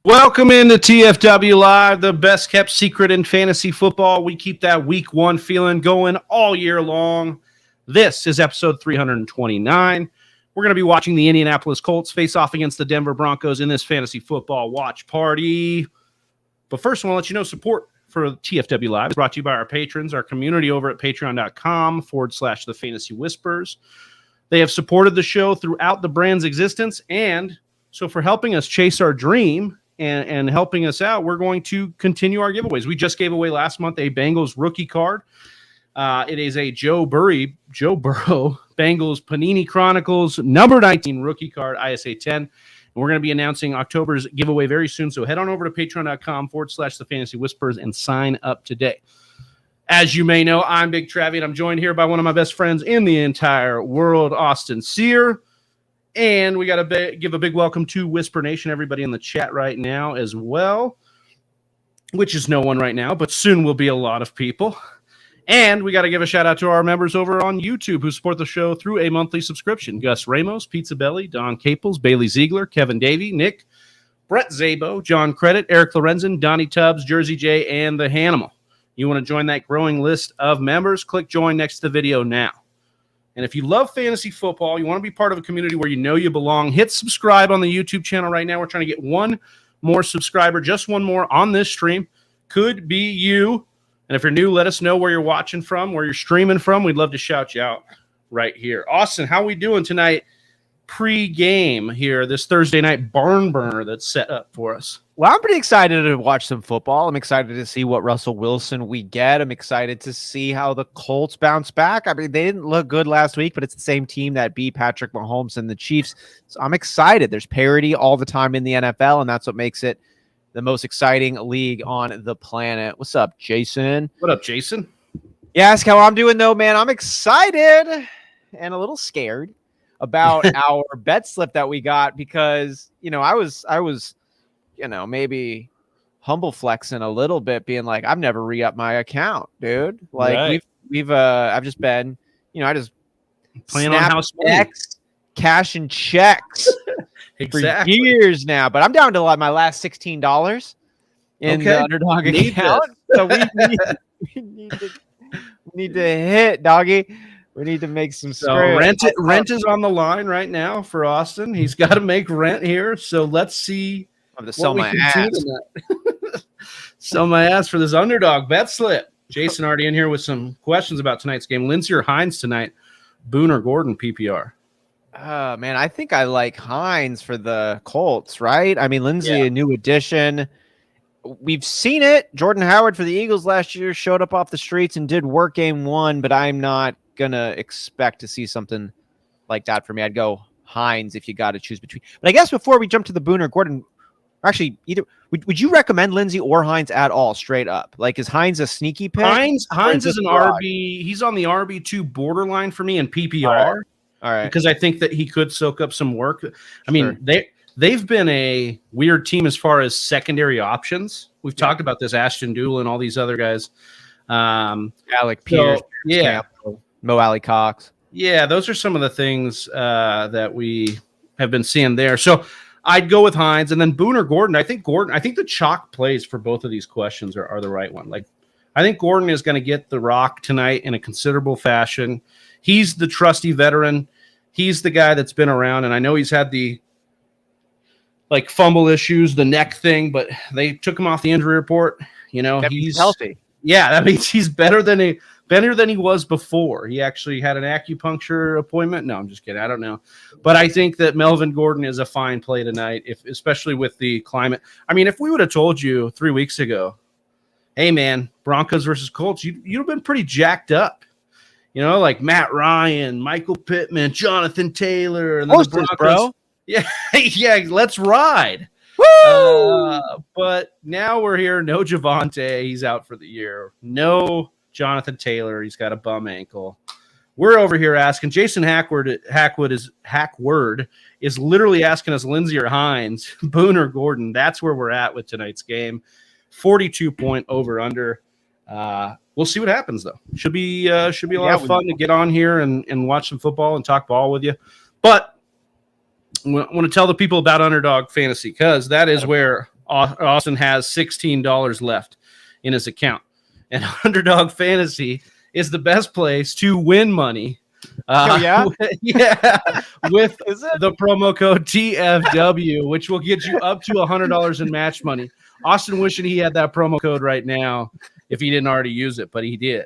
Welcome into TFW Live, the best kept secret in fantasy football. We keep that week one feeling going all year long. This is episode 329. We're going to be watching the Indianapolis Colts face off against the Denver Broncos in this fantasy football watch party. But first, I want to let you know support for TFW Live is brought to you by our patrons, our community over at patreon.com/the Fantasy Whispers. They have supported the show throughout the brand's existence. And so for helping us chase our dream and helping us out, we're going to continue our giveaways. We just gave away last month a Bengals rookie card. It is a Joe Burrow Bengals Panini Chronicles number 19 rookie card, ISA 10. And we're going to be announcing October's giveaway very soon. So head on over to patreon.com/the Fantasy Whispers and sign up today. As you may know, I'm Big Travie, and I'm joined here by one of my best friends in the entire world, Austin Sear. And we got to give a big welcome to Whisper Nation, everybody in the chat right now as well, which is no one right now, but soon will be a lot of people. And we got to give a shout out to our members over on YouTube who support the show through a monthly subscription. Gus Ramos, Pizza Belly, Don Caples, Bailey Ziegler, Kevin Davey, Nick, Brett Zabo, John Credit, Eric Lorenzen, Donnie Tubbs, Jersey J, and The Hanimal. You want to join that growing list of members? Click join next to the video now. And if you love fantasy football, you want to be part of a community where you know you belong, hit subscribe on the YouTube channel right now. We're trying to get one more subscriber, just one more on this stream. Could be you. And if you're new, let us know where you're watching from, where you're streaming from. We'd love to shout you out right here. Austin, how we doing tonight pre-game here, this Thursday night barn burner that's set up for us? Well, I'm pretty excited to watch some football. I'm excited to see what Russell Wilson we get. I'm excited to see how the Colts bounce back. I mean, they didn't look good last week, but it's the same team that beat Patrick Mahomes and the Chiefs. So I'm excited. There's parity all the time in the NFL, and that's what makes it the most exciting league on the planet. What's up, Jason? What up, Jason? Yeah, ask how I'm doing, though, man. I'm excited and a little scared about our bet slip that we got because, you know, I was maybe humble flexing a little bit, being like, I've never re-upped my account, dude. Like right. I've just been, I just playing on house money, cash and checks exactly. for years now. But I'm down to like my last $16 in the underdog account. So we need to hit, doggy. We need to make some rent is on the line right now for Austin. He's got to make rent here. So let's see. I'm to sell my ass. Sell my ass for this underdog bet slip. Jason already in here with some questions about tonight's game. Lindsay or Hines tonight? Boone or Gordon PPR? Man, I think I like Hines for the Colts, right? I mean, Lindsey, a new addition. We've seen it. Jordan Howard for the Eagles last year showed up off the streets and did work game one, but I'm not going to expect to see something like that for me. I'd go Hines if you got to choose between. But I guess before we jump to the Booner Gordon, actually, either would you recommend Lindsey or Hines at all, straight up? Like, is Hines a sneaky pick? Hines is an RB. He's on the RB2 borderline for me in PPR. All right. Because I think that he could soak up some work. I mean, they've been a weird team as far as secondary options. We've talked about this, Ashton Doolin and all these other guys. Alec Pierce, Mo Alley Cox. Yeah, those are some of the things that we have been seeing there. So I'd go with Hines, and then Booner Gordon. I think the chalk plays for both of these questions are the right one. Like, I think Gordon is going to get the rock tonight in a considerable fashion. He's the trusty veteran. He's the guy that's been around, and I know he's had the fumble issues, the neck thing, but they took him off the injury report. He's healthy. Yeah, that means he's better than he was before. He actually had an acupuncture appointment. No, I'm just kidding. I don't know, but I think that Melvin Gordon is a fine play tonight, especially with the climate. I mean, if we would have told you 3 weeks ago, hey man, Broncos versus Colts, you'd have been pretty jacked up. Like Matt Ryan, Michael Pittman, Jonathan Taylor, and then the Broncos. Bro. Yeah, let's ride. Woo! But now we're here. No Javonte, he's out for the year. No Jonathan Taylor, he's got a bum ankle. We're over here asking. Jason Hackward is literally asking us Lindsey or Hines, Boone or Gordon. That's where we're at with tonight's game. 42-point over under. We'll see what happens, though. Should be a lot of fun to get on here and watch some football and talk ball with you. But I want to tell the people about Underdog Fantasy, because that is where Austin has $16 left in his account. And Underdog Fantasy is the best place to win money. With the promo code TFW, which will get you up to $100 in match money. Austin wishing he had that promo code right now if he didn't already use it, but he did.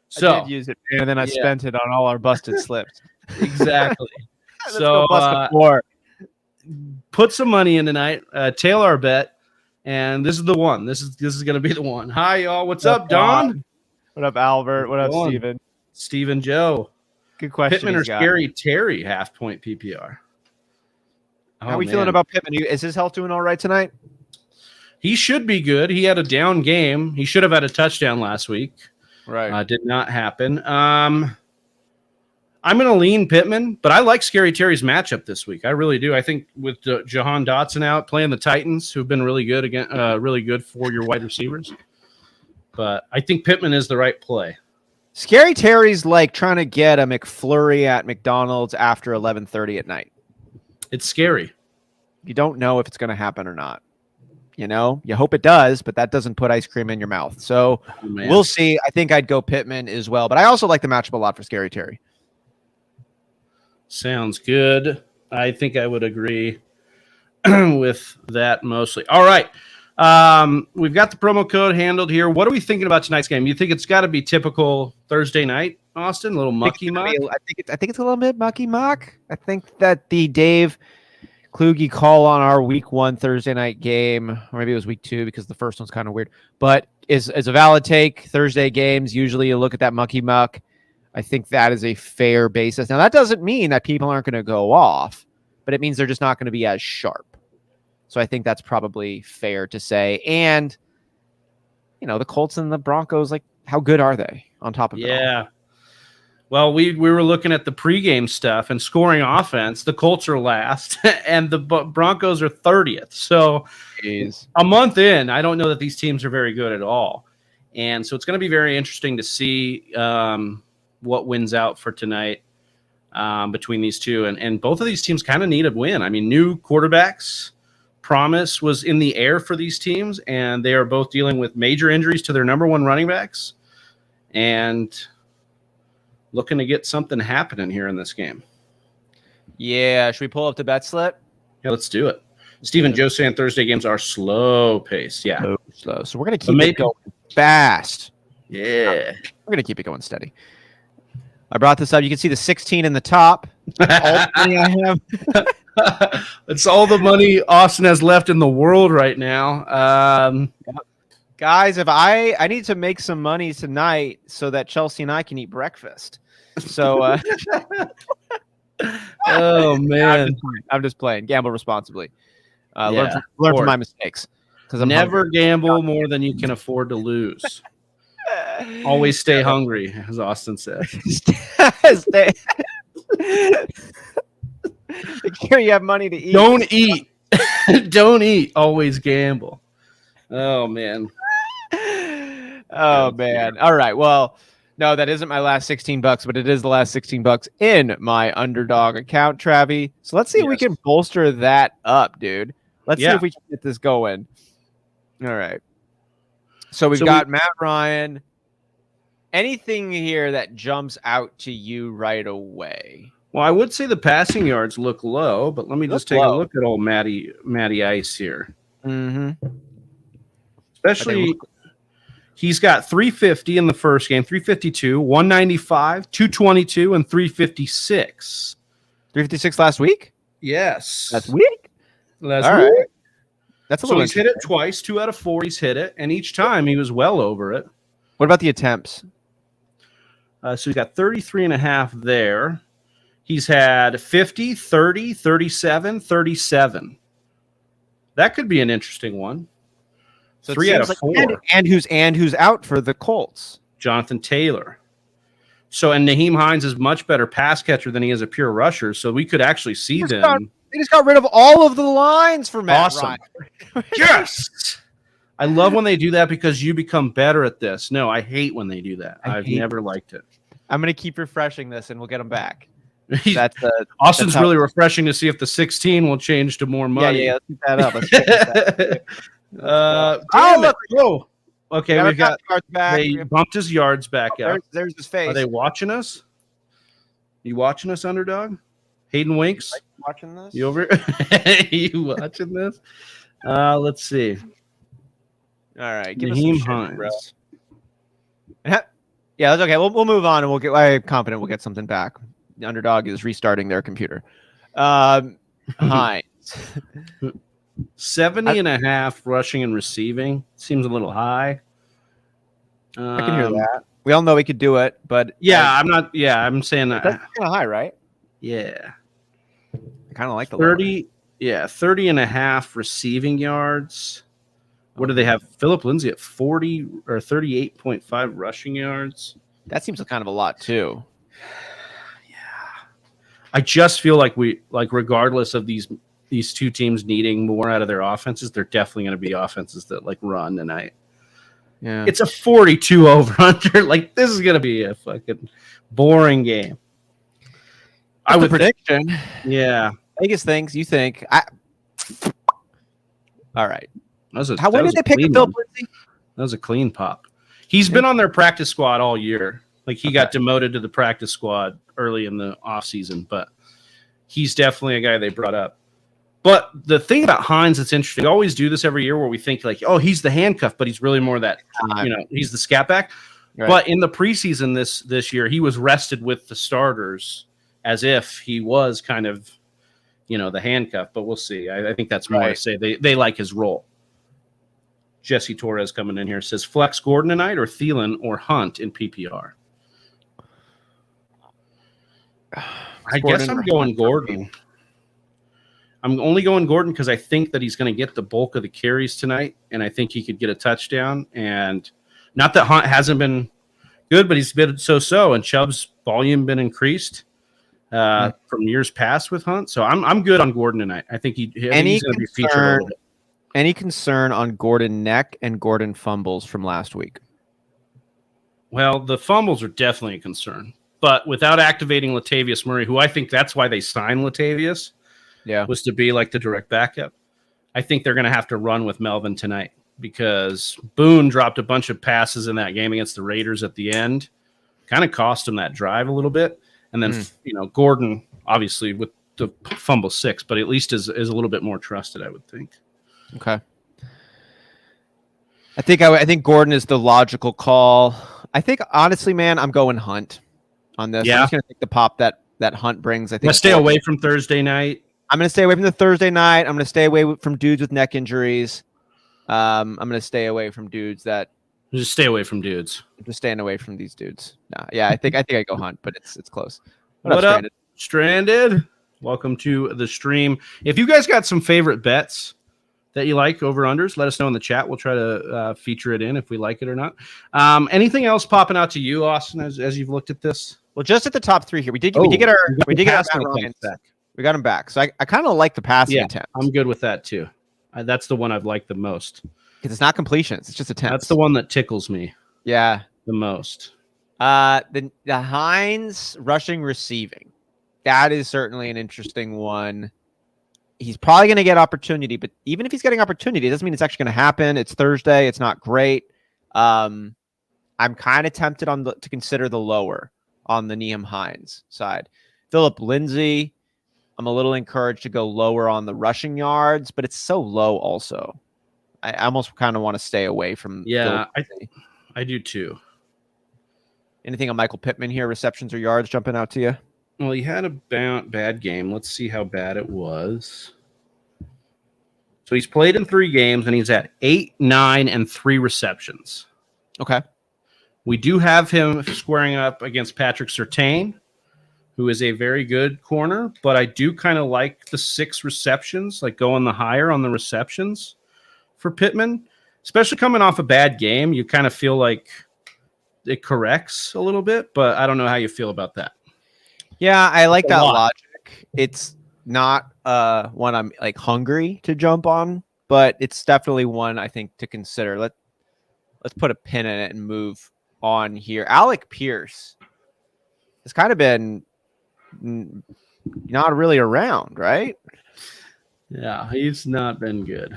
So I did use it, and then I spent it on all our busted slips. Exactly. So put some money in tonight. Tail our bet, and this is the one. This is going to be the one. Hi, y'all. What's up, Don? What up, Albert? What up, Steven? Steven Joe. Good question. Pittman or Scary Terry, half-point PPR. How are we feeling about Pittman? Is his health doing all right tonight? He should be good. He had a down game. He should have had a touchdown last week. Right. Did not happen. I'm going to lean Pittman, but I like Scary Terry's matchup this week. I really do. I think with Jahan Dotson out playing the Titans, who've been really good really good for your wide receivers. But I think Pittman is the right play. Scary Terry's like trying to get a McFlurry at McDonald's after 11:30 at night. It's scary. You don't know if it's going to happen or not. You hope it does, but that doesn't put ice cream in your mouth. So we'll see. I think I'd go Pittman as well, but I also like the matchup a lot for Scary Terry. Sounds good. I think I would agree with that mostly. All right. We've got the promo code handled here. What are we thinking about tonight's game? You think it's got to be typical Thursday night, Austin? A little mucky muck? I think it's a little bit mucky muck. I think that the Dave Kluge call on our week 1 Thursday night game, or maybe it was week 2 because the first one's kind of weird, but is a valid take. Thursday games, usually you look at that mucky muck. I think that is a fair basis. Now, that doesn't mean that people aren't going to go off, but it means they're just not going to be as sharp. So I think that's probably fair to say. And, the Colts and the Broncos, like, how good are they on top of it? Yeah. Well, we were looking at the pregame stuff and scoring offense. The Colts are last, and the Broncos are 30th. So a month in, I don't know that these teams are very good at all. And so it's going to be very interesting to see what wins out for tonight between these two. And both of these teams kind of need a win. I mean, new quarterbacks. Promise was in the air for these teams, and they are both dealing with major injuries to their number one running backs. And looking to get something happening here in this game. Yeah. Should we pull up the bet slip? Yeah, let's do it. Stephen Joe saying Thursday games are slow pace. Yeah. Slow. So we're going to keep it going fast. Yeah. We're going to keep it going steady. I brought this up. You can see the 16 in the top, All the money I have. It's all the money Austin has left in the world right now. Guys, if I need to make some money tonight so that Chelsea and I can eat breakfast. So Oh man, I'm just playing. Gamble responsibly. Yeah, Learn from my mistakes. Because I'm never hungry. gamble more than you can afford to lose. Always stay hungry, as Austin says. Stay. Make sure you have money to eat. Don't eat. Don't eat. Always gamble. Oh man. Oh man. All right. Well, no, that isn't my last $16, but it is the last $16 in my underdog account, Travi. So let's see if we can bolster that up, dude. Let's see if we can get this going. All right. So we've got Matt Ryan. Anything here that jumps out to you right away? Well, I would say the passing yards look low, but let me just take a look at old Matty Ice here. Mm-hmm. Especially, he's got 350 in the first game, 352, 195, 222, and 356. 356 last week? Yes. Last week? Last All week. right. That's a So little he's hit it twice, 2 out of 4 he's hit it, and each time he was well over it. What about the attempts? So he's got 33 and a half there. He's had 50, 30, 37, 37. That could be an interesting one. So 3 out of 4. And who's out for the Colts? Jonathan Taylor. So, and Naheem Hines is much better pass catcher than he is a pure rusher. So we could actually see them. They just got rid of all of the lines for Matt Awesome. Ryan. Yes. I love when they do that because you become better at this. No, I hate when they do that. I've never liked it. I'm going to keep refreshing this and we'll get them back. Austin's really refreshing to see if the 16 will change to more money. Yeah, let's keep that up. Let's check this out. Okay, we've got yards back. They bumped his yards back up. There's his face. Are they watching us? You watching us, underdog? Hayden Winks? Watching this? You over? You watching this? Let's see. All right, give Naheem us some Hines. shit, bro. Yeah, that's okay. We'll move on, and I'm confident we'll get something back. The underdog is restarting their computer. Hines. 70 and a half rushing and receiving. Seems a little high. I can hear that. We all know he could do it, but I'm saying that. That's kind of high, right? Yeah. I kind of like the 30. Yeah, 30 and a half receiving yards. What do they have? Phillip Lindsay at 40 or 38.5 rushing yards. That seems kind of a lot too. Yeah. I just feel like regardless of these two teams needing more out of their offenses, they're definitely going to be offenses that run tonight. Yeah. It's a 42 over under. This is going to be a fucking boring game. I would prediction. Yeah. Vegas thinks you think. All right. When did they pick Phillip Lindsay? That was a clean pop. He's been on their practice squad all year. He got demoted to the practice squad early in the offseason, but he's definitely a guy they brought up. But the thing about Hines that's interesting, we always do this every year where we think he's the handcuff, but he's really more that, he's the scat back. Right. But in the preseason this year, he was rested with the starters as if he was kind of, the handcuff. But we'll see. I think that's more to say they like his role. Jesse Torres coming in here says flex Gordon tonight or Thielen or Hunt in PPR. I guess I'm going Gordon. I'm only going Gordon because I think that he's going to get the bulk of the carries tonight, and I think he could get a touchdown. And not that Hunt hasn't been good, but he's been so-so, and Chubb's volume been increased from years past with Hunt. So I'm good on Gordon tonight. I think he's going to be featured a little bit. Any concern on Gordon neck and Gordon fumbles from last week? Well, the fumbles are definitely a concern. But without activating Latavius Murray, who I think that's why they signed Latavius, was to be the direct backup. I think they're going to have to run with Melvin tonight because Boone dropped a bunch of passes in that game against the Raiders at the end. Kind of cost him that drive a little bit. And then, Gordon, obviously, with the fumble 6, but at least is a little bit more trusted, I would think. Okay. I think Gordon is the logical call. I think honestly, man, I'm going Hunt on this. Yeah. I'm just going to take the pop that Hunt brings. I think Let's stay away from Thursday night. I'm going to stay away from the Thursday night. I'm going to stay away from dudes with neck injuries. I'm going to stay away from dudes that just stay away from dudes. Just staying away from these dudes. Nah, yeah, I think I go Hunt, but it's close. What up, Stranded? Welcome to the stream. If you guys got some favorite bets that you like over unders, let us know in the chat. We'll try to feature it in if we like it or not. Anything else popping out to you, Austin, as you've looked at this? Well, just at the top three here, we did get our Ryan back. We got him back, so I kind of like the passing attempt. I'm good with that too. That's the one I've liked the most because it's not completions; it's just attempts. That's the one that tickles me. Yeah, the most. The Hines rushing receiving. That is certainly an interesting one. He's probably going to get opportunity, but even if he's getting opportunity, it doesn't mean it's actually going to happen. It's Thursday. It's not great. I'm kind of tempted to consider the lower on the Nyheim Hines side. Phillip Lindsay, I'm a little encouraged to go lower on the rushing yards, but it's so low also. I almost kind of want to stay away from. Yeah, I do too. Anything on Michael Pittman here, receptions or yards jumping out to you? Well, he had a bad game. Let's see how bad it was. So he's played in 3 games, and he's at 8, 9, and 3 receptions. Okay. We do have him squaring up against Patrick Surtain, who is a very good corner, but I do kind of like the 6 receptions, like going the higher on the receptions for Pittman, especially coming off a bad game. You kind of feel like it corrects a little bit, but I don't know how you feel about that. Yeah, I like that logic. It's not one I'm like hungry to jump on, but it's definitely one I think to consider. Let's put a pin in it and move on here. Alec Pierce has kind of been not really around, right? Yeah, he's not been good.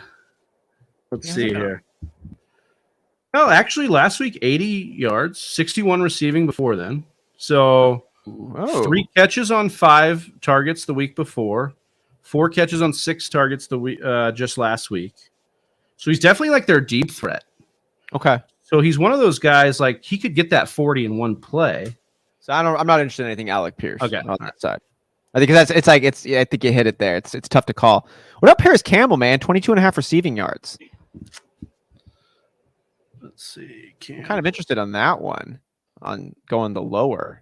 Let's see here. Oh, actually, last week, 80 yards, 61 receiving before then. So 3 catches on 5 targets the week before, 4 catches on 6 targets the week just last week. So he's definitely like their deep threat. Okay. So he's one of those guys, like he could get that 40 in one play. So I'm not interested in anything Alec Pierce on that side. I think I think you hit it there. It's tough to call. What about Paris Campbell, man? 22.5 receiving yards. Let's see. I'm kind of interested on that one, on going the lower.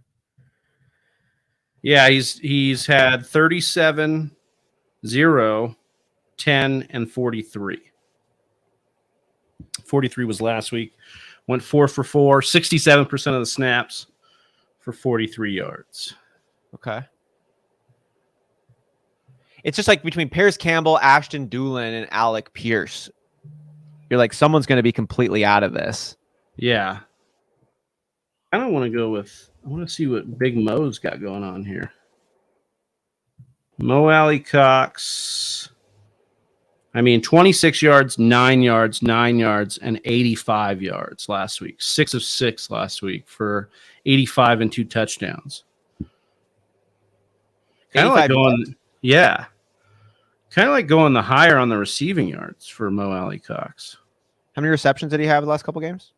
Yeah, he's had 37, 0, 10, and 43. 43 was last week. Went 4 for 4, 67% of the snaps for 43 yards. Okay. It's just like between Paris Campbell, Ashton Doolin, and Alec Pierce. You're like, someone's going to be completely out of this. Yeah. I don't want to go with... I want to see what Big Mo's got going on here. Mo Alley Cox. 26 yards, 9 yards, 9 yards, and 85 yards last week. 6 of 6 last week for 85 and 2 touchdowns. Kind of like going... Yeah. Kind of like going the higher on the receiving yards for Mo Alley Cox. How many receptions did he have the last couple games?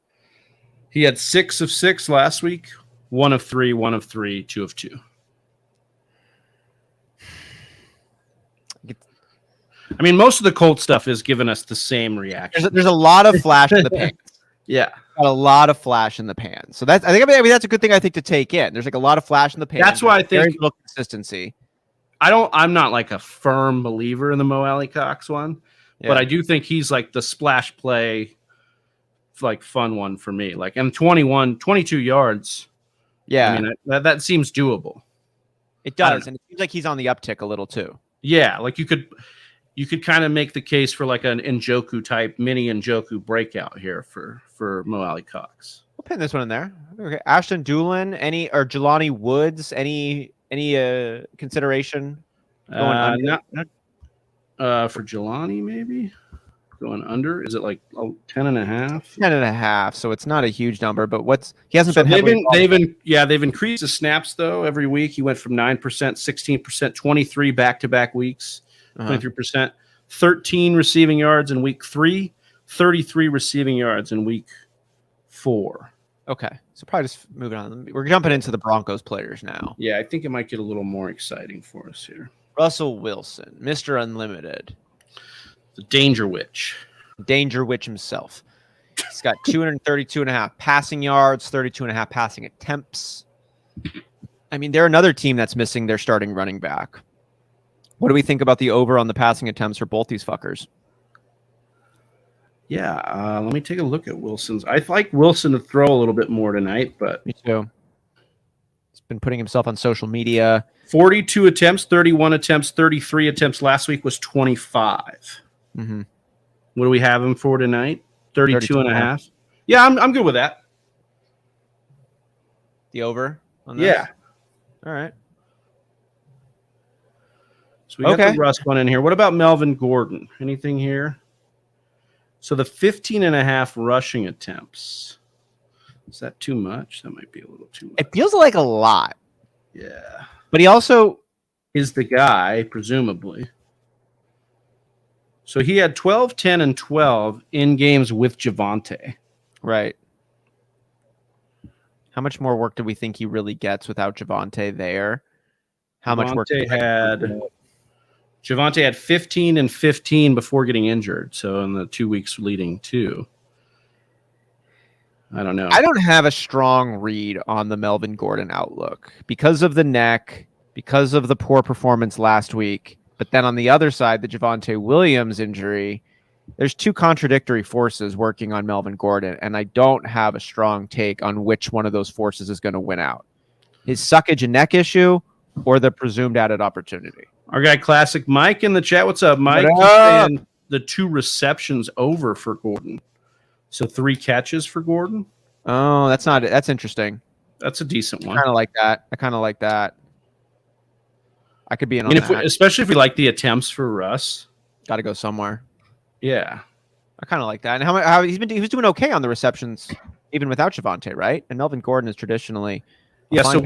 He had 6 of 6 last week. 1 of 3, 1 of 3, 2 of 2. Most of the Colts stuff has given us the same reaction. There's a lot of flash in the pans. Yeah. A lot of flash in the pan. So that's that's a good thing I think to take in. There's like a lot of flash in the pan. That's why I think very little consistency. I'm not like a firm believer in the Mo Alley Cox one, but I do think he's like the splash play, like fun one for me. Like, and 22 yards. Yeah. That seems doable. It does. And it seems like he's on the uptick a little too. Yeah. Like you could kind of make the case for like an Njoku type mini Njoku breakout here for Mo Alley Cox. We'll pin this one in there. Okay. Ashton Doolin, or Jelani Woods, any consideration going under? For Jelani, maybe going under. Is it like 10.5? 10.5. So it's not a huge number, but he hasn't been. They've increased the snaps though every week. He went from 9%, 16%, 23 back-to-back weeks, 23%, 13 receiving yards in week 3, 33 receiving yards in week 4. Okay, so probably just moving on. We're jumping into the Broncos players now. Yeah, I think it might get a little more exciting for us here. Russell Wilson, Mr. Unlimited. The Danger Witch. Danger Witch himself. He's got 232.5 passing yards, 32.5 passing attempts. I mean, they're another team that's missing their starting running back. What do we think about the over on the passing attempts for both these fuckers? Yeah, let me take a look at Wilson's. I'd like Wilson to throw a little bit more tonight, but... Me too. He's been putting himself on social media. 42 attempts, 31 attempts, 33 attempts. Last week was 25. Mm-hmm. What do we have him for tonight? 32 and a half. Yeah, I'm good with that. The over on this? Yeah. All right. So we got the Russ one in here. What about Melvin Gordon? Anything here? So the 15 and a half rushing attempts. Is that too much? That might be a little too much. It feels like a lot. Yeah. But he also is the guy, presumably. So he had 12, 10, and 12 in games with Javonte. Right. How much more work do we think he really gets without Javonte there? How much work Javonte had 15 and 15 before getting injured. So in the 2 weeks leading to. I don't know. I don't have a strong read on the Melvin Gordon outlook because of the neck, because of the poor performance last week. But then on the other side, the Javonte Williams injury, there's two contradictory forces working on Melvin Gordon, and I don't have a strong take on which one of those forces is going to win out. His suckage and neck issue or the presumed added opportunity. Our guy Classic Mike in the chat. What's up, Mike? What He's up? saying the 2 receptions over for Gordon. So 3 catches for Gordon. Oh, that's interesting. That's a decent one. I kind of like that. I could be in on that. Especially if we like the attempts for Russ. Got to go somewhere. Yeah. I kind of like that. And how he was doing okay on the receptions even without Javonte, right? And Melvin Gordon is traditionally so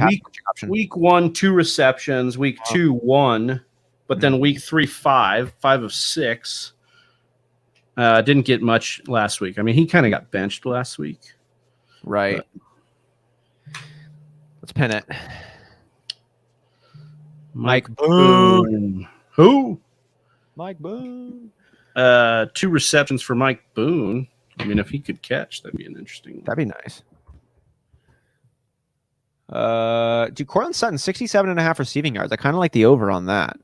week 1, 2 receptions, week 2, 1, but then week 3, 5 of 6. Didn't get much last week. I mean, he kind of got benched last week. Right. But let's pin it. Mike Boone. Who? Mike Boone. 2 receptions for Mike Boone. I mean, if he could catch, that'd be an interesting one. That'd be nice. Cortland Sutton, 67.5 receiving yards. I kind of like the over on that.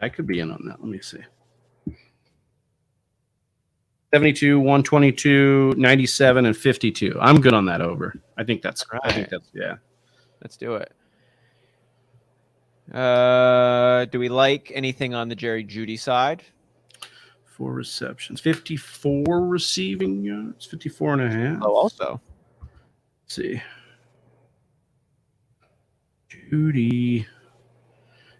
I could be in on that. Let me see. 72, 122, 97, and 52. I'm good on that over. I think that's right. Yeah. Let's do it. Do we like anything on the Jerry Jeudy side? 4 receptions, 54 receiving yards, 54 and a half. Oh, also. Let's see. Jeudy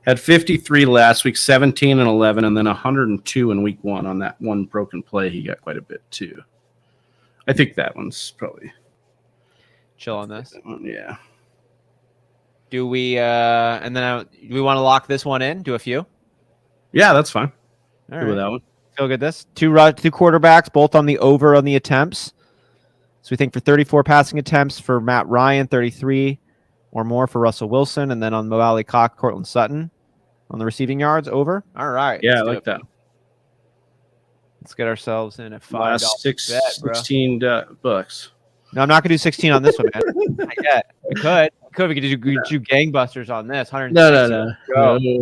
had 53 last week, 17 and 11, and then 102 in week 1 on that one broken play. He got quite a bit too. I think that one's probably chill on this. Yeah. Do we and then do we want to lock this one in? Do a few? Yeah, that's fine. All right. With that one. Feel good. This two quarterbacks, both on the over on the attempts. So we think for 34 passing attempts for Matt Ryan, 33 or more for Russell Wilson, and then on Mo Alley Cock, Cortland Sutton on the receiving yards over. All right. Yeah, I like that. Let's get ourselves in at $5. Last 16 bucks. No, I'm not gonna do 16 on this one, man. Not yet. We could. We could do gangbusters on this. 160.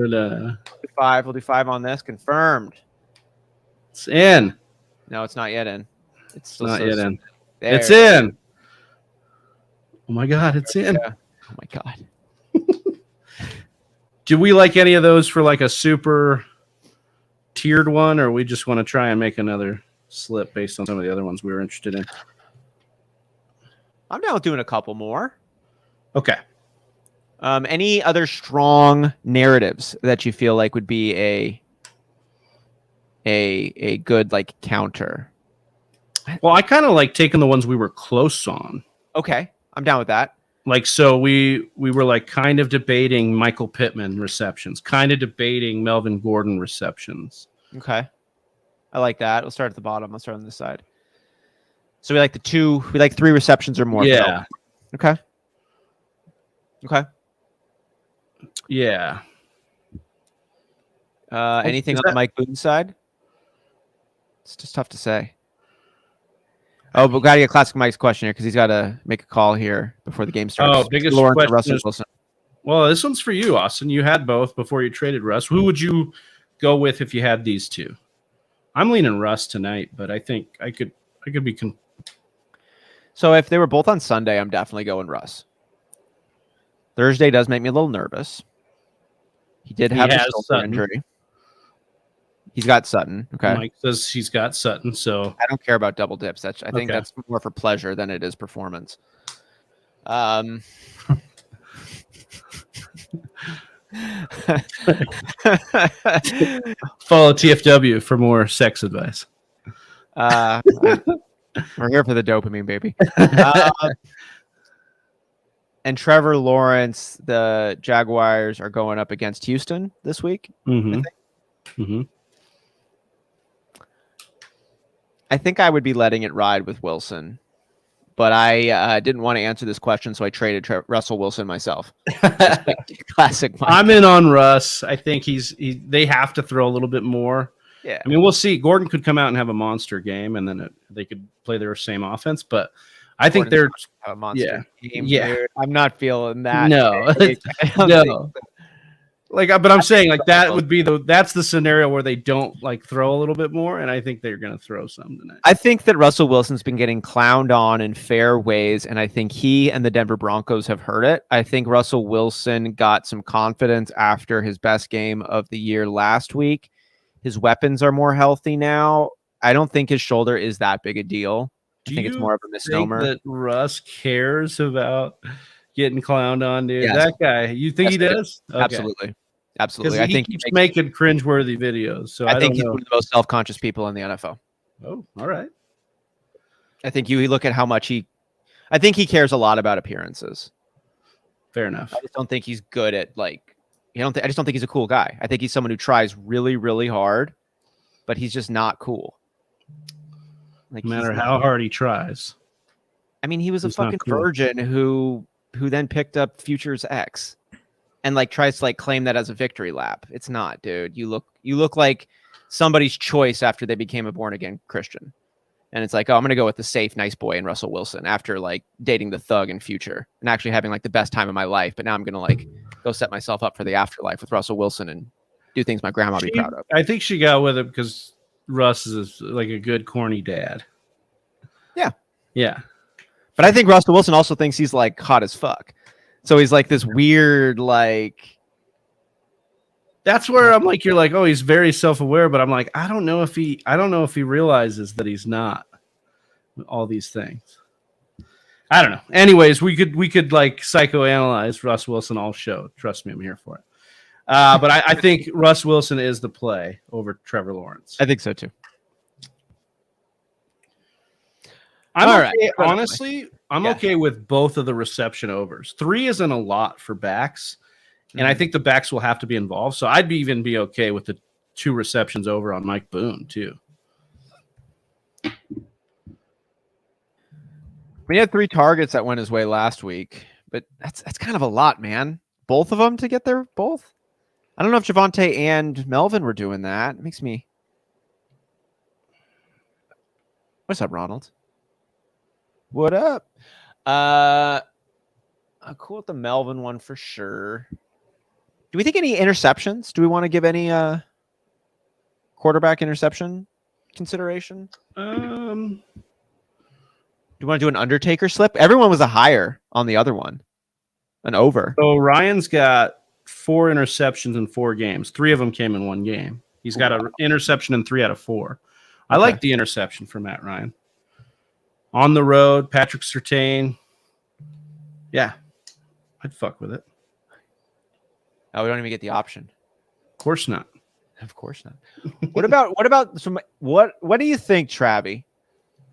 No. 5. We'll do 5 on this. Confirmed. It's in. No, it's not yet in. It's still not yet in. There. It's in. Oh my God, it's in. Yeah. Oh my God. Do we like any of those for like a super tiered one, or we just want to try and make another slip based on some of the other ones we were interested in? I'm down with doing a couple more. Okay. Any other strong narratives that you feel like would be a good like counter? Well, I kind of like taking the ones we were close on. Okay, I'm down with that. Like, so we were like kind of debating Michael Pittman receptions, kind of debating Melvin Gordon receptions. Okay, I like that. We'll start at the bottom. I'll start on this side. So we like we like 3 receptions or more. Yeah. Okay. Yeah. Anything on the Mike Boone side? It's just tough to say. Oh, but we got to get Classic Mike's question here because he's got to make a call here before the game starts. Oh, biggest Lawrence question Russell is, Wilson. well, this one's for you, Austin. You had both before you traded Russ. Who would you go with if you had these two? I'm leaning Russ tonight, but I think I could be. So if they were both on Sunday, I'm definitely going Russ. Thursday does make me a little nervous. He did have a shoulder injury. He's got Sutton. Okay. Mike says he's got Sutton, so I don't care about double dips. I think that's more for pleasure than it is performance. follow TFW for more sex advice. We're here for the dopamine, baby. And Trevor Lawrence, the Jaguars are going up against Houston this week. I think I would be letting it ride with Wilson, but I didn't want to answer this question, so I traded Russell Wilson myself. Classic Mike. I'm in on Russ. I think they have to throw a little bit more. Yeah. I mean, we'll see. Gordon could come out and have a monster game, and then they could play their same offense, but I think they're a monster game. Yeah. Dude. I'm not feeling that. No. No. But I'm saying that would be that's the scenario where they don't throw a little bit more, and I think they're going to throw some tonight. I think that Russell Wilson's been getting clowned on in fair ways, and I think he and the Denver Broncos have heard it. I think Russell Wilson got some confidence after his best game of the year last week. His weapons are more healthy now. I don't think his shoulder is that big a deal. I think it's more of a misnomer. Think that Russ cares about getting clowned on, dude? Yes. That guy, you think he does? Okay. Absolutely. I think he keeps making cringeworthy videos. So I think he's one of the most self-conscious people in the NFL. Oh, all right. I think you look at how much I think he cares a lot about appearances. Fair enough. I just don't think he's good at I just don't think he's a cool guy. I think he's someone who tries really, really hard, but he's just not cool. No matter how hard he tries. I mean, he was a fucking virgin who then picked up Future's ex and tries to claim that as a victory lap. It's not, dude. You look like somebody's choice after they became a born again Christian. And it's I'm going to go with the safe, nice boy in Russell Wilson after dating the thug in Future and actually having the best time of my life. But now I'm going to go set myself up for the afterlife with Russell Wilson and do things my grandma would be proud of. I think she got with it because Russ is a good corny dad. Yeah. Yeah. But I think Russell Wilson also thinks he's hot as fuck. So he's this weird That's where I'm you're oh, he's very self-aware, but I'm I don't know if he realizes that he's not all these things. I don't know. Anyways, we could psychoanalyze Russ Wilson all show. Trust me, I'm here for it. But I think Russ Wilson is the play over Trevor Lawrence. I think so too. Honestly, I'm okay with both of the reception overs. 3 isn't a lot for backs, and I think the backs will have to be involved. So I'd even be okay with the 2 receptions over on Mike Boone too. We had 3 targets that went his way last week, but that's kind of a lot, man. Both of them to get there, both. I don't know if Javonte and Melvin were doing that. It makes me. What's up, Ronald? What up? I'm cool with the Melvin one for sure. Do we think any interceptions? Do we want to give any quarterback interception consideration? Do you want to do an Undertaker slip? Everyone was a higher on the other one. An over. So Ryan's got 4 interceptions in 4 games. 3 of them came in 1 game. He's got an interception in 3 out of 4. Okay. I like the interception for Matt Ryan. On the road, Patrick Surtain. Yeah, I'd fuck with it. Oh, we don't even get the option. Of course not. Of course not. What about some? What do you think, Travi,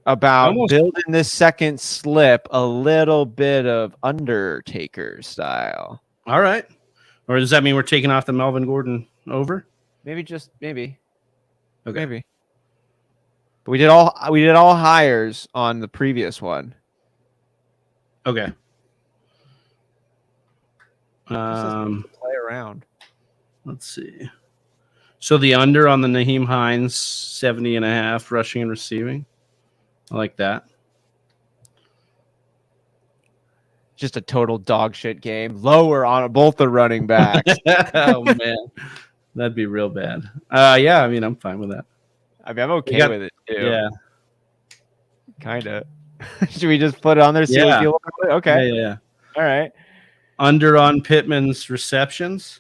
about building this second slip a little bit of Undertaker style? All right. Or does that mean we're taking off the Melvin Gordon over? Maybe. Okay. Maybe. But we did all hires on the previous one. Okay. Play around. Let's see. So the under on the Nyheim Hines 70.5 rushing and receiving. I like that. Just a total dog shit game. Lower on both the running backs. Oh man, that'd be real bad. Yeah, I mean I'm fine with that. I mean, I'm okay with it too. Yeah, kind of. Should we just put it on there? See what we feel about it? Okay. Yeah. All right. Under on Pittman's receptions.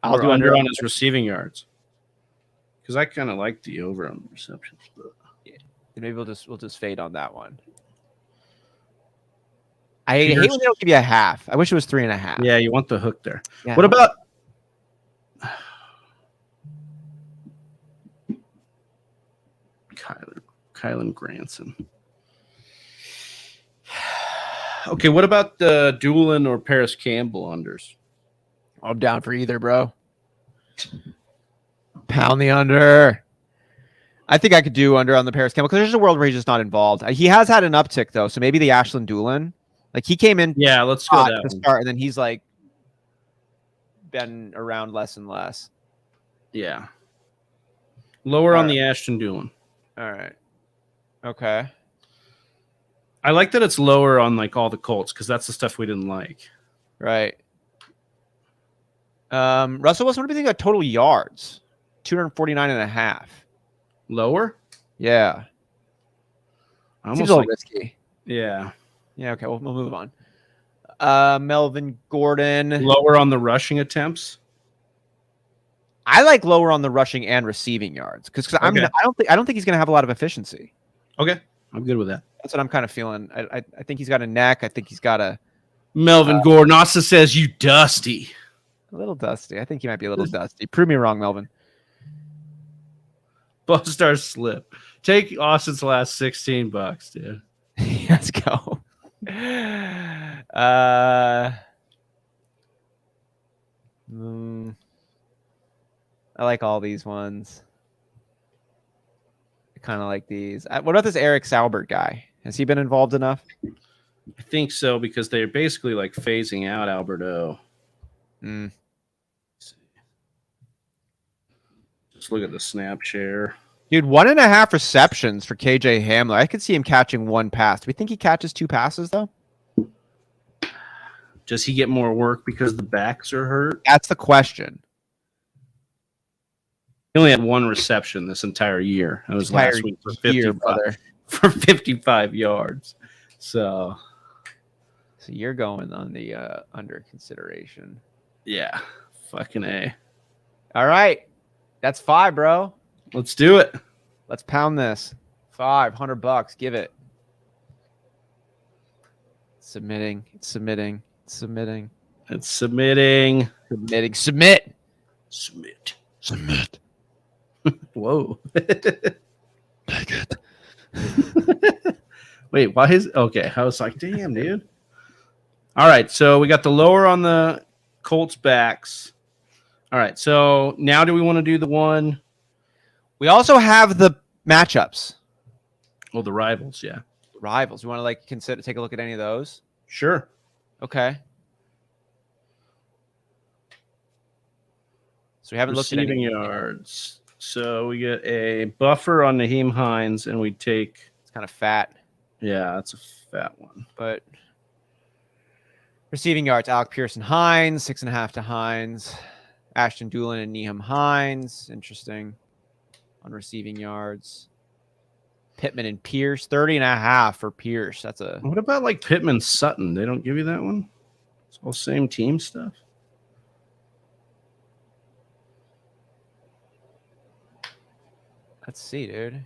I'll do under on his receiving yards. Because I kind of like the over on receptions, but maybe we'll just fade on that one. I hate when they don't give you a half. I wish it was 3.5. Yeah, you want the hook there. Yeah. What about Kylan Granson? Okay, what about the Doolin or Paris Campbell unders? I'm down for either, bro. Pound the under. I think I could do under on the Paris Campbell because there's a world where he's just not involved. He has had an uptick though, so maybe the Ashland Doolin. Like he came in, yeah. Let's go that to start, and then he's like been around less and less. Yeah, lower on the Ashton Doolin. All right. Okay. I like that it's lower on like all the Colts because that's the stuff we didn't like. Right. Russell Wilson, what do you think of total yards? 249.5. Lower? Yeah. Seems a little risky. Yeah. Yeah, okay, we'll move on. Melvin Gordon. Lower on the rushing attempts? I like lower on the rushing and receiving yards because I don't think he's going to have a lot of efficiency. Okay, I'm good with that. That's what I'm kind of feeling. I think he's got a neck. I think he's got a Melvin Gordon also says you dusty. A little dusty. I think he might be a little dusty. Prove me wrong, Melvin. Bustar slip. Take Austin's last $16, dude. Let's go. I like all these ones. I kind of like these. What about this Eric Saubert guy? Has he been involved enough? I think so because they're basically like phasing out Alberto. Just look at the snap share. Dude, 1.5 receptions for KJ Hamler. I could see him catching one pass. Do we think he catches 2 passes, though? Does he get more work because the backs are hurt? That's the question. He only had 1 reception this entire year. That was last week for 55 yards. So you're going on the under consideration. Yeah, fucking A. All right. That's 5, bro. Let's do it. Let's pound this. $500. Give it. Submitting. It's submitting. It's submitting. It's submitting. Submitting. Submit. Submit. Submit. Whoa. Take it. Wait, why is okay? I was like, damn, dude. All right, so we got the lower on the Colts backs. All right, so now do we want to do the one? We also have the matchups. Oh, the rivals, yeah. Rivals. You want to take a look at any of those? Sure. Okay. So we haven't looked at receiving yards. So we get a buffer on Nyheim Hines, and we take. It's kind of fat. Yeah, that's a fat one. But receiving yards, Alec Pearson Hines, 6.5 to Hines. Ashton Doolin and Nyheim Hines. Interesting. On receiving yards. Pittman and Pierce, 30.5 for Pierce. That's a. What about like Pittman Sutton? They don't give you that one? It's all same team stuff. Let's see, dude.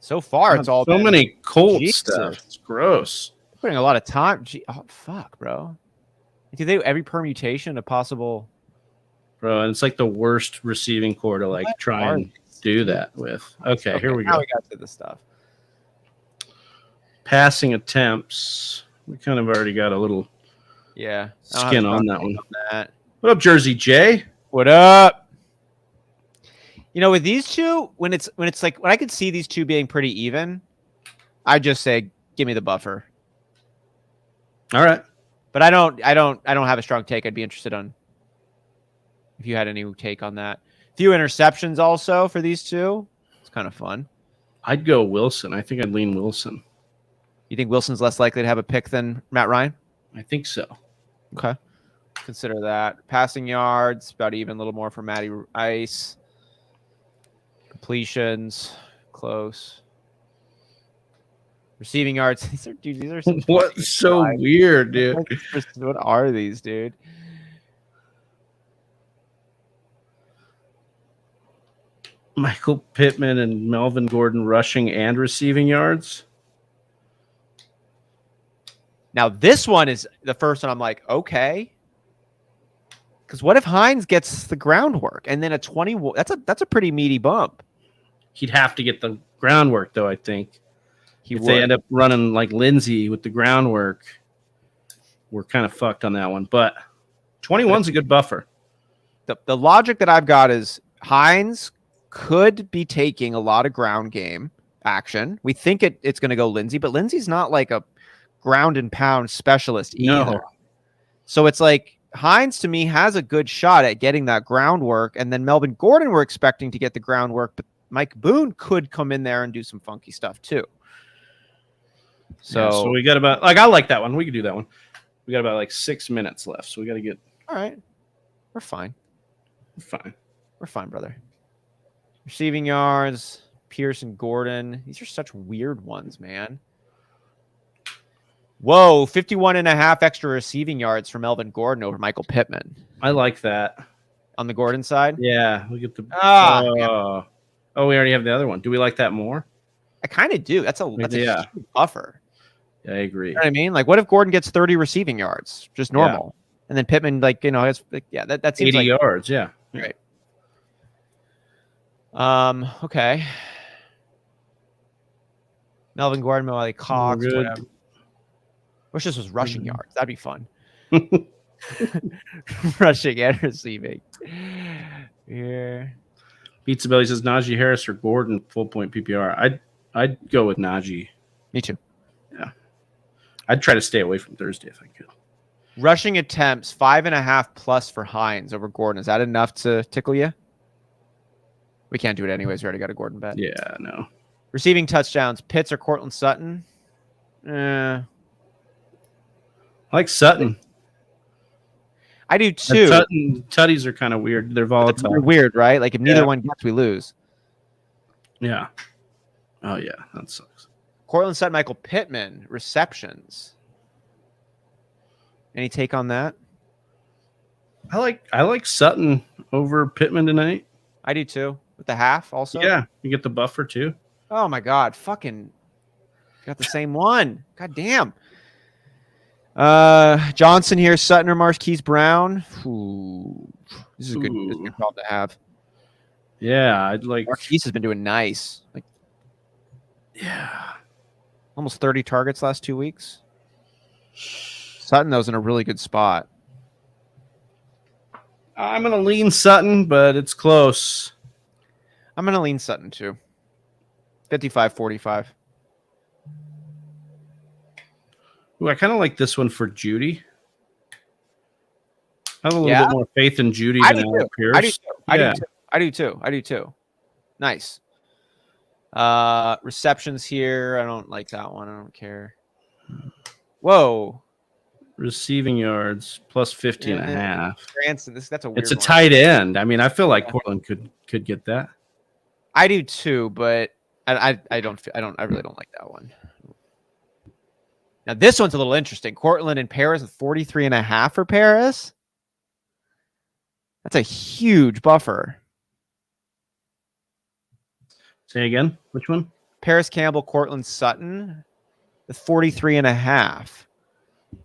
So far, it's all so many Colts stuff. It's gross. Putting a lot of time. Oh, fuck, bro. Do they every permutation a possible? Bro, and it's like the worst receiving core to like try and do that with. Okay, here we go. Now we got to the stuff. Passing attempts. We kind of already got a little skin on that one. What up, Jersey J? What up? With these two, when it's like when I could see these two being pretty even, I just say give me the buffer. All right. But I don't have a strong take. I'd be interested on if you had any take on that. Few interceptions also for these two. It's kind of fun. I'd go Wilson. I think I'd lean Wilson. You think Wilson's less likely to have a pick than Matt Ryan? I think so. Okay. Consider that. Passing yards, about even, a little more for Matty Ice. Completions, close. Receiving yards. These are some What's so weird, dude? What are these, dude? Michael Pittman and Melvin Gordon rushing and receiving yards. Now, this one is the first one I'm like, okay. Because what if Hines gets the groundwork and then a 20? That's a pretty meaty bump. He'd have to get the groundwork, though, I think. If they end up running like Lindsey with the groundwork, we're kind of fucked on that one. But 21's a good buffer. The logic that I've got is Hines could be taking a lot of ground game action. We think it's going to go Lindsey, but Lindsey's not like a ground and pound specialist either. No. So it's like Hines to me has a good shot at getting that groundwork, and then Melvin Gordon we're expecting to get the groundwork, but Mike Boone could come in there and do some funky stuff too. So we got about I like that one. We could do that one. We got about 6 minutes left, so we got to get. All right, we're fine. We're fine, brother. Receiving yards, Pierce and Gordon. These are such weird ones, man. Whoa, 51.5 extra receiving yards for Melvin Gordon over Michael Pittman. I like that. On the Gordon side? Yeah, we get the. Yeah. Oh, we already have the other one. Do we like that more? I kind of do. That's a huge buffer. Yeah, I agree. You know what I mean? Like, what if Gordon gets 30 receiving yards? Just normal. Yeah. And then Pittman, has, that seems 80 yards, yeah. Right. Okay. Melvin Gordon, Molly Cox, whatever. Wish this was rushing yards. That'd be fun. Rushing and receiving. Yeah. Pizza Belly says Najee Harris or Gordon full point PPR. I'd go with Najee. Me too. Yeah. I'd try to stay away from Thursday if I could. Rushing attempts 5.5 plus for Hines over Gordon. Is that enough to tickle you? We can't do it anyways. We already got a Gordon bet. Yeah, no. Receiving touchdowns, Pitts or Cortland Sutton? I like Sutton. I do too. Tutties are kind of weird. They're volatile. They're weird, right? Like if neither one gets, we lose. Yeah. Oh yeah, that sucks. Cortland Sutton, Michael Pittman, receptions. Any take on that? I like Sutton over Pittman tonight. I do too. With the half also? Yeah, you get the buffer too. Oh my god, fucking got the same one. God damn. Johnson here, Sutton or Marquise Brown. Ooh, this is a good call to have. Yeah, I'd like. Marquise has been doing nice. Almost 30 targets last 2 weeks. Sutton, though, is in a really good spot. I'm gonna lean Sutton, but it's close. I'm gonna lean Sutton too. 55-45. Ooh, I kind of like this one for Judy. I have a little bit more faith in Judy than Alec Pierce. I do too. Nice. Receptions here. I don't like that one. I don't care. Whoa. Receiving yards plus 50.5. Granson, that's a weird one. It's a tight end. I mean, I feel like Portland could get that. I do too, but I really don't like that one. Now this one's a little interesting. Cortland and Paris with 43.5 for Paris. That's a huge buffer. Say again, which one? Paris Campbell, Cortland Sutton, with 43.5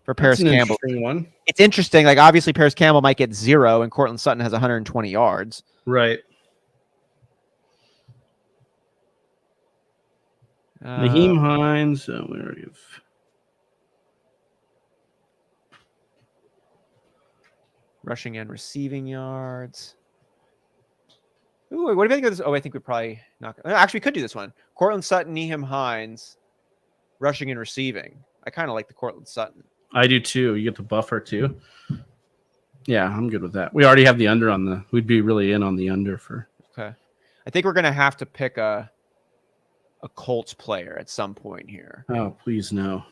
for Paris Campbell. One. It's interesting. Like obviously, Paris Campbell might get 0, and Cortland Sutton has 120 yards. Right. Naheem Hines. We already have. Rushing and receiving yards. Ooh, what do you think of this? Oh, I think we probably not. Actually, we could do this one. Cortland Sutton, Nyheim Hines, rushing and receiving. I kind of like the Cortland Sutton. I do too. You get the buffer too. Yeah, I'm good with that. We already have the under on the. We'd be really in on the under for. Okay, I think we're gonna have to pick a Colts player at some point here. Oh, please no.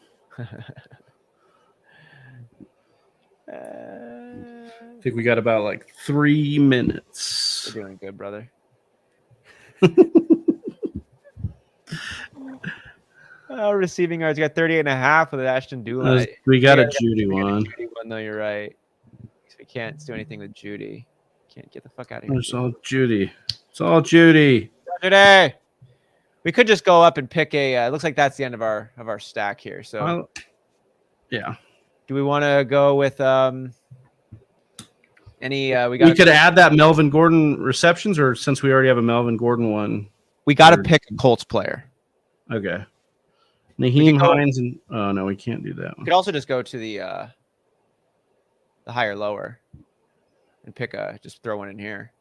I think we got about like 3 minutes. We're doing good, brother. Receiving yards, you got 38.5 with Ashton Doolin. We got a Judy one. No, you're right. We can't do anything with Judy. Can't get the fuck out of here. It's all Judy. It's all Judy. Today. We could just go up and pick a. It looks like that's the end of our stack here. So, yeah. Do we want to go with any? We could add that Melvin Gordon receptions, or since we already have a Melvin Gordon one, we got to pick a Colts player. Okay. Nyheim Hines and oh no, we can't do that one. We could also just go to the higher lower and pick just throw one in here.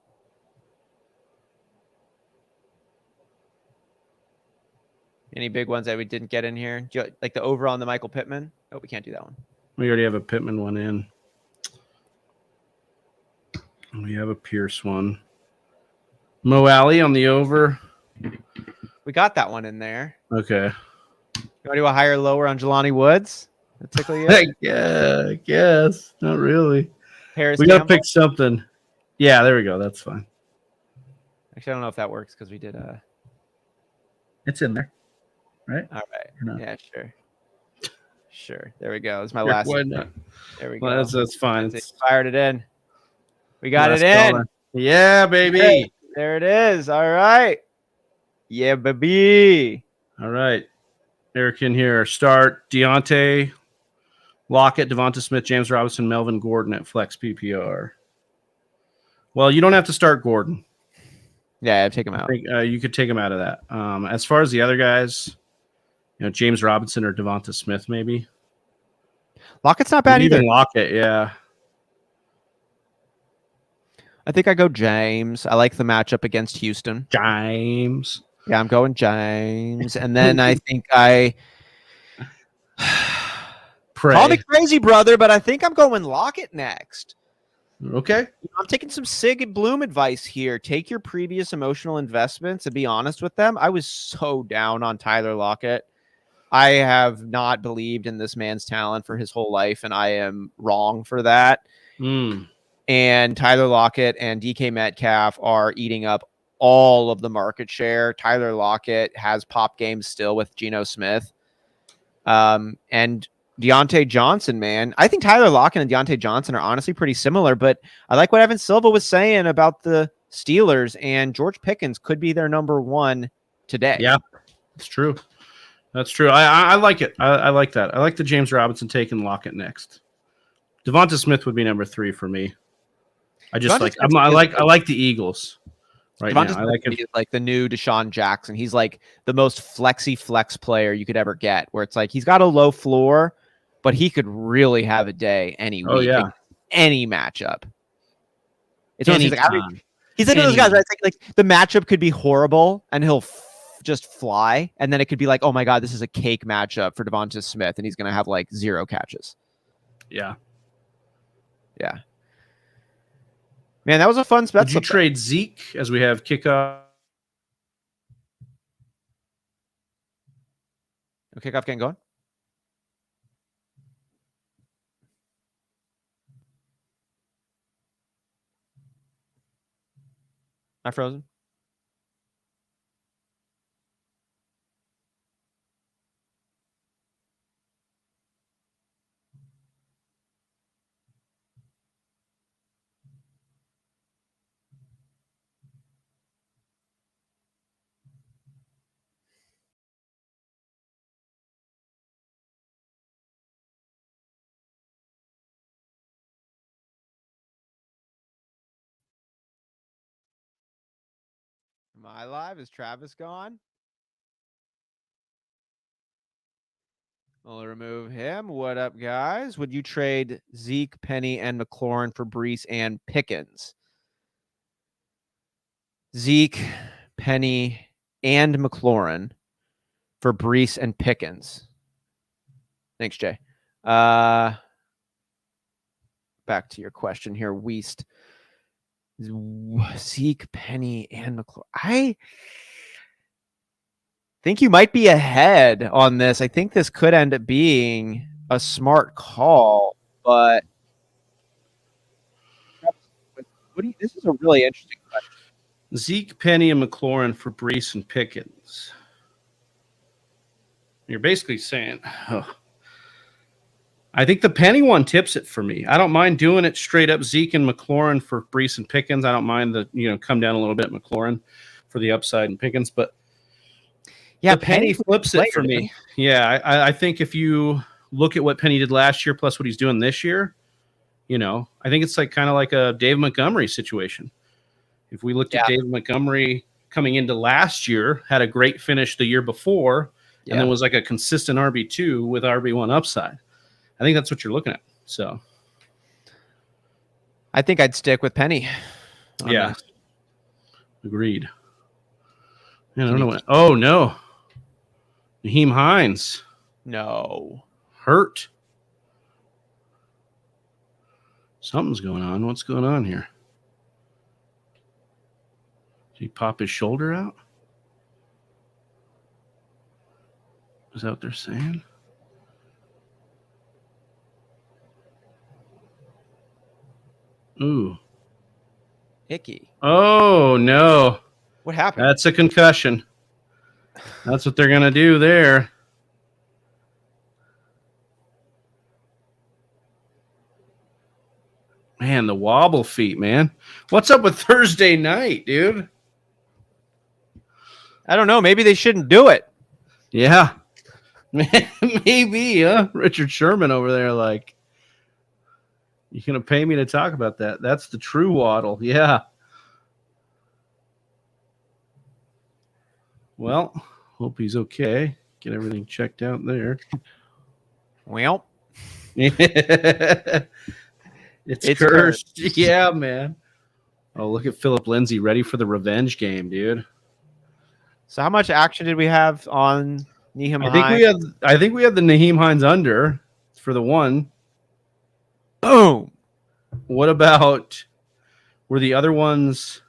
Any big ones that we didn't get in here? Do you like the over on the Michael Pittman? Oh, we can't do that one. We already have a Pittman one in. We have a Pierce one. Mo Alley on the over. We got that one in there. Okay. You want to do a higher lower on Jelani Woods? That tickle you? Yeah, I guess. Not really. Harris we got to pick something. Yeah, there we go. That's fine. Actually, I don't know if that works because we did It's in there. Right? All right. No? Yeah, sure. Sure. There we go. It's my last. Why not? There we go. Well, that's fine. Fired it in. We got it in. Caller. Yeah, baby. Okay. There it is. All right. Yeah, baby. All right. Eric in here. Start Deontay, Lockett, Devonta Smith, James Robinson, Melvin Gordon at flex PPR. Well, you don't have to start Gordon. Yeah, take him out. I think, you could take him out of that. As far as the other guys, James Robinson or Devonta Smith, maybe. Lockett's not bad either. Lockett, yeah. I think I go James. I like the matchup against Houston. James. Yeah, I'm going James. And then I think I call me crazy, brother, but I think I'm going Lockett next. Okay. I'm taking some Sig Bloom advice here. Take your previous emotional investments and be honest with them. I was so down on Tyler Lockett. I have not believed in this man's talent for his whole life, and I am wrong for that. And Tyler Lockett and DK Metcalf are eating up all of the market share. Tyler Lockett has pop games still with Geno Smith. And Deontay Johnson, man. I think Tyler Lockett and Deontay Johnson are honestly pretty similar, but I like what Evan Silva was saying about the Steelers, and George Pickens could be their number one today. Yeah, it's true. That's true. I like it. I like that. I like the James Robinson take and Lockett next. Devonta Smith would be number 3 for me. I just I like the Eagles right now. I like it. Like the new Deshaun Jackson. He's like the most flexy flex player you could ever get, where it's like he's got a low floor, but he could really have a day any week, any matchup. It's he's like one of those guys, right? It's like the matchup could be horrible and he'll just fly, and then it could be like, oh my god, this is a cake matchup for Devonta Smith, and he's gonna have like 0 catches. Yeah. Man, that was a fun spot. Would you trade Zeke as we have kickoff? Kickoff getting going? Am I frozen? Am I live? Is Travis gone? I'll remove him. What up, guys? Would you trade Zeke, Penny, and McLaurin for Brees and Pickens? Zeke, Penny, and McLaurin for Brees and Pickens. Thanks, Jay. Back to your question here, Weast. Zeke, Penny, and McLaurin. I think you might be ahead on this. I think this could end up being a smart call, but this is a really interesting question. Zeke, Penny, and McLaurin for Brees and Pickens. You're basically saying, I think the Penny one tips it for me. I don't mind doing it straight up Zeke and McLaurin for Brees and Pickens. I don't mind the, come down a little bit McLaurin for the upside and Pickens, but yeah, Penny flips it for me. Yeah, I think if you look at what Penny did last year plus what he's doing this year, I think it's kind of like a Dave Montgomery situation. If we looked at Dave Montgomery coming into last year, had a great finish the year before, and then was like a consistent RB2 with RB1 upside. I think that's what you're looking at. So I think I'd stick with Penny. Yeah. This. Agreed. Man, I don't know what. Oh, no. Nyheim Hines. No. Hurt. Something's going on. What's going on here? Did he pop his shoulder out? Is that what they're saying? Ooh. Icky. Oh, no. What happened? That's a concussion. That's what they're going to do there. Man, the wobble feet, man. What's up with Thursday night, dude? I don't know. Maybe they shouldn't do it. Yeah. Maybe, huh? Richard Sherman over there you're going to pay me to talk about that. That's the true waddle. Yeah. Well, hope he's okay. Get everything checked out there. Well. It's cursed. Yeah, man. Oh, look at Philip Lindsay ready for the revenge game, dude. So how much action did we have on Nyheim Hines? I think we had the Nyheim Hines under for the one. Boom. What about were the other ones?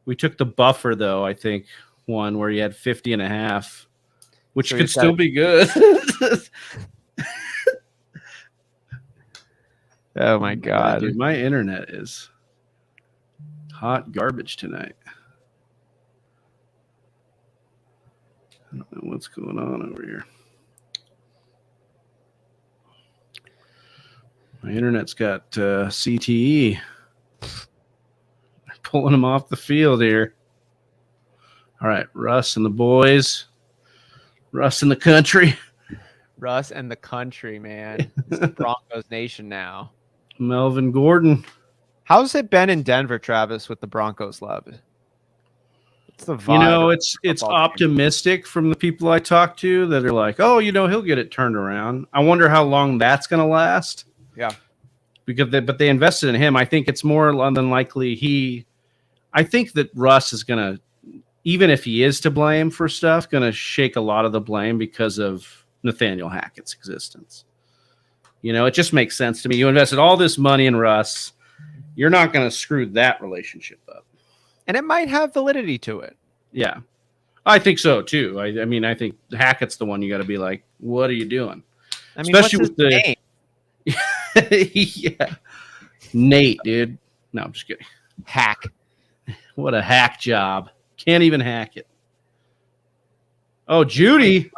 We took the buffer though, I think one where he had 50.5, which could still be good. Oh my God. Dude, my internet is hot garbage tonight. I don't know what's going on over here. My internet's got CTE. They're pulling him off the field here. All right, Russ and the boys. Russ in the country. Russ and the country, man. It's Broncos Nation now. Melvin Gordon. How's it been in Denver, Travis, with the Broncos love? It's the vibe. It's optimistic from the people I talk to that are like, oh, he'll get it turned around. I wonder how long that's going to last. Yeah. But they invested in him. I think it's more than likely I think that Russ is going to, even if he is to blame for stuff, going to shake a lot of the blame because of Nathaniel Hackett's existence. It just makes sense to me. You invested all this money in Russ. You're not going to screw that relationship up. And it might have validity to it. Yeah. I think so, too. I mean, I think Hackett's the one you got to be like, what are you doing? I mean, especially with the name? Yeah. Nate, dude. No, I'm just kidding. Hack. What a hack job. Can't even hack it. Oh, Judy.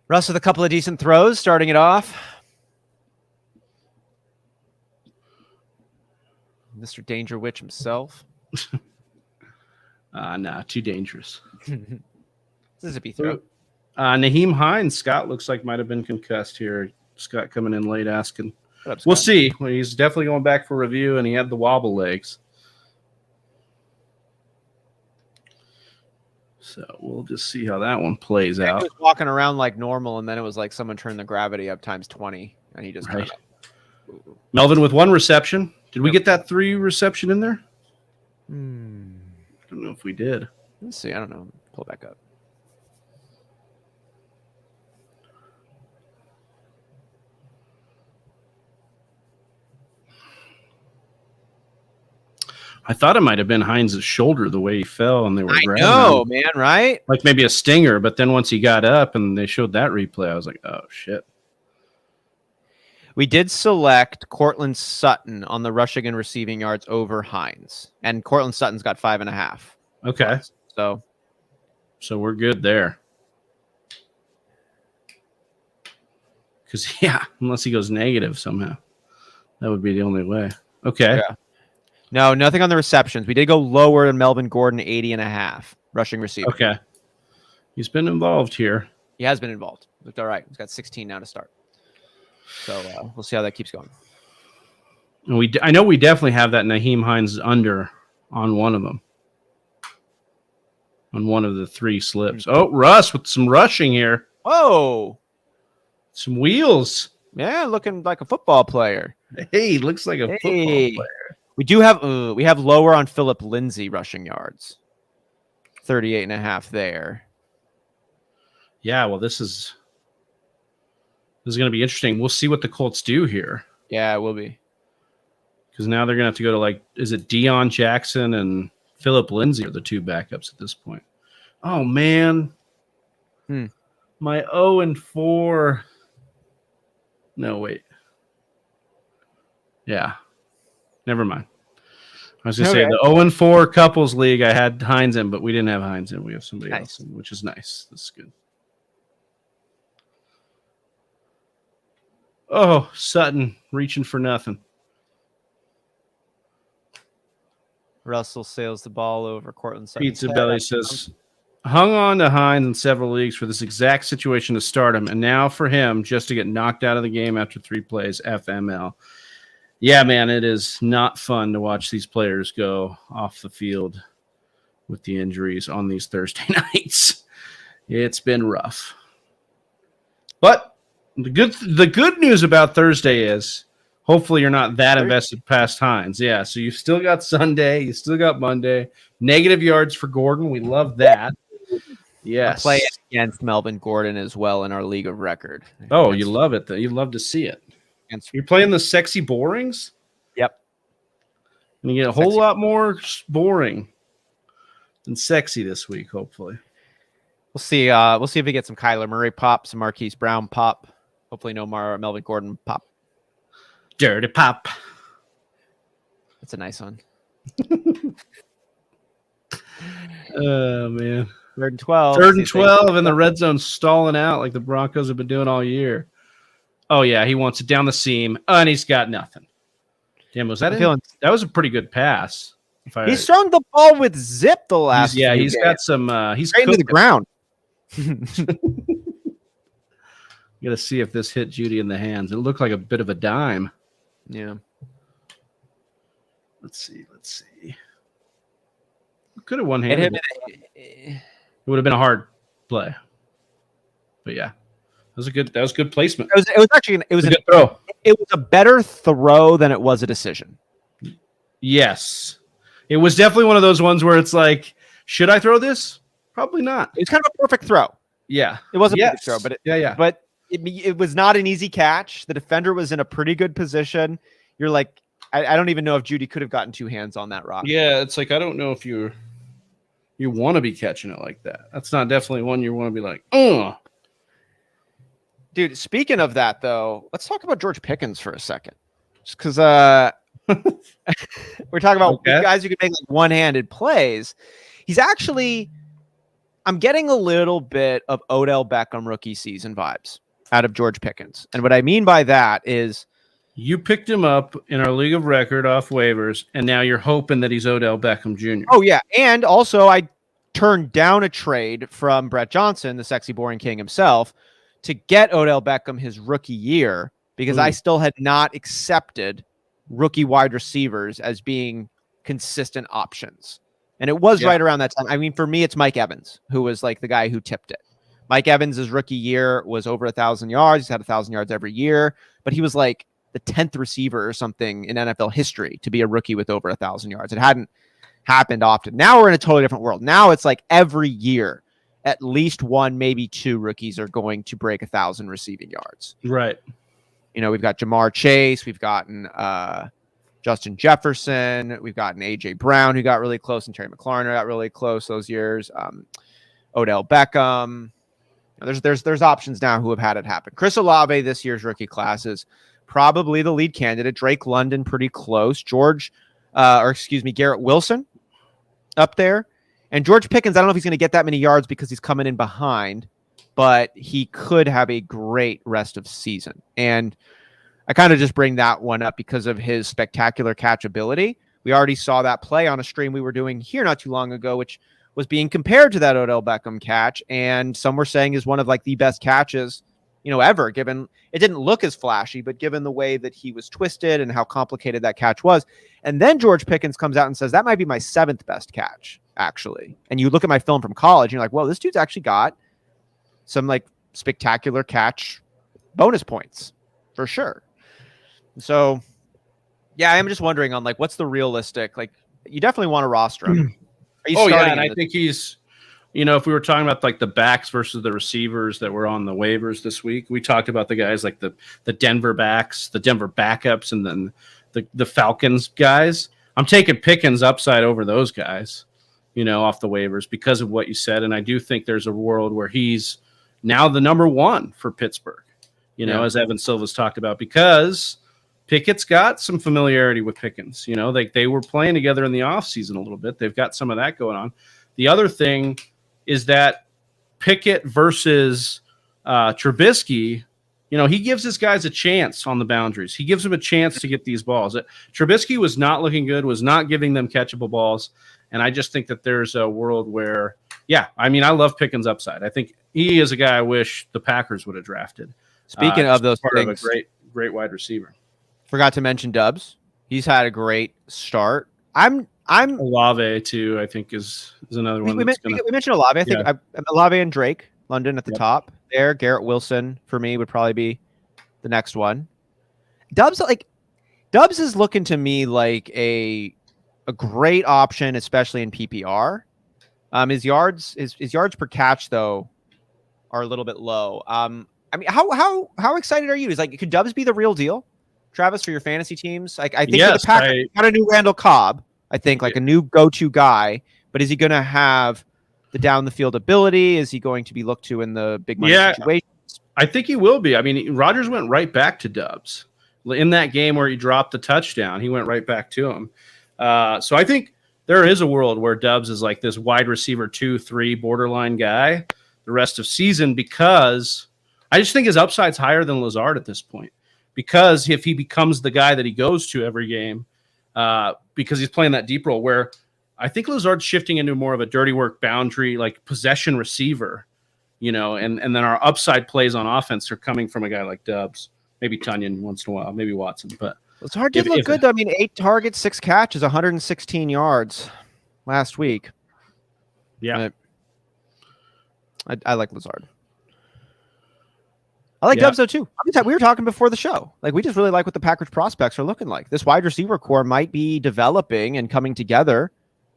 Russ with a couple of decent throws, starting it off. Mr. Danger Witch himself. Nah, too dangerous. This is a B throw. Nyheim Hines, Scott looks like might have been concussed here. Scott coming in late asking. Up, we'll see. Well, he's definitely going back for review, and he had the wobble legs. So we'll just see how that one plays out. He was walking around like normal, and then it was like someone turned the gravity up times 20, and he just right. Melvin with one reception, Did we get that 3 reception in there? I don't know if we did. Let's see. I don't know. Pull it back up. I thought it might have been Hines' shoulder the way he fell and they were grabbing him. Man, right? Like maybe a stinger, but then once he got up and they showed that replay, I was like, oh, shit. We did select Cortland Sutton on the rushing and receiving yards over Hines. And Cortland Sutton's got 5.5. Okay. So we're good there. Because, yeah, unless he goes negative somehow. That would be the only way. Okay. Yeah. No, nothing on the receptions. We did go lower than Melvin Gordon, 80.5 rushing receiver. Okay. He's been involved here. He has been involved. Looked all right. He's got 16 now to start. So we'll see how that keeps going. And I know we definitely have that Nyheim Hines under on one of them. On one of the 3 slips. Oh, Russ with some rushing here. Oh. Some wheels. Yeah, looking like a football player. Hey, looks like a football player. We do have we have lower on Phillip Lindsay rushing yards. 38.5 there. Yeah, well, this is going to be interesting. We'll see what the Colts do here. Yeah, it will be. Because now they're going to have to go to is it Deion Jackson and Phillip Lindsay are the 2 backups at this point. Oh, man. My 0-4. No, wait. Yeah. Never mind. I was going to say the 0-4 couples league, I had Hines in, but we didn't have Hines in. We have somebody else in, which is nice. This is good. Oh, Sutton reaching for nothing. Russell sails the ball over Cortland Sutton. Pizza Belly says, hung on to Hines in several leagues for this exact situation to start him, and now for him just to get knocked out of the game after 3 plays, FML. Yeah, man, it is not fun to watch these players go off the field with the injuries on these Thursday nights. It's been rough. But the good news about Thursday is hopefully you're not that invested past Hines. Yeah, so you've still got Sunday, you still got Monday. Negative yards for Gordon. We love that. Yes. Play against Melvin Gordon as well in our league of record. Oh, you love it, though. You love to see it. You're playing the sexy borings? Yep. And you get a whole lot more boring than sexy this week, hopefully. We'll see. We'll see if we get some Kyler Murray pop, some Marquise Brown pop. Hopefully no more Melvin Gordon pop. Dirty pop. That's a nice one. Oh, man. 3rd and 12. 3rd and 12, and the red zone stalling out like the Broncos have been doing all year. Oh, yeah, he wants it down the seam, and he's got nothing. Damn, was that it? That was a pretty good pass. He's thrown the ball with zip the last few games. Got some he's straight into the ground. You got to see if this hit Judy in the hands. It looked like a bit of a dime. Yeah. Let's see. Could have one-handed. It would have been a hard play. But yeah. That was good placement. It was actually a good throw. It was a better throw than it was a decision. Yes. It was definitely one of those ones where it's like, should I throw this? Probably not. It's kind of a perfect throw. Yeah. It was a perfect throw, but but it was not an easy catch. The defender was in a pretty good position. You're like, I don't even know if Judy could have gotten 2 hands on that rock. Yeah, it's like I don't know if you want to be catching it like that. That's not definitely one you want to be like, ugh. Dude, speaking of that, though, let's talk about George Pickens for a second. Just because we're talking about guys who can make like one-handed plays. He's actually, I'm getting a little bit of Odell Beckham rookie season vibes out of George Pickens. And what I mean by that is, you picked him up in our league of record off waivers, and now you're hoping that he's Odell Beckham Jr. Oh, yeah. And also, I turned down a trade from Brett Johnson, the sexy boring king himself, to get Odell Beckham his rookie year because I still had not accepted rookie wide receivers as being consistent options. And it was right around that time. I mean, for me, it's Mike Evans, who was like the guy who tipped it. Mike Evans' rookie year was over 1,000 yards. He's had 1,000 yards every year, but he was like the the 10th receiver or something in NFL history to be a rookie with over 1,000 yards. It hadn't happened often. Now we're in a totally different world. Now it's like every year, at least one, maybe two rookies are going to break 1,000 receiving yards. Right. You know, we've got Jamar Chase, we've gotten Justin Jefferson, we've gotten AJ Brown, who got really close, and Terry McLaurin got really close those years. Odell Beckham. There's options now who have had it happen. Chris Olave, this year's rookie class, is probably the lead candidate. Drake London, pretty close. Garrett Wilson up there. And George Pickens, I don't know if he's going to get that many yards because he's coming in behind, but he could have a great rest of season. And I kind of just bring that one up because of his spectacular catchability. We already saw that play on a stream we were doing here not too long ago, which was being compared to that Odell Beckham catch. And some were saying is one of like the best catches, ever, given it didn't look as flashy, but given the way that he was twisted and how complicated that catch was. And then George Pickens comes out and says, that might be my 7th best catch, actually. And you look at my film from college and you're like, well, this dude's actually got some like spectacular catch bonus points for sure. So yeah, I'm just wondering on like, what's the realistic, like you definitely want to roster him. And I think he's, if we were talking about like the backs versus the receivers that were on the waivers this week, we talked about the guys like the Denver backs, the Denver backups, and then the Falcons guys. I'm taking Pickens upside over those guys, off the waivers because of what you said. And I do think there's a world where he's now the number 1 for Pittsburgh, as Evan Silva's talked about, because Pickett's got some familiarity with Pickens. They were playing together in the offseason a little bit. They've got some of that going on. The other thing is that Pickett versus Trubisky, he gives his guys a chance on the boundaries. He gives them a chance to get these balls. Trubisky was not looking good, was not giving them catchable balls. And I just think that there's a world where, I love Pickens' upside. I think he is a guy I wish the Packers would have drafted. Speaking of those part things, of a great wide receiver. Forgot to mention Dubs. He's had a great start. I'm Olave too. I think is another one. We mentioned Olave. I think Olave and Drake London at the top there. Garrett Wilson for me would probably be the next one. Dubs is looking to me like a great option, especially in PPR. His yards per catch though are a little bit low. How excited are you? Could Dubs be the real deal, Travis, for your fantasy teams? I think for the Packers, got a new Randall Cobb. I think a new go-to guy, but is he going to have the down the field ability? Is he going to be looked to in the big money situations? I think he will be. Rodgers went right back to Dubs in that game where he dropped the touchdown. He went right back to him. So I think there is a world where Dubs is like this wide receiver 2-3 borderline guy the rest of season, because I just think his upside's higher than Lazard at this point, because if he becomes the guy that he goes to every game, because he's playing that deep role where I think Lazard's shifting into more of a dirty work boundary, like possession receiver, and then our upside plays on offense are coming from a guy like Dubs, maybe Tunyon once in a while, maybe Watson. But Lazard did look good though. 8 targets, 6 catches, 116 yards last week. Yeah. I like Lazard. I like Dubs though too. We were talking before the show. We just really like what the Packers prospects are looking like. This wide receiver core might be developing and coming together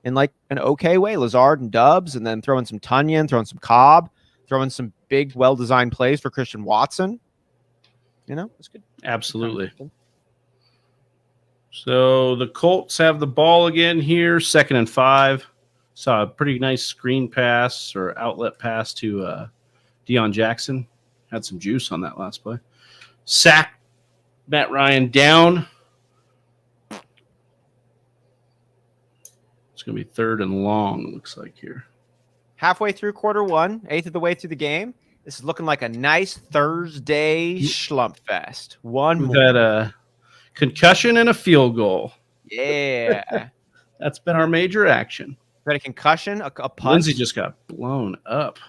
in an okay way. Lazard and Dubs, and then throwing some Tunyon, throwing some Cobb, throwing some big, well-designed plays for Christian Watson. It's good. Absolutely. So the Colts have the ball again here, 2nd and 5. Saw a pretty nice screen pass or outlet pass to Deion Jackson. Had some juice on that last play. Sack Matt Ryan down. It's going to be 3rd and long, it looks like here. Halfway through quarter 1, 1/8 of the way through the game. This is looking like a nice Thursday schlump fest. We've had a concussion and a field goal. Yeah. That's been our major action. We had a concussion, a punt. Lindsey just got blown up.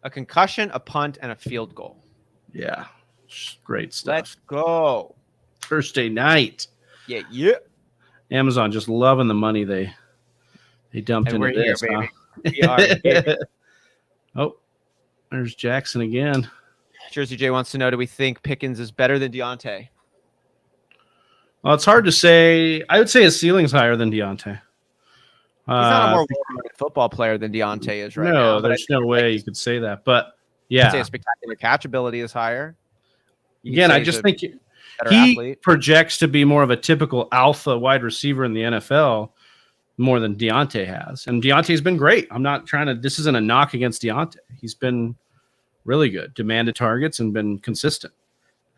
A concussion, a punt, and a field goal. Yeah. Great stuff. Let's go. Thursday night. Yeah. Amazon just loving the money they dumped into this. Here, baby. We are here. Oh, there's Jackson again. Jersey J wants to know, do we think Pickens is better than Deontay? Well, it's hard to say. I would say his ceiling's higher than Deontay. He's not a more well-rounded football player than Deontay is right now. No, there's no way you could say that. But yeah, I'd say his spectacular catchability is higher. Again, I just think he athlete. projects to be more of a typical alpha wide receiver in the NFL more than Deontay has. And Deontay's been great. I'm not trying to – this isn't a knock against Deontay. He's been really good, demanded targets, and been consistent.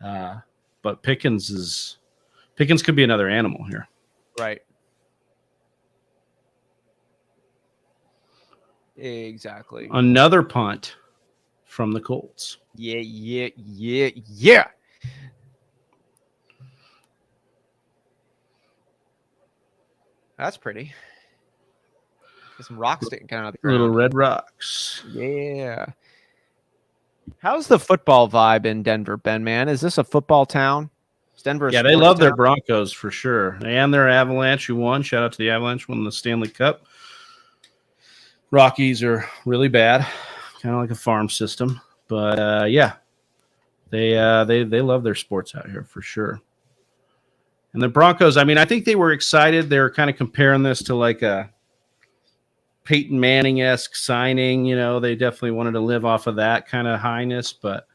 But Pickens could be another animal here. Right. Exactly. Another punt from the Colts. Yeah. That's pretty. Get some rocks sticking kind of out of the ground. Little red rocks. Yeah. How's the football vibe in Denver, Ben, man? Is this a football town? Is Denver Yeah, they love their Broncos for sure. And their Avalanche who won. Shout out to the Avalanche, won the Stanley Cup. Rockies are really bad. Kind of like a farm system. But yeah. They love their sports out here for sure. And the Broncos, I mean, I think they were excited. They were kind of comparing this to like a Peyton Manning-esque signing. You know, they definitely wanted to live off of that kind of highness. But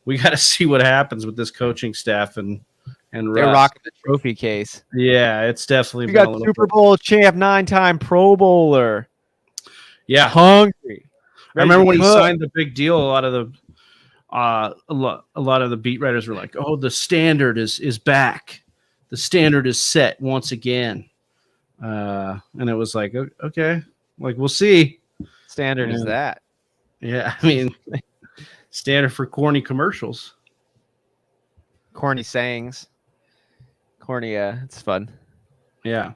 we got to see what happens with this coaching staff and they're Russ. rocking the trophy case. Yeah, it's definitely We got Super Bowl champ, 9-time Pro Bowler. Yeah, hungry. I remember when he signed the big deal. A lot of the beat writers were like, "Oh, the standard is back. The standard is set once again." And it was like, okay, like we'll see. Standard is that? Yeah, I mean, standard for corny commercials, corny sayings, corny. It's fun. Yeah,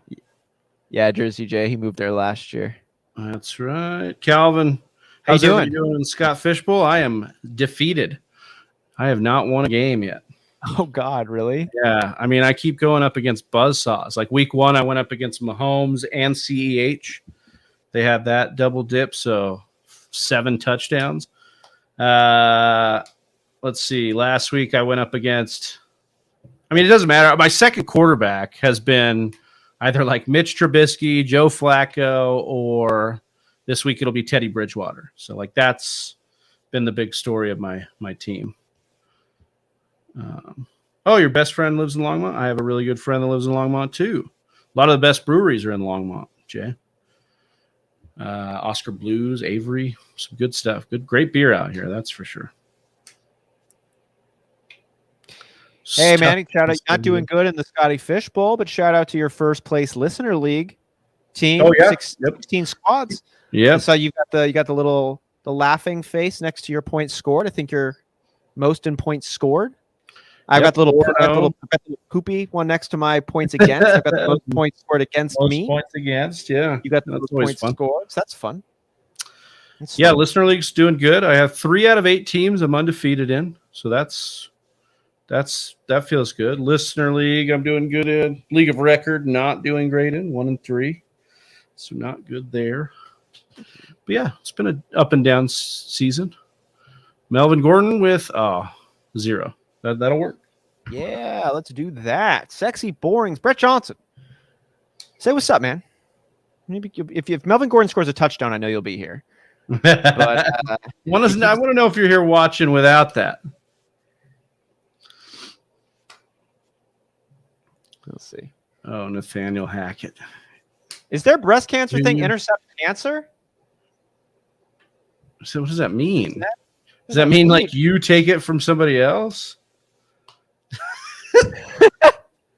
Jersey J. He moved there last year. That's right, Calvin. How's everybody doing in Scott Fishbowl? I am defeated. I have not won a game yet. Oh, God, really? Yeah. I mean, I keep going up against buzzsaws. Like week 1, I went up against Mahomes and CEH. They had that double dip, so 7 touchdowns. Let's see. Last week, I went up against – I mean, it doesn't matter. My second quarterback has been either like Mitch Trubisky, Joe Flacco, or this week it'll be Teddy Bridgewater. So, like, that's been the big story of my team. Your best friend lives in Longmont? I have a really good friend that lives in Longmont, too. A lot of the best breweries are in Longmont, Jay. Oscar Blues, Avery, some good stuff. Great beer out here, that's for sure. Hey, man, shout out. Not doing good in the Scotty Fish Bowl, but shout out to your first place listener league team. Oh, yeah. 16 squads. Yeah. So you got the laughing face next to your points scored. I think you're most in points scored. I've got the little poopy one next to my points against. I've got the most points scored against me. Points against, yeah. You got the most points scored. So that's fun. Yeah, listener league's doing good. I have 3 out of 8 teams I'm undefeated in, so that feels good. Listener league, I'm doing good in. League of record, not doing great in. 1-3, so not good there. But yeah, it's been an up and down season. Melvin Gordon with 0. That'll work. Yeah, let's do that. Sexy Borings. Brett Johnson. Say what's up, man. Maybe if Melvin Gordon scores a touchdown, I know you'll be here. But I want to know if you're here watching without that. Let's see. Oh, Nathaniel Hackett. Is their breast cancer thing intercept cancer? So what does that mean? Does that mean like you take it from somebody else?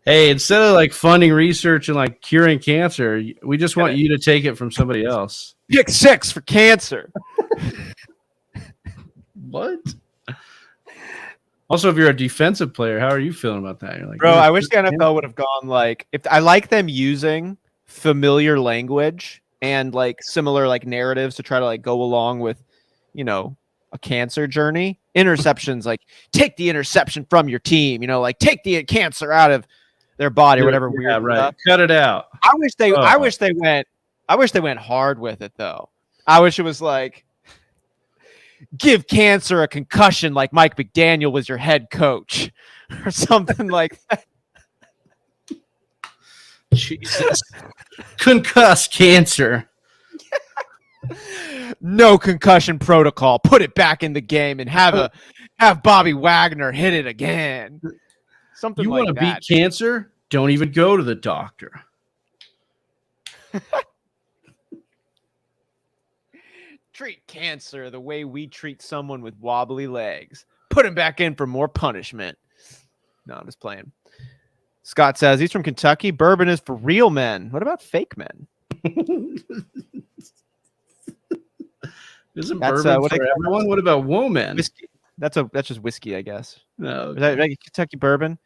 Hey, instead of like funding research and like curing cancer, we just want you to take it from somebody else. Pick 6 for cancer. What? Also, if you're a defensive player, how are you feeling about that? You're like, bro, I wish the NFL would have gone like, if I like them using familiar language and like similar like narratives to try to like go along with, you know, a cancer journey. Interceptions, like take the interception from your team, you know, like take the cancer out of their body or whatever. Yeah, weird right. stuff. Cut it out. I wish they went hard with it though. I wish it was like, give cancer a concussion like Mike McDaniel was your head coach or something like that. Jesus. Concuss cancer. No concussion protocol. Put it back in the game and have Bobby Wagner hit it again. Something you like want to that. beat cancer? Don't even go to the doctor. Treat cancer the way we treat someone with wobbly legs. Put him back in for more punishment. No, I'm just playing. Scott says he's from Kentucky. Bourbon is for real men. What about fake men? Isn't bourbon for everyone? What about women? Whiskey. That's just whiskey, I guess. No, is that Kentucky bourbon?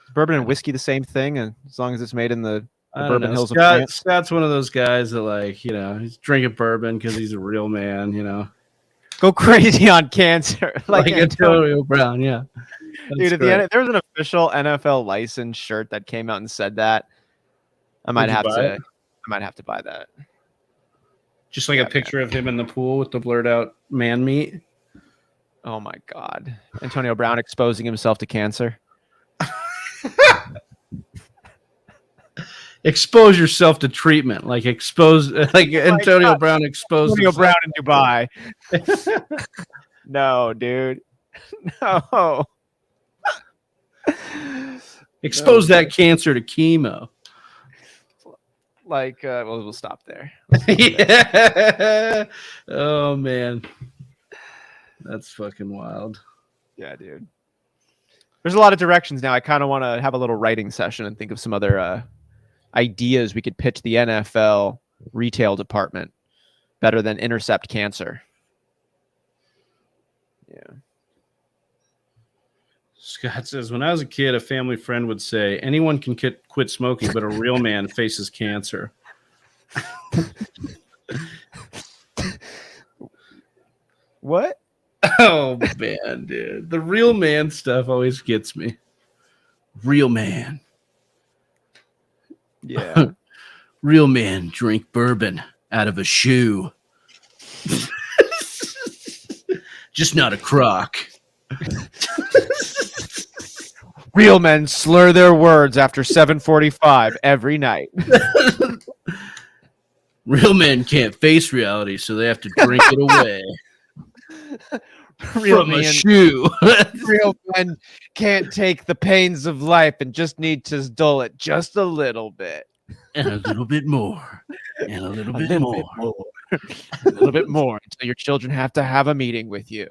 Is bourbon and whiskey the same thing? And as long as it's made in the bourbon hills of France. Scott's one of those guys that he's drinking bourbon because he's a real man. Go crazy on cancer, like Antonio Brown. Yeah, dude. There was an official NFL licensed shirt that came out and said that. I might have to buy that. Just like a picture of him in the pool with the blurred out man meat. Oh my God. Antonio Brown exposing himself to cancer. Expose yourself to treatment. Antonio Brown exposed Antonio Brown in Dubai. No, dude. No. Expose that cancer to chemo. We'll stop there. Yeah. Oh man, that's fucking wild. Yeah, dude. There's a lot of directions now. I kind of want to have a little writing session and think of some other ideas we could pitch the NFL retail department better than intercept cancer. Yeah. Scott says, when I was a kid, a family friend would say, anyone can quit smoking, but a real man faces cancer. What? Oh, man, dude. The real man stuff always gets me. Real man. Yeah. Real man drink bourbon out of a shoe. Just not a crock. Real men slur their words after 7:45 every night. Real men can't face reality, so they have to drink it away. From a shoe. Real men can't take the pains of life and just need to dull it just a little bit. And a little bit more. And a little bit more. A little bit more until your children have to have a meeting with you.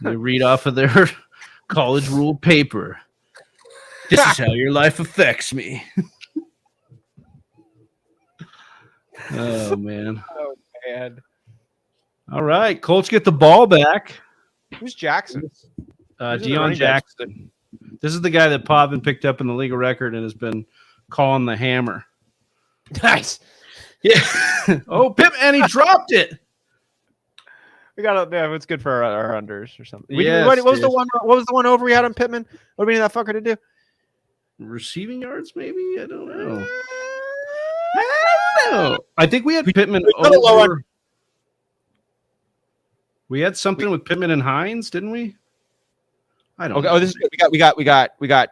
They read off of their college rule paper. This is how your life affects me. Oh, man. Oh, man. All right. Colts get the ball back. Who's Jackson? Deion Jackson. This is the guy that Pavin picked up in the league of record and has been calling the hammer. Nice. Yeah. Oh, Pip, and he dropped it. We got it's good for our unders or something. Yes, what was the one? What was the one over we had on Pittman? What do we need that fucker to do? Receiving yards, maybe? I don't know. I think we had Pittman over. We had something with Pittman and Hines, didn't we? I don't know. Oh, this is good. We got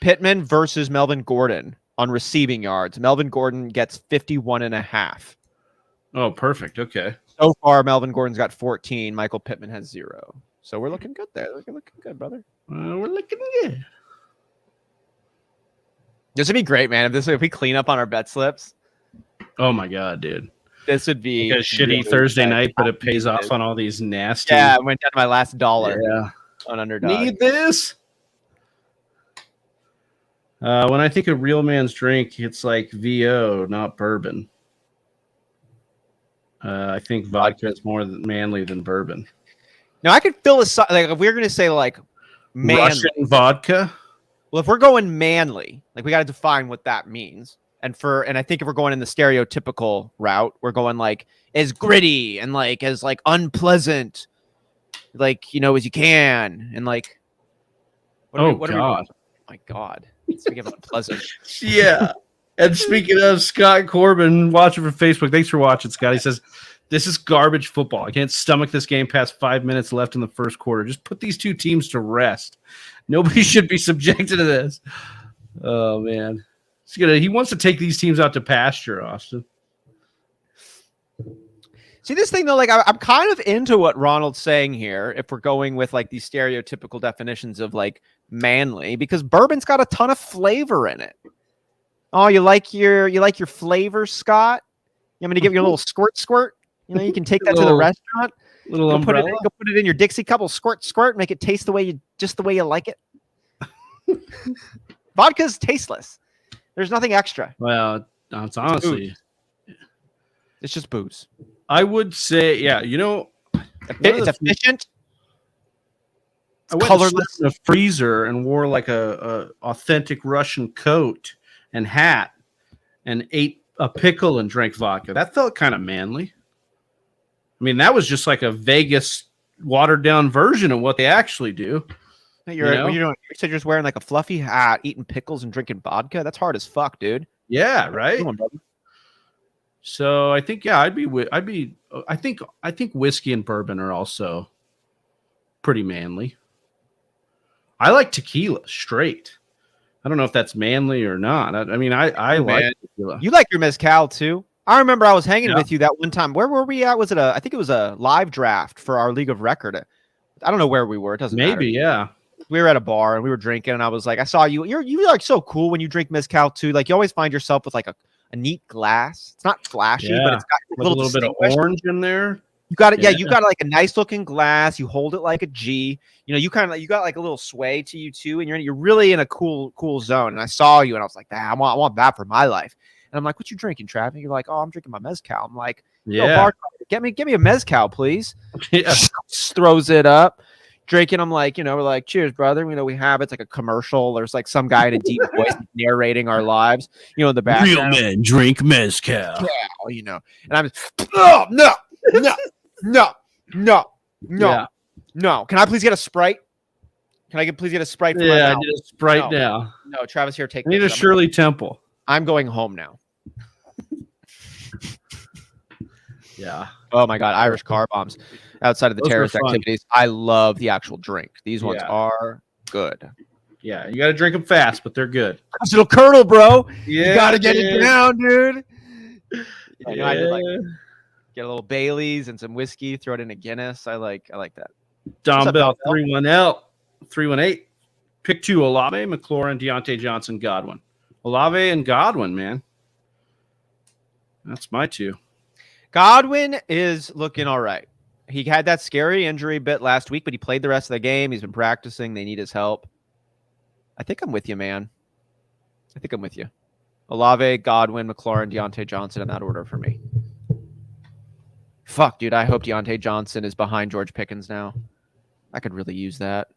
Pittman versus Melvin Gordon on receiving yards. Melvin Gordon gets 51.5. Oh, perfect. Okay. So far, Melvin Gordon's got 14. Michael Pittman has 0. So we're looking good there. Looking good, brother. We're looking good. This would be great, man. If we clean up on our bet slips. Oh my God, dude. This would be like a shitty really Thursday night, but it pays off on all these nasty. Yeah, I went down to my last dollar. Yeah. On underdog. Need this? When I think of real man's drink, it's like VO, not bourbon. I think vodka is more manly than bourbon. Now I could fill a if we're going to say like manly, Russian vodka. Well, if we're going manly, like we got to define what that means. And I think if we're going in the stereotypical route, we're going like as gritty and like as like unpleasant, like as you can, and like. What God! Oh my God! Speaking of unpleasant. Yeah. And speaking of Scott Corbin, watching from Facebook, thanks for watching, Scott. He says, This is garbage football. I can't stomach this game past 5 minutes left in the first quarter. Just put these two teams to rest. Nobody should be subjected to this. Oh, man. He wants to take these teams out to pasture, Austin. See, this thing, though, like, I'm kind of into what Ronald's saying here, if we're going with, like, these stereotypical definitions of, like, manly, because bourbon's got a ton of flavor in it. Oh, you like your flavor, Scott? You want me to give you a little squirt? You can take that to the restaurant. Little umbrella. Go put it in your Dixie cup, squirt, make it taste the way you like it. Vodka's tasteless. There's nothing extra. Well, it's honestly, it's just booze. I would say, yeah, it's efficient. I went colorless in a freezer and wore like a authentic Russian coat and hat and ate a pickle and drank vodka. That felt kind of manly. I mean, that was just like a Vegas watered down version of what they actually do. You said you're just wearing like a fluffy hat, eating pickles and drinking vodka. That's hard as fuck, dude. Yeah, right. So I think, I think whiskey and bourbon are also pretty manly. I like tequila straight. I don't know if that's manly or not. I like tequila. You like your mezcal too. I remember I was hanging with you that one time. Where were we at? I think it was a live draft for our League of Record. I don't know where we were. It doesn't matter. Yeah. We were at a bar and we were drinking, and I was like, I saw you. You're like so cool when you drink mezcal too. Like you always find yourself with like a neat glass. It's not flashy, but it's got a little bit of orange in there. You got it. Yeah, you got like a nice looking glass. You hold it like a G. You got like a little sway to you too, and you're really in a cool zone. And I saw you, and I was like, I want that for my life. And I'm like, what you drinking, Trav? And you're like, oh, I'm drinking my mezcal. I'm like, get me a mezcal, please. Yeah. Throws it up. Drinking, I'm like, we're like, cheers, brother. We have it's like a commercial. There's like some guy in a deep voice narrating our lives, in the background. Real men drink mezcal. Yeah, and I'm just, oh, no. Can I please get a Sprite? Can I please get a Sprite for my mouth? I need a Sprite now. No, Travis, here, take I need a Shirley Temple. I'm going home now. Yeah. Oh my God, Irish car bombs outside of the terrorist activities. I love the actual drink. These ones are good. Yeah, you got to drink them fast, but they're good. Little curdle, bro. Yeah, you got to get it down, dude. Yeah. I did like get a little Baileys and some whiskey, throw it in a Guinness. I like that. Don Bell, 318. Pick two: Olave, McLaurin, Deontay Johnson, Godwin. Olave and Godwin, man. That's my two. Godwin is looking all right. He had that scary injury bit last week, but he played the rest of the game. He's been practicing. They need his help. I think I'm with you, man. I think I'm with you. Olave, Godwin, McLaurin, Deontay Johnson in that order for me. Fuck, dude. I hope Deontay Johnson is behind George Pickens now. I could really use that.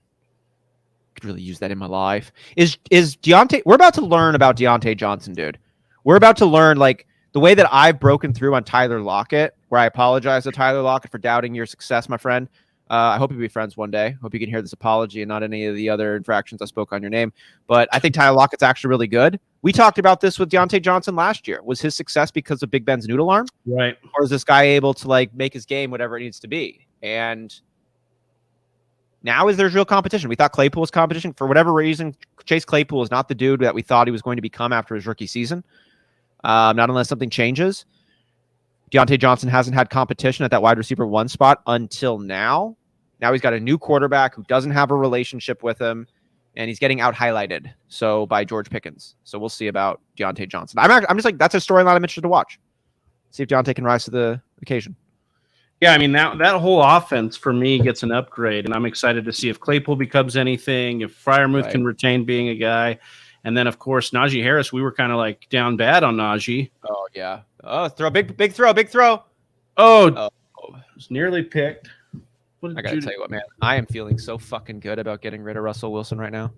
In my life. Is Deontay... We're about to learn about Deontay Johnson, dude. We're about to learn, like, the way that I've broken through on Tyler Lockett, where I apologize to Tyler Lockett for doubting your success, my friend. I hope you'll be friends one day. Hope you can hear this apology and not any of the other infractions I spoke on your name. But I think Tyler Lockett's actually really good. We talked about this with Deontay Johnson last year. Was his success because of Big Ben's noodle arm? Right. Or is this guy able to like make his game whatever it needs to be? And now there's real competition. We thought Claypool was competition. For whatever reason, Chase Claypool is not the dude that we thought he was going to become after his rookie season. Not unless something changes. Deontay Johnson hasn't had competition at that wide receiver one spot until now. Now he's got a new quarterback who doesn't have a relationship with him, and he's getting out highlighted by George Pickens. So we'll see about Deontay Johnson. I'm just like, that's a storyline I'm interested to watch. See if Deontay can rise to the occasion. Yeah, I mean, that whole offense for me gets an upgrade, and I'm excited to see if Claypool becomes anything, if Freiermuth can retain being a guy. And then, of course, Najee Harris, we were kind of like down bad on Najee. Oh, yeah. Oh, big throw. Oh. It's nearly picked. I got to tell you what, man. I am feeling so fucking good about getting rid of Russell Wilson right now.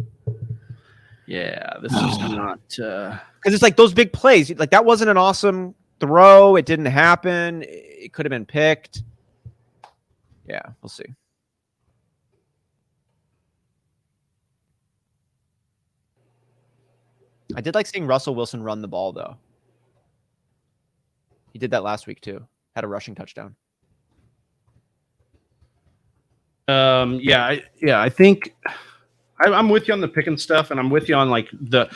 Yeah, this is not... Because it's like those big plays. Like, that wasn't an awesome throw. It didn't happen. It could have been picked. Yeah, we'll see. I did like seeing Russell Wilson run the ball, though. He did that last week, too. had a rushing touchdown. I think I'm with you on the picking stuff, and I'm with you on like the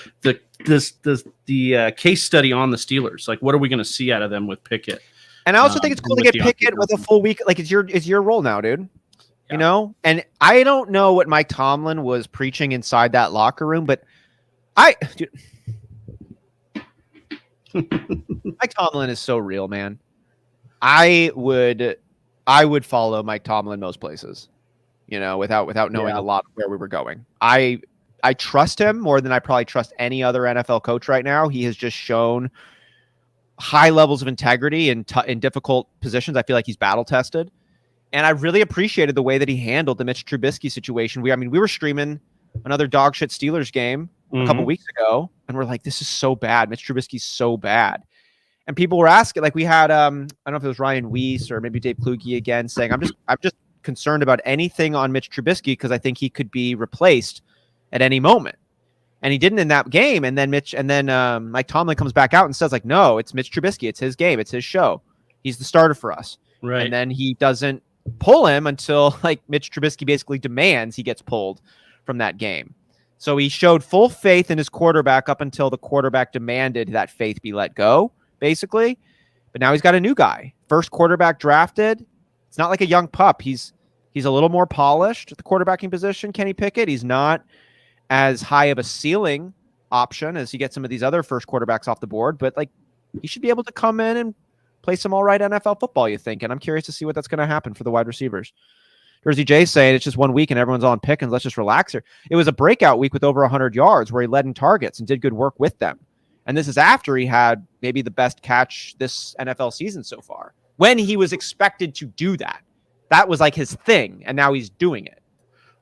case study on the Steelers. Like, what are we going to see out of them with Pickett? And I also think it's cool to get Pickett with a full week. Like, it's your role now, dude. Yeah. You know, and I don't know what Mike Tomlin was preaching inside that locker room, but Mike Tomlin is so real, man. I would follow Mike Tomlin most places, you know, without knowing a lot of where we were going. I trust him more than I probably trust any other NFL coach right now. He has just shown high levels of integrity in difficult positions. I feel like he's battle tested. And I really appreciated the way that he handled the Mitch Trubisky situation. We were streaming another dog shit Steelers game a couple weeks ago, and we're like, this is so bad. Mitch Trubisky's so bad. And people were asking, like, we had I don't know if it was Ryan Weiss or maybe Dave Kluge again saying, I'm just concerned about anything on Mitch Trubisky because I think he could be replaced at any moment. And he didn't in that game. And then Mike Tomlin comes back out and says, like, no, it's Mitch Trubisky. It's his game. It's his show. He's the starter for us. Right. And then he doesn't pull him until like Mitch Trubisky basically demands he gets pulled from that game. So he showed full faith in his quarterback up until the quarterback demanded that faith be let go, basically. But now he's got a new guy. First quarterback drafted. It's not like a young pup. He's a little more polished at the quarterbacking position, Kenny Pickett. He's not as high of a ceiling option as you get some of these other first quarterbacks off the board, but like he should be able to come in and play some all right NFL football, you think. And I'm curious to see what that's going to happen for the wide receivers. Jersey J saying it's just 1 week and everyone's on Pickens. Let's just relax here. It was a breakout week with over 100 yards where he led in targets and did good work with them. And this is after he had maybe the best catch this NFL season so far, when he was expected to do that. That was like his thing, and now he's doing it.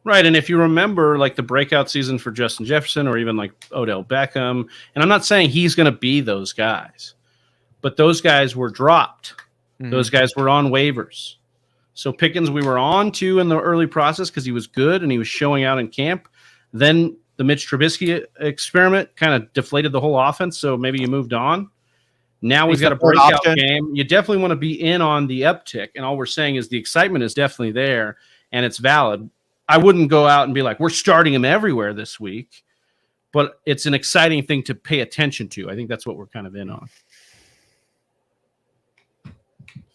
Right, and if you remember, like the breakout season for Justin Jefferson or even like Odell Beckham, and I'm not saying he's going to be those guys, but those guys were dropped. Mm-hmm. Those guys were on waivers. So Pickens we were on to in the early process because he was good and he was showing out in camp. Then the Mitch Trubisky experiment kind of deflated the whole offense, so maybe you moved on. Now we've got a breakout game. You definitely want to be in on the uptick, and all we're saying is the excitement is definitely there, and it's valid. I wouldn't go out and be like, we're starting him everywhere this week, but it's an exciting thing to pay attention to. I think that's what we're kind of in on.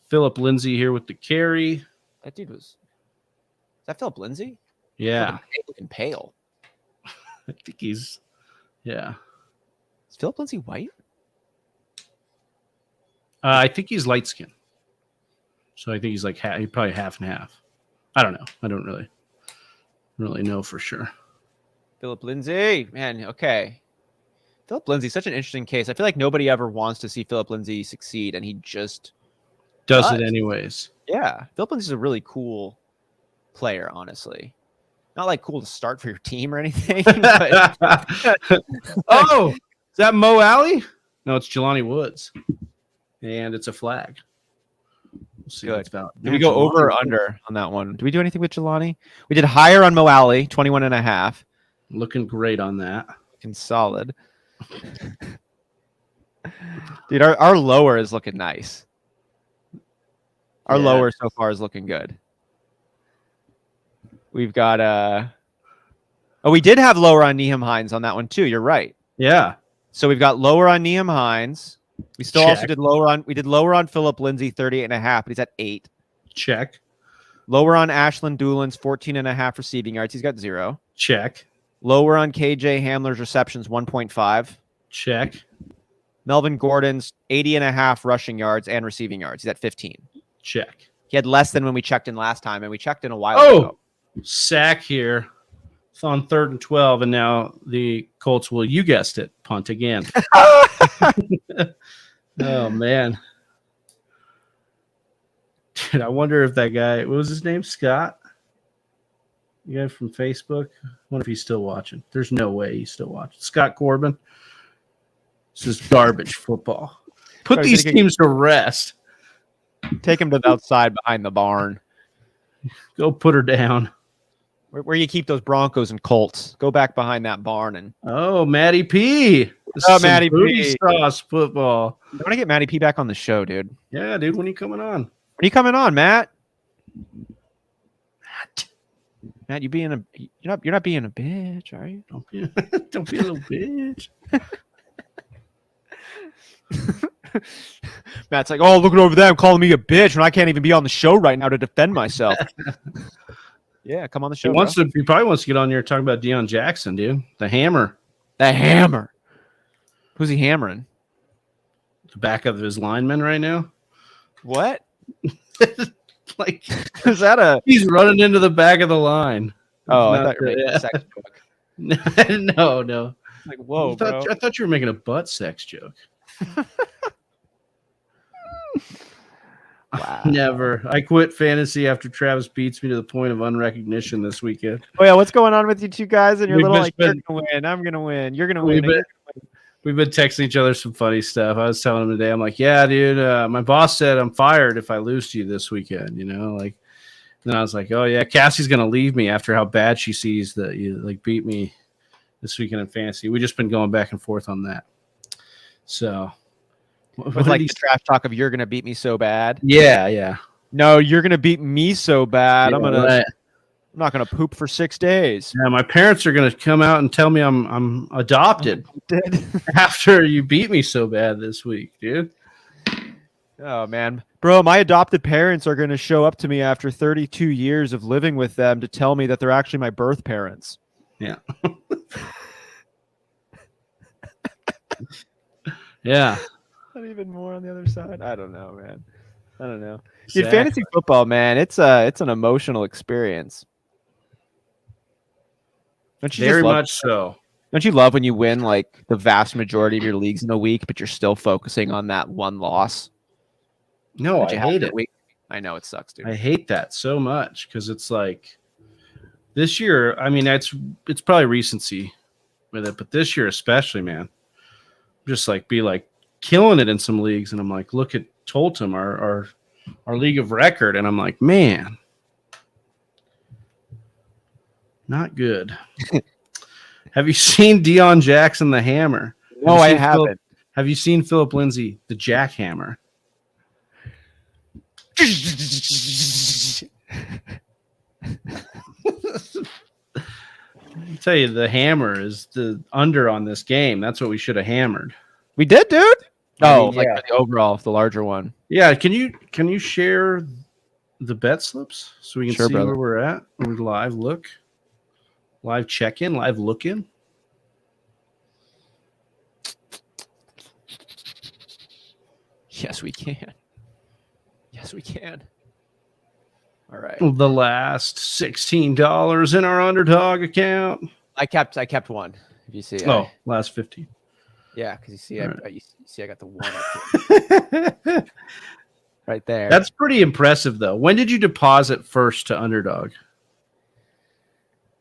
Philip Lindsay here with the carry. That dude was... Is that Philip Lindsay? Yeah. Looking pale. I think he's... Yeah. Is Philip Lindsay white? I think he's light skinned. So I think he's like he's probably half and half. I don't know. I don't really know for sure. Philip Lindsay, man. Okay. Philip Lindsay, such an interesting case. I feel like nobody ever wants to see Philip Lindsay succeed, and he just does it anyways. Yeah. Philip Lindsay's a really cool player, honestly. Not like cool to start for your team or anything. But... Oh, is that Mo Alley? No, it's Jelani Woods. And it's a flag. We'll see what it's about. Did we go over or under on that one? Did we do anything with Jelani? We did higher on Mo Alley, 21.5. Looking great on that. Looking solid. Dude, our lower is looking nice. Our lower so far is looking good. We've got we did have lower on Nyheim Hines on that one too. You're right. Yeah. So we've got lower on Nyheim Hines. We still also did lower on Philip Lindsay, 38.5, but he's at 8. Check. Lower on Ashland Doolin's 14.5 receiving yards. He's got 0. Check. Lower on KJ Hamler's receptions, 1.5. Check. Melvin Gordon's 80.5 rushing yards and receiving yards. He's at 15. Check. He had less than when we checked in last time, and we checked in a while ago. Sack here. It's on 3rd and 12, and now the Colts will, you guessed it, punt again. Oh, man. Dude, I wonder if that guy, what was his name? Scott? The guy from Facebook? I wonder if he's still watching. There's no way he's still watching. Scott Corbin. This is garbage football. Put these teams to rest. Take him to the outside behind the barn. Go put her down. Where you keep those Broncos and Colts. Go back behind that barn. And oh, Matty P. This Oh, is some Matty booty P. sauce football. I want to get Matty P back on the show, dude. Yeah, dude. When are you coming on? When are you coming on, Matt? Matt, you're not being a bitch, are you? Don't be a little bitch. Matt's like, oh, look over there. I'm calling me a bitch when I can't even be on the show right now to defend myself. Yeah, come on the show. He probably wants to get on here and talk about Deion Jackson, dude. The hammer. The hammer. Who's he hammering? The back of his lineman right now. What? Like, is that a? He's running into the back of the line. Oh, I thought you were making a sex joke. No. Like, whoa, bro. I thought you were making a butt sex joke. Wow. Never. I quit fantasy after Travis beats me to the point of unrecognition this weekend. Oh yeah, what's going on with you two guys? And you're We've little like, been- you're gonna win. I'm gonna win. You're gonna win. We've been texting each other some funny stuff. I was telling him today, I'm like, yeah, dude, my boss said I'm fired if I lose to you this weekend, like, then I was like, oh yeah, Cassie's going to leave me after how bad she sees that you like beat me this weekend in fantasy. We just been going back and forth on that. So with like the trash talk of you're going to beat me so bad. Yeah. No, you're going to beat me so bad. Yeah, I'm not going to poop for 6 days. Yeah, my parents are going to come out and tell me I'm adopted after you beat me so bad this week, dude. Oh, man. Bro, my adopted parents are going to show up to me after 32 years of living with them to tell me that they're actually my birth parents. Yeah. Yeah. Not even more on the other side. I don't know, man. I don't know. Dude, fantasy football, man, it's an emotional experience. Don't you Very much so. Don't you love when you win like the vast majority of your leagues in a week, but you're still focusing on that one loss? No, I hate it. I know it sucks, dude. I hate that so much because it's like this year. I mean, it's probably recency with it, but this year especially, man, just like be like killing it in some leagues, and I'm like, look at Tolton, our league of record, and I'm like, man, not good. Have you seen Deion Jackson, the Hammer? No, I haven't. Have you seen Philip Lindsay, the Jackhammer? I tell you, the hammer is the under on this game. That's what we should have hammered. We did, dude. For the overall, the larger one. Yeah, can you share the bet slips so we can see where we're at? We live look, live check in, live look in. Yes, we can. Yes, we can. All right. The last $16 in our underdog account. I kept one. If you see. Last 15. Yeah, because you see, I got the one up here. Right there. That's pretty impressive, though. When did you deposit first to underdog?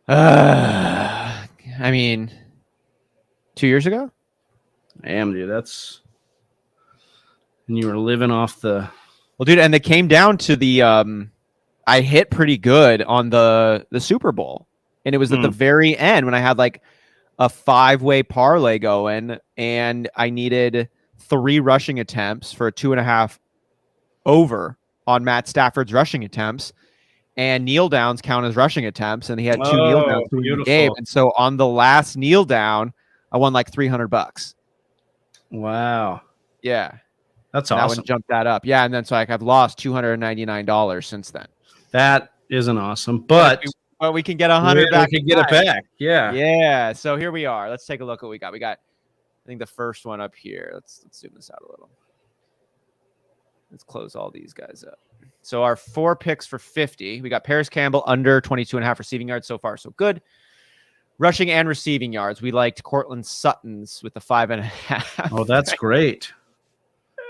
I mean, 2 years ago. Damn, dude, that's. And you were living off the. Well, dude, and they came down to the. I hit pretty good on the Super Bowl, and it was at the very end when I had like a 5-way parlay going, and I needed 3 rushing attempts for a 2.5 over on Matt Stafford's rushing attempts, and kneel downs count as rushing attempts, and he had 2 kneel downs in the game, and so on the last kneel down, I won like $300. Wow. Yeah. That's awesome. That one jumped that up. Yeah, and then so I've lost $299 since then. That isn't awesome, but we can get 100 back. We can get it back. Yeah. Yeah. So here we are. Let's take a look at what we got. We got, I think, the first one up here. Let's zoom this out a little. Let's close all these guys up. So our 4 picks for 50. We got Paris Campbell under 22.5 receiving yards. So far, so good. Rushing and receiving yards. We liked Cortland Sutton's with the 5.5. Oh, that's great.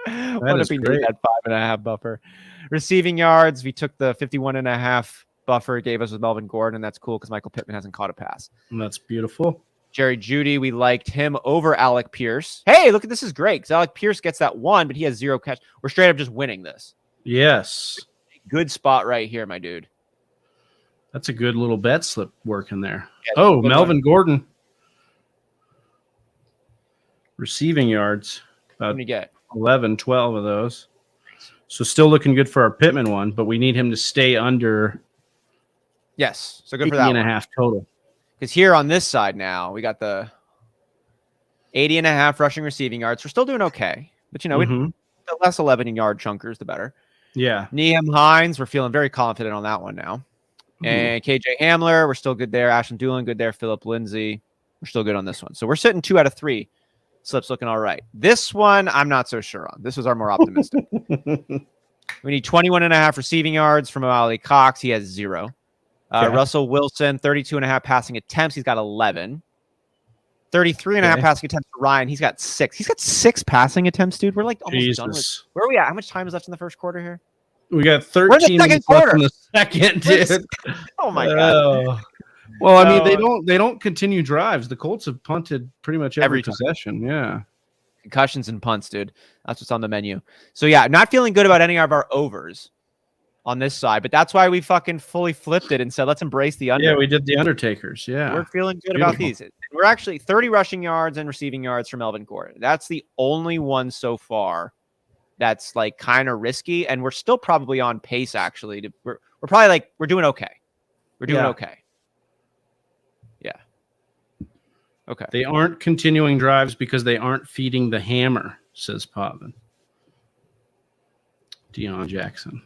What if he did that 5.5 buffer? Receiving yards, we took the 51.5 buffer it gave us with Melvin Gordon, and that's cool because Michael Pittman hasn't caught a pass. And that's beautiful. Jerry Jeudy, we liked him over Alec Pierce. Hey, look at this is great because Alec Pierce gets that 1, but he has 0 catch. We're straight up just winning this. Yes. Good spot right here, my dude. That's a good little bet slip working there. Yeah, Melvin Gordon. Receiving yards, What about do you get? 11, 12 of those. So still looking good for our Pittman one, but we need him to stay under Yes. So good for 80 that and a one. half total. Because here on this side now, we got the 80 and a half rushing receiving yards. We're still doing okay. But, you know, the less 11-yard chunkers, the better. Yeah. Nyheim Hines, we're feeling very confident on that one now. And KJ Hamler, we're still good there. Ashton Doolin, good there. Philip Lindsay, we're still good on this one. So we're sitting 2 out of 3. Slips looking all right. This one, I'm not so sure on. This was our more optimistic. We need 21 and a half receiving yards from Ali Cox. He has 0. Okay. Russell Wilson, 32 and a half passing attempts. He's got 11. 33 and a half passing attempts for Ryan. He's got 6. He's got 6 passing attempts, dude. We're like almost done with. Where are we at? How much time is left in the first quarter here? We got 13 minutes left in the second, dude. Oh my god. Well, I mean, they don't continue drives. The Colts have punted pretty much every possession. Yeah. Concussions and punts, dude. That's what's on the menu. So yeah, not feeling good about any of our overs on this side, but that's why we fucking fully flipped it and said, let's embrace the under. Yeah, we did the Undertakers. Yeah. We're feeling good about these. We're actually 30 rushing yards and receiving yards from Melvin Gordon. That's the only one so far that's like kind of risky. And we're still probably on pace, actually. We're probably like, we're doing okay. We're doing okay. Yeah. Okay. They aren't continuing drives because they aren't feeding the hammer, says Potvin. Deion Jackson,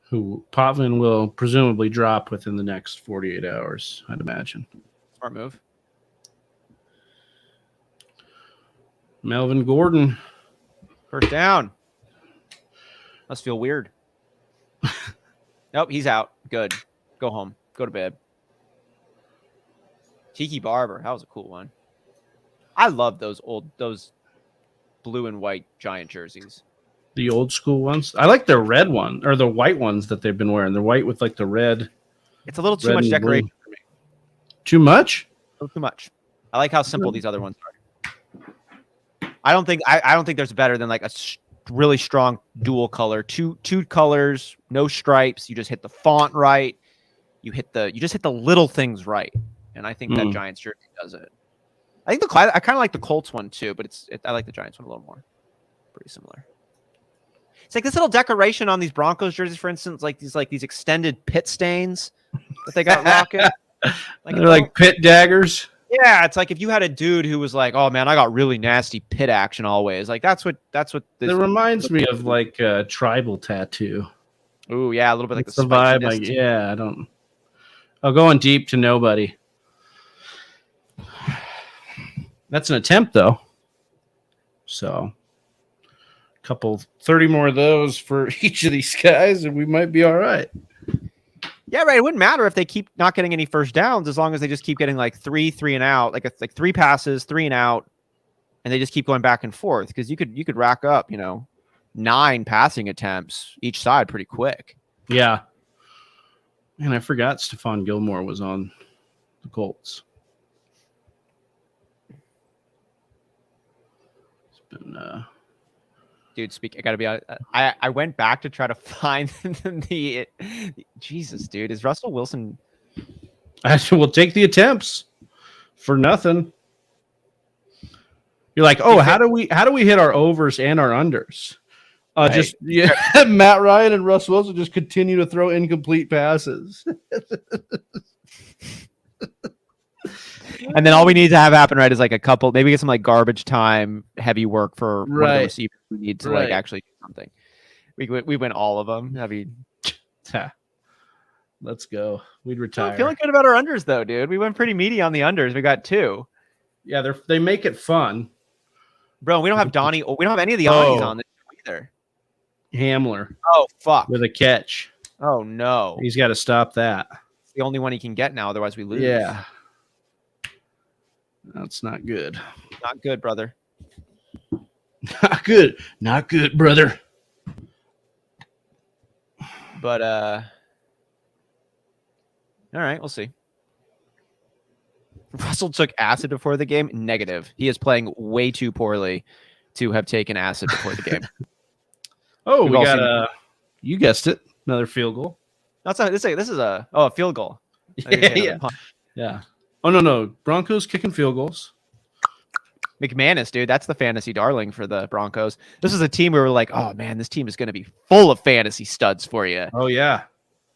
who Potvin will presumably drop within the next 48 hours, I'd imagine. Smart move. Melvin Gordon. First down. Must feel weird. Nope, he's out. Good. Go home. Go to bed. Tiki Barber. That was a cool one. I love those blue and white Giant jerseys. The old school ones. I like their red one or the white ones that they've been wearing. They're white with like the red. It's a little too much decoration for me. Too much? A little too much. I like how simple these other ones are. I don't think there's better than like a really strong dual color. Two colors, no stripes. You just hit the font right. You just hit the little things right. And I think that Giants jersey does it. I think I kind of like the Colts one too, but I like the Giants one a little more. Pretty similar. It's like this little decoration on these Broncos jerseys, for instance, like these extended pit stains that they got rocking. Like they're like pit daggers. Yeah, it's like if you had a dude who was like, "Oh man, I got really nasty pit action always." Like that's what. It reminds me of like a tribal tattoo. Oh yeah, a little bit like the vibe. Like yeah, I don't. Oh, going deep to nobody. That's an attempt though. So, a couple 30 more of those for each of these guys, and we might be all right. Yeah, right. It wouldn't matter if they keep not getting any first downs as long as they just keep getting like three and out, like 3 passes, 3 and out, and they just keep going back and forth because you could rack up, 9 passing attempts each side pretty quick. Yeah. Man, I forgot Stephon Gilmore was on the Colts. It's been Dude, I gotta be honest. I went back to try to find the Jesus, dude. Is Russell Wilson? We'll take the attempts for nothing. You're like, oh, how do we hit our overs and our unders? Just Matt Ryan and Russ Wilson just continue to throw incomplete passes. And then all we need to have happen, right, is like a couple, maybe get some like garbage time, heavy work for one of the receivers we need to like actually do something. We win all of them. Let's go. We'd retire. I'm feeling good about our unders though, dude. We went pretty meaty on the unders. We got 2. Yeah, they make it fun. Bro, we don't have Donnie. We don't have any of the Donnies on this either. Hamler. Oh, fuck. With a catch. Oh, no. He's got to stop that. It's the only one he can get now, otherwise we lose. Yeah. That's not good. Not good, brother. Not good. Not good, brother. But, all right, we'll see. Russell took acid before the game. Negative. He is playing way too poorly to have taken acid before the game. Oh, we got you guessed it. Another field goal. That's not, this is a field goal. Yeah. Oh, no. Broncos kicking field goals. McManus, dude, that's the fantasy darling for the Broncos. This is a team where we're like, oh man, this team is going to be full of fantasy studs for you. Oh yeah.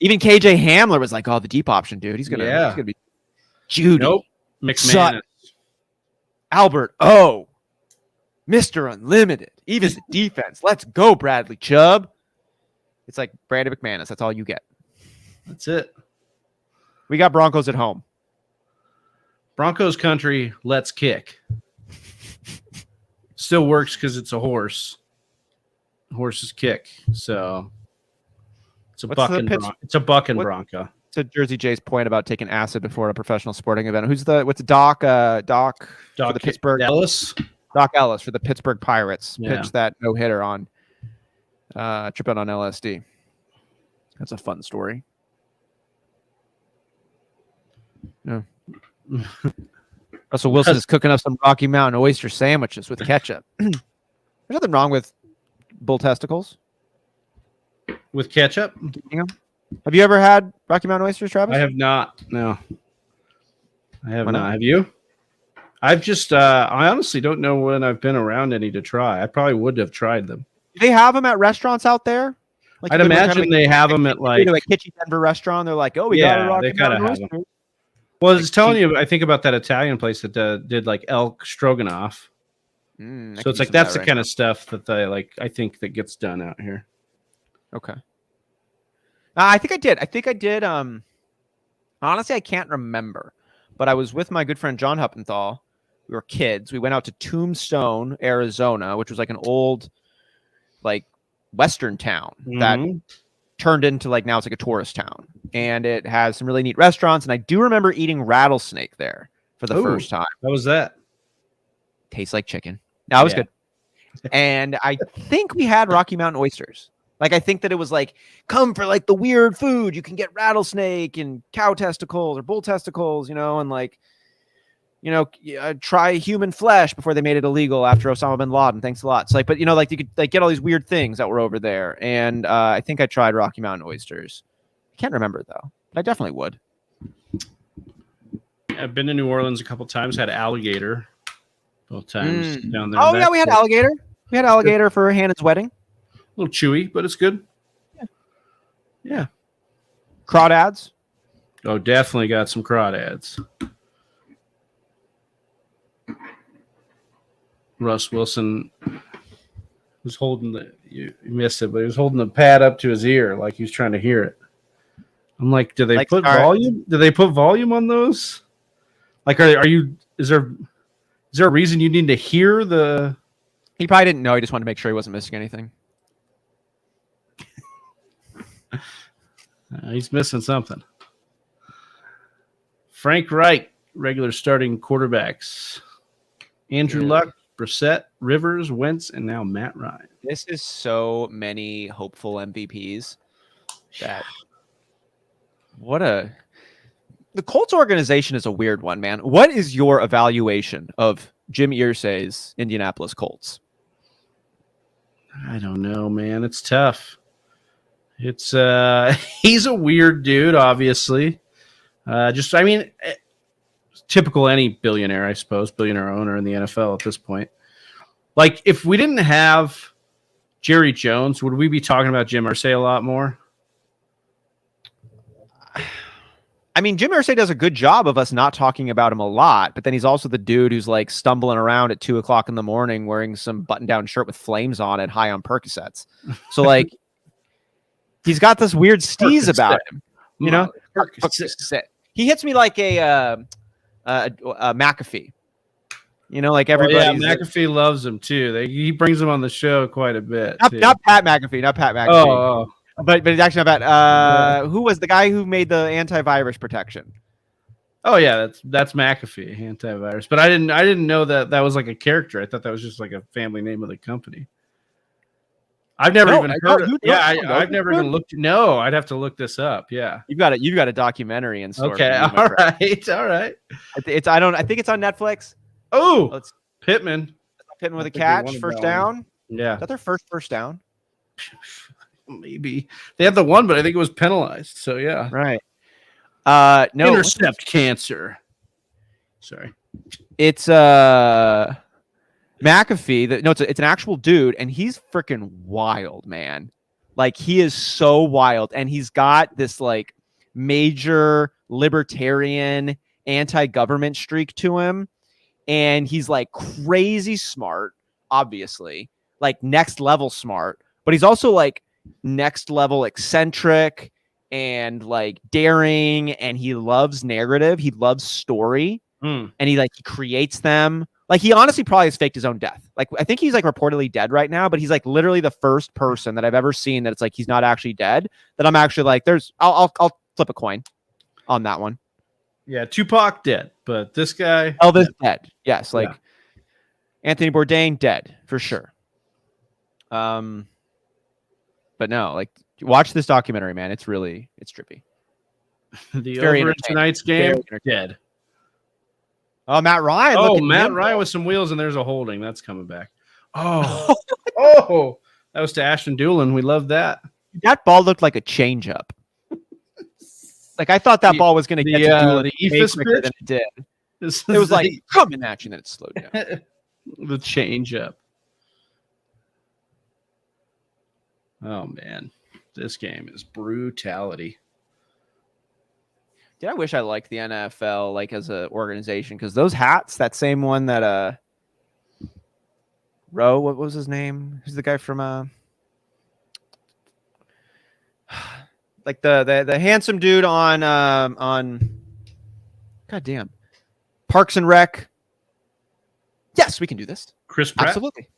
Even KJ Hamler was like, oh, the deep option, dude. He's gonna be Judy. Nope. McManus. Sutton, Albert. Oh, Mr. Unlimited. Even the defense. Let's go, Bradley Chubb. It's like Brandon McManus. That's all you get. That's it. We got Broncos at home. Broncos country, let's kick. Still works because it's a horse. Horses kick. So it's a bucking Bronco. To Jersey Jay's point about taking acid before a professional sporting event. What's Doc for the Pittsburgh Ellis? Doc Ellis for the Pittsburgh Pirates. Yeah. Pitched that no-hitter on tripping on LSD. That's a fun story. Yeah. Russell Wilson is cooking up some Rocky Mountain oyster sandwiches with ketchup. There's nothing wrong with bull testicles. With ketchup? Have you ever had Rocky Mountain oysters, Travis? I have not. No. I have not. Have you? I've just, I honestly don't know when I've been around any to try. I probably would have tried them. Do they have them at restaurants out there? Like I'd imagine they have them at like Kitchen Denver restaurant. They're like, oh, we got a Rocky Mountain oyster. Well, I was telling you, I think about that Italian place that did like elk stroganoff. So it's like that's the kind of stuff that they like. I think that gets done out here. Okay. I think I did. Honestly, I can't remember, but I was with my good friend John Huppenthal. We were kids. We went out to Tombstone, Arizona, which was like an old, like Western town that turned into like now it's like a tourist town, and it has some really neat restaurants. And I do remember eating rattlesnake there for the first time. How was that? Tastes like chicken. No, it was good. And I think we had Rocky Mountain oysters. Like, I think that it was like, come for like the weird food. You can get rattlesnake and cow testicles or bull testicles, and like, try human flesh before they made it illegal after Osama bin Laden. Thanks a lot. It's like, but like you could like get all these weird things that were over there. And I think I tried Rocky Mountain oysters. I can't remember though, but I definitely would. I've been to New Orleans a couple times, had alligator both times down there. Oh yeah, we had alligator. We had alligator for Hannah's wedding. A little chewy, but it's good. Yeah. Crawdads. Oh, definitely got some crawdads. Russ Wilson was holding you missed it, but he was holding the pad up to his ear like he was trying to hear it. I'm like, do they put volume? Do they put volume on those? Like, is there a reason you need to hear the? He probably didn't know. He just wanted to make sure he wasn't missing anything. He's missing something. Frank Reich, regular starting quarterbacks. Andrew Luck, Brissett, Rivers, Wentz, and now Matt Ryan. This is so many hopeful MVPs. The Colts organization is a weird one, man. What is your evaluation of Jim Irsay's Indianapolis Colts? I don't know, man. It's tough. It's he's a weird dude, obviously. Typical any billionaire, I suppose, billionaire owner in the NFL at this point. Like, if we didn't have Jerry Jones, would we be talking about Jim Irsay a lot more? I mean, Jim Irsay does a good job of us not talking about him a lot, but then he's also the dude who's like stumbling around at 2:00 in the morning wearing some button-down shirt with flames on it, high on Percocets. So like, he's got this weird steez about him, Percocet. He hits me like a McAfee. Like everybody. Yeah, McAfee loves him too. He brings him on the show quite a bit. Not Pat McAfee. Oh. But it's actually not bad. Who was the guy who made the antivirus protection? Oh yeah, that's McAfee, antivirus. But I didn't know that was like a character. I thought that was just like a family name of the company. I've never even heard of it. Yeah, I've never even looked. No, I'd have to look this up. Yeah. You've got a documentary in store. Okay, all right. I think it's on Netflix. Oh, Pittman with a catch, first down. Yeah. Is that their first down? Maybe. They had the one, but I think it was penalized. So yeah. Right. No. Intercept cancer. Sorry. It's McAfee. It's an actual dude, and he's freaking wild, man. Like, he is so wild, and he's got this like major libertarian anti-government streak to him, and he's like crazy smart, obviously, like next level smart, but he's also like next level eccentric and like daring, and he loves narrative, he loves story, and he creates them. Like, he honestly probably has faked his own death. Like, I think he's like reportedly dead right now, but he's like literally the first person that I've ever seen that it's like he's not actually dead, that I'm actually like, I'll flip a coin on that one. Yeah, Tupac dead, but this guy Elvis dead. Yes, like Anthony Bourdain dead for sure. But no, like, watch this documentary, man. It's trippy. The over in tonight's game, dead. Oh, Matt Ryan. Oh, Matt Ryan with some wheels, and there's a holding. That's coming back. Oh, oh, that was to Ashton Doolin. We love that. That ball looked like a changeup. Like, I thought that ball was going to get to Doolin the Ephus quicker than it did. It was like coming at you, and then it slowed down. The changeup. Oh man, this game is brutality. Dude, I wish I liked the NFL like as an organization, because those hats, that same one that Rowe, what was his name? Who's the guy from like the handsome dude on goddamn Parks and Rec. Yes, we can do this. Chris Pratt? Absolutely.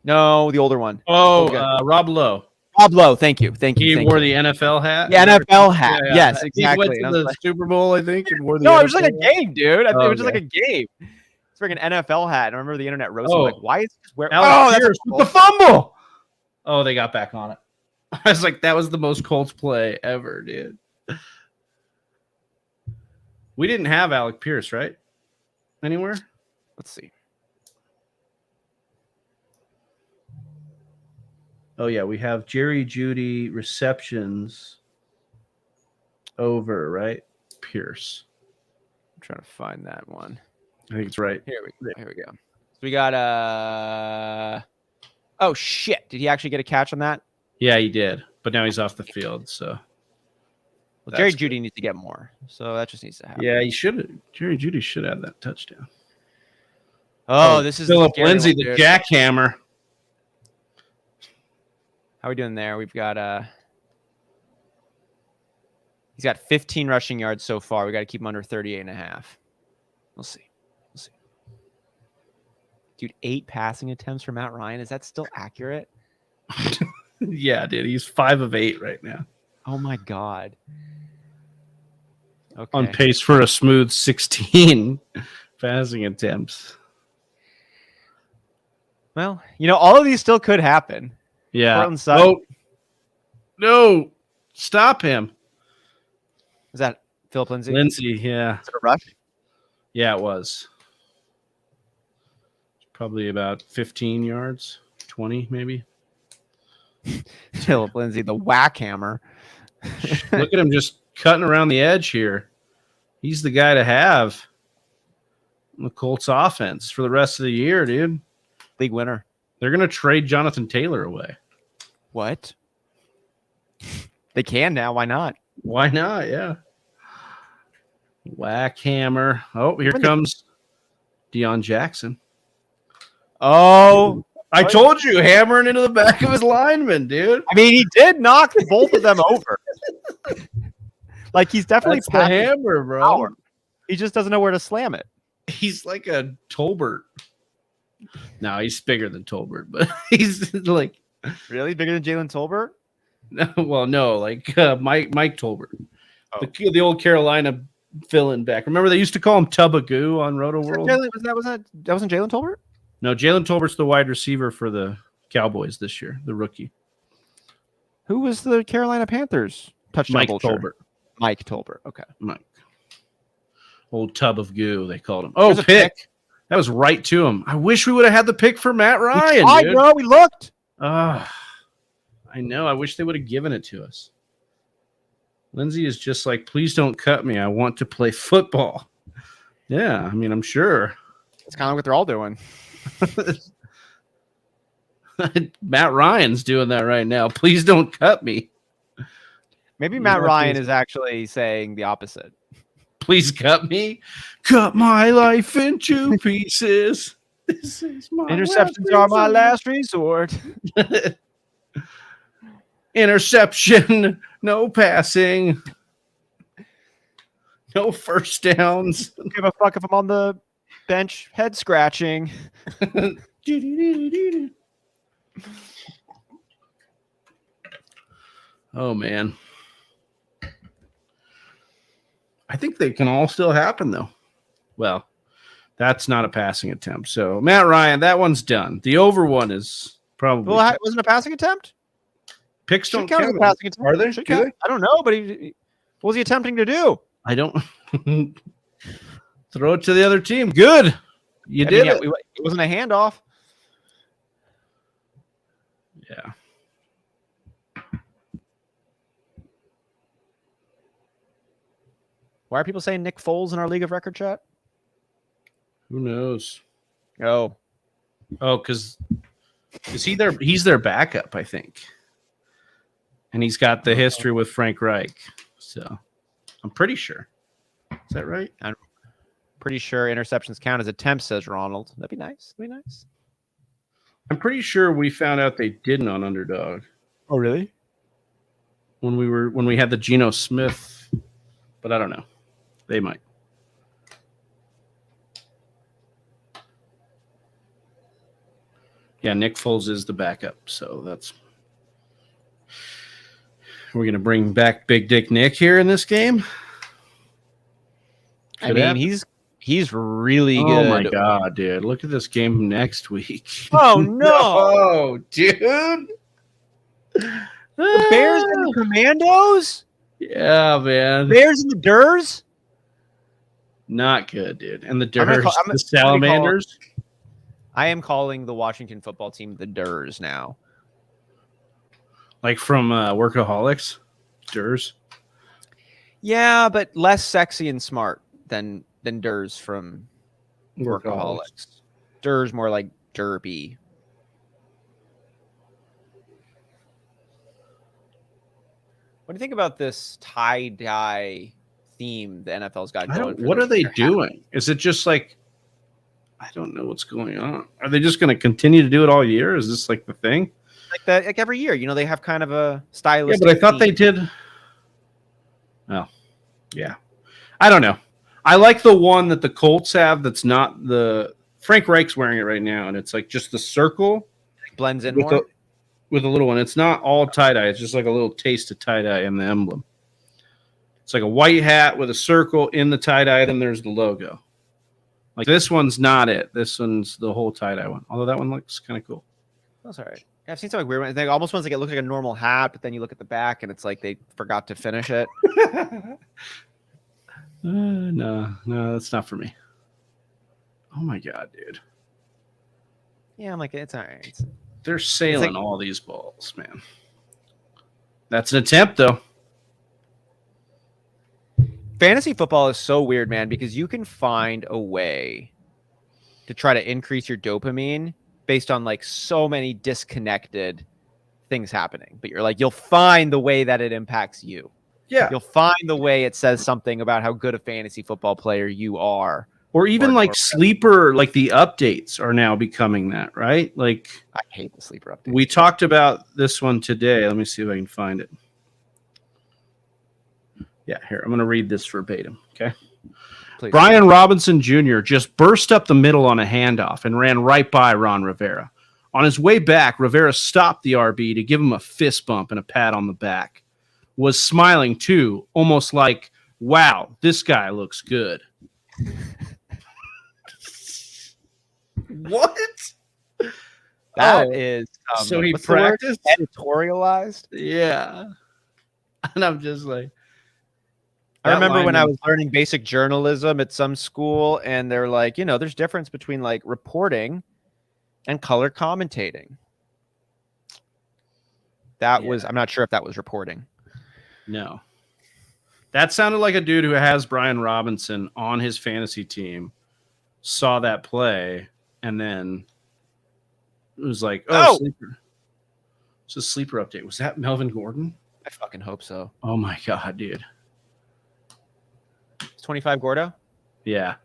No, the older one. Rob Lowe. Rob Lowe, thank you. He wore the NFL hat. Yeah, NFL hat. Yeah. Yes, exactly. He went to the Super Bowl, I think, and wore the No, NFL it was like a game, dude. It was just okay. like a game. It's freaking NFL hat. And I remember the internet roasting like, why is he just wearing? Alex Pierce with the fumble. Oh, they got back on it. I was like, that was the most Colts play ever, dude. We didn't have Alec Pierce, right? Anywhere? Let's see. Oh, yeah, we have Jerry Jeudy receptions over, right? Pierce. I'm trying to find that one. I think it's right. Here we go. So we got oh shit. Did he actually get a catch on that? Yeah, he did. But now he's off the field, so. Well, Jerry Jeudy needs to get more. So that just needs to happen. Yeah, he should. Jerry Jeudy should have that touchdown. Oh, this is Philip Lindsay, the jackhammer. How are we doing there? We've got he's got 15 rushing yards so far. We got to keep him under 38.5. We'll see. Dude, 8 passing attempts for Matt Ryan. Is that still accurate? Yeah, dude. He's 5 of 8 right now. Oh my god. Okay. On pace for a smooth 16 passing attempts. Well, all of these still could happen. Yeah. No. Stop him. Is that Philip Lindsay? Lindsay, yeah. Is it a rush? Yeah, it was. Probably about 15 yards, 20 maybe. Philip Lindsay, the whack hammer. Look at him just cutting around the edge here. He's the guy to have in the Colts offense for the rest of the year, dude. League winner. They're going to trade Jonathan Taylor away. What? They can now. Why not? Why not? Yeah. Whack hammer. Oh, here comes Deion Jackson. Oh, I told you, hammering into the back of his lineman, dude. I mean, he did knock both of them over. Like, he's definitely the hammer, bro. Power. He just doesn't know where to slam it. He's like a Tolbert. No, he's bigger than Tolbert, but he's like really bigger than Jalen Tolbert. No, like Mike Tolbert, the old Carolina fill-in back. Remember they used to call him Tubagoo on Roto World. That wasn't Jalen Tolbert. No, Jalen Tolbert's the wide receiver for the Cowboys this year, the rookie. Who was the Carolina Panthers touchdown? Mike Tolbert. Mike Tolbert. Okay. Mike. Old tub of goo, they called him. Oh, pick. That was right to him. I wish we would have had the pick for Matt Ryan. Bro, we looked. I know. I wish they would have given it to us. Lindsay is just like, please don't cut me. I want to play football. Yeah, I mean, I'm sure. It's kind of what they're all doing. Matt Ryan's doing that right now. Please don't cut me. Maybe Matt Ryan is actually saying the opposite. Please cut me. Cut my life into pieces. This is my Interceptions are my last resort. Interception. No passing. No first downs. Don't give a fuck if I'm on the bench head scratching. Oh, man. I think they can all still happen, though. Well, that's not a passing attempt. So, Matt Ryan, that one's done. The over one is probably. Well, it wasn't a passing attempt? Picks don't count as a passing attempt. Are they? I don't know, but what was he attempting to do? I don't. Throw it to the other team. Good. You did it. It wasn't a handoff. Yeah. Why are people saying Nick Foles in our League of Record chat? Who knows? Oh, because he's their backup, I think. And he's got the history with Frank Reich. So I'm pretty sure. Is that right? I'm pretty sure interceptions count as attempts, says Ronald. That'd be nice. I'm pretty sure we found out they didn't on Underdog. Oh, really? When we had the Geno Smith, but I don't know. They might. Yeah, Nick Foles is the backup, so that's. We're gonna bring back Big Dick Nick here in this game. I mean, he's really good. Oh my god, dude! Look at this game next week. Oh no, oh, dude! The Bears and the Commandos. Yeah, man. Bears and the Durs. Not good, dude. And the Durs, the Salamanders. I am calling the Washington football team the Durs now. Like from Workaholics, Durs. Yeah, but less sexy and smart than Durs from Workaholics. Durs more like Derby. What do you think about this tie-dye theme the NFL's got going? What are they doing? Is it just like, I don't know what's going on. Are they just going to continue to do it all year? Is this like the thing? Like that, like every year, they have kind of a stylistic. Yeah, but I thought they did. Oh, yeah. I don't know. I like the one that the Colts have. That's not the Frank Reich's wearing it right now, and it's like just the circle it blends in more with a little one. It's not all tie dye. It's just like a little taste of tie dye in the emblem. It's like a white hat with a circle in the tie dye. Then there's the logo. Like this one's not it. This one's the whole tie dye one. Although that one looks kind of cool. That's all right. Yeah, I've seen some like weird ones. They almost ones like it looks like a normal hat, but then you look at the back and it's like they forgot to finish it. No, that's not for me. Oh my god, dude. Yeah, I'm like, it's all right. They're sailing all these balls, man. That's an attempt, though. Fantasy football is so weird, man, because you can find a way to try to increase your dopamine based on like so many disconnected things happening. But you'll find the way that it impacts you. Yeah. You'll find the way it says something about how good a fantasy football player you are. Or even like sleeper, like the updates are now becoming that, right? Like I hate the sleeper updates. We talked about this one today. Let me see if I can find it. Yeah, here. I'm going to read this verbatim, okay? Please. Brian Robinson Jr. just burst up the middle on a handoff and ran right by Ron Rivera. On his way back, Rivera stopped the RB to give him a fist bump and a pat on the back. Was smiling too, almost like, wow, this guy looks good. What? That is so he practiced? Editorialized? Yeah. And I'm just like, I remember when I was learning basic journalism at some school, and they're like, there's difference between like reporting and color commentating. I'm not sure if that was reporting. No. That sounded like a dude who has Brian Robinson on his fantasy team, saw that play, and then was like, Oh! sleeper. It's a sleeper update. Was that Melvin Gordon? I fucking hope so. Oh my God, dude. It's 25 Gordo? Yeah.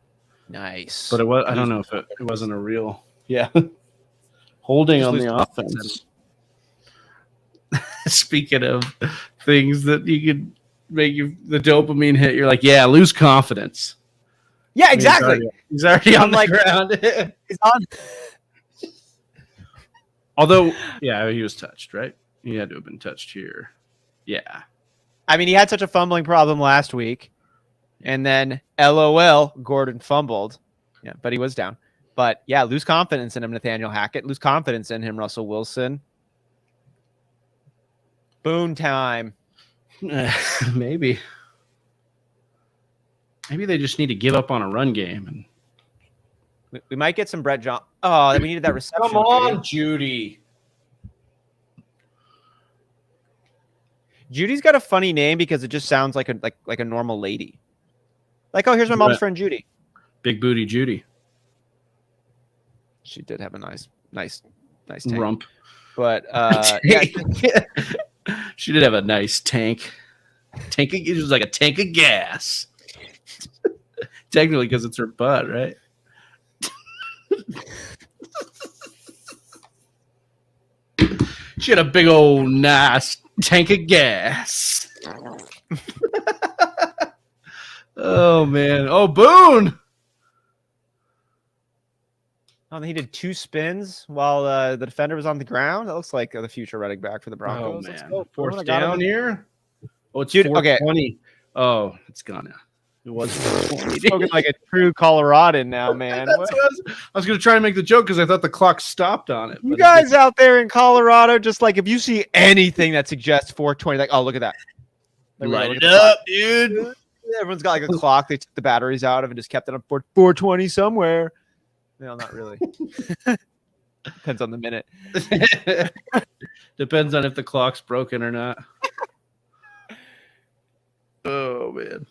Nice. But it was, I don't know if it wasn't a real. Yeah. Holding Just on lose the offense. Speaking of things that you could make you the dopamine hit, you're like, yeah, lose confidence. Yeah, exactly. He's already on the ground. He's on. Although, yeah, he was touched, right? He had to have been touched here. Yeah. I mean, he had such a fumbling problem last week. And then, LOL, Gordon fumbled. Yeah, but he was down. But, yeah, lose confidence in him, Nathaniel Hackett. Lose confidence in him, Russell Wilson. Boone time. Maybe. Maybe they just need to give up on a run game. And we might get some Brett John. Oh, we needed that reception. Come on, Judy. Judy's got a funny name because it just sounds like a normal lady. Like, oh, here's my mom's friend Judy. Big booty Judy. She did have a nice tank. Rump. But yeah. She did have a nice tank. It was like a tank of gas. Technically, because it's her butt, right? She had a big old nice tank of gas. Oh man! Oh, Boone! Oh, he did 2 spins while the defender was on the ground. That looks like the future running back for the Broncos. Oh man! Let's go. Fourth down here. Oh, it's Dude, 420. Okay. Oh, it's gone now. It was 420. Spoken like a true Coloradan now, man. I was going to try and make the joke because I thought the clock stopped on it. You guys out there in Colorado, just like if you see anything that suggests 420, like, oh, look at that. Like, light it up, dude. Everyone's got like a clock. They took the batteries out of and just kept it on 420 somewhere. No, not really. Depends on the minute. Depends on if the clock's broken or not. Oh, man.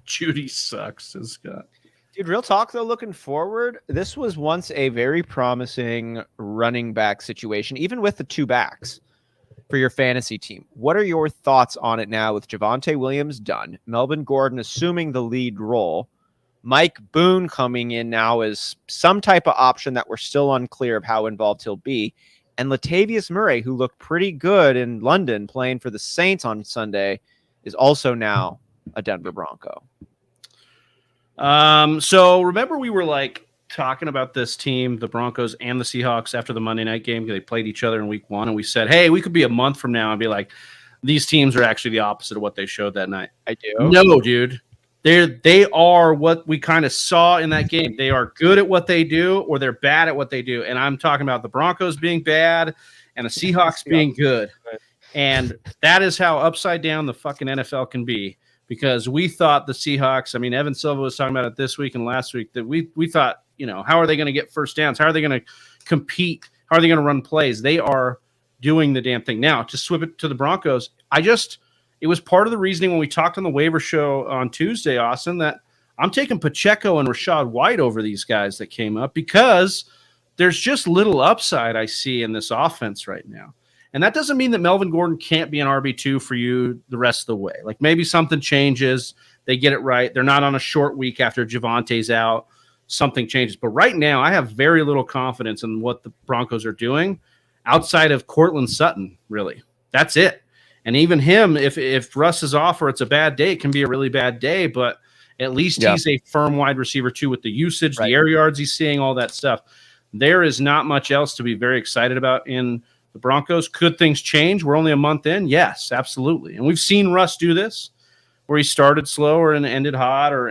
Judy sucks, says Scott. Dude, real talk, though, looking forward, this was once a very promising running back situation, even with the 2 backs for your fantasy team. What are your thoughts on it now with Javonte Williams done, Melvin Gordon assuming the lead role, Mike Boone coming in now as some type of option that we're still unclear of how involved he'll be, and Latavius Murray, who looked pretty good in London playing for the Saints on Sunday, is also now a Denver Bronco. So remember we were like talking about this team, the Broncos and the Seahawks, after the Monday night game. They played each other in week 1, and we said, hey, we could be a month from now and be like, these teams are actually the opposite of what they showed that night. I do. No, dude. They are what we kind of saw in that game. They are good at what they do, or they're bad at what they do. And I'm talking about the Broncos being bad and the Seahawks being good. And that is how upside down the fucking NFL can be. Because we thought the Seahawks, I mean, Evan Silva was talking about it this week and last week, that we thought, how are they going to get first downs? How are they going to compete? How are they going to run plays? They are doing the damn thing. Now, to swip it to the Broncos, it was part of the reasoning when we talked on the waiver show on Tuesday, Austin, that I'm taking Pacheco and Rachaad White over these guys that came up because there's just little upside I see in this offense right now. And that doesn't mean that Melvin Gordon can't be an RB2 for you the rest of the way. Like maybe something changes. They get it right. They're not on a short week after Javonte's out. Something changes. But right now, I have very little confidence in what the Broncos are doing outside of Cortland Sutton, really. That's it. And even him, if Russ is off or it's a bad day, it can be a really bad day. But at least he's a firm wide receiver, too, with the usage, the air yards he's seeing, all that stuff. There is not much else to be very excited about in the Broncos. Could things change? We're only a month in. Yes, absolutely. And we've seen Russ do this where he started slow and ended hot, or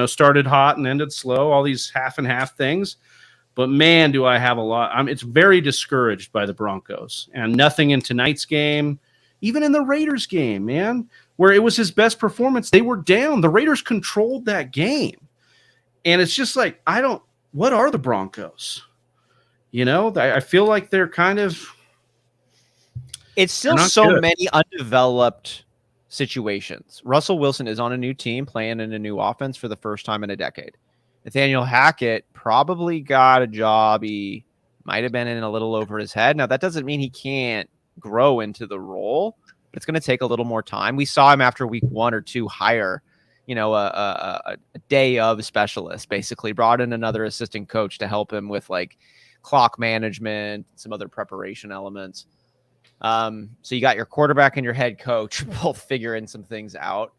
started hot and ended slow, all these half and half things. But man, do I have a lot. It's very discouraged by the Broncos, and nothing in tonight's game, even in the Raiders game, man, where it was his best performance. They were down. The Raiders controlled that game. And it's just like, what are the Broncos? I feel like they're kind of, it's still so many undeveloped situations. Russell Wilson is on a new team playing in a new offense for the first time in a decade. Nathaniel Hackett probably got a job. He might have been in a little over his head. Now, that doesn't mean he can't grow into the role, but it's going to take a little more time. We saw him after week 1 or 2 hire, a day of specialist, basically brought in another assistant coach to help him with like clock management, some other preparation elements. So you got your quarterback and your head coach both figuring some things out.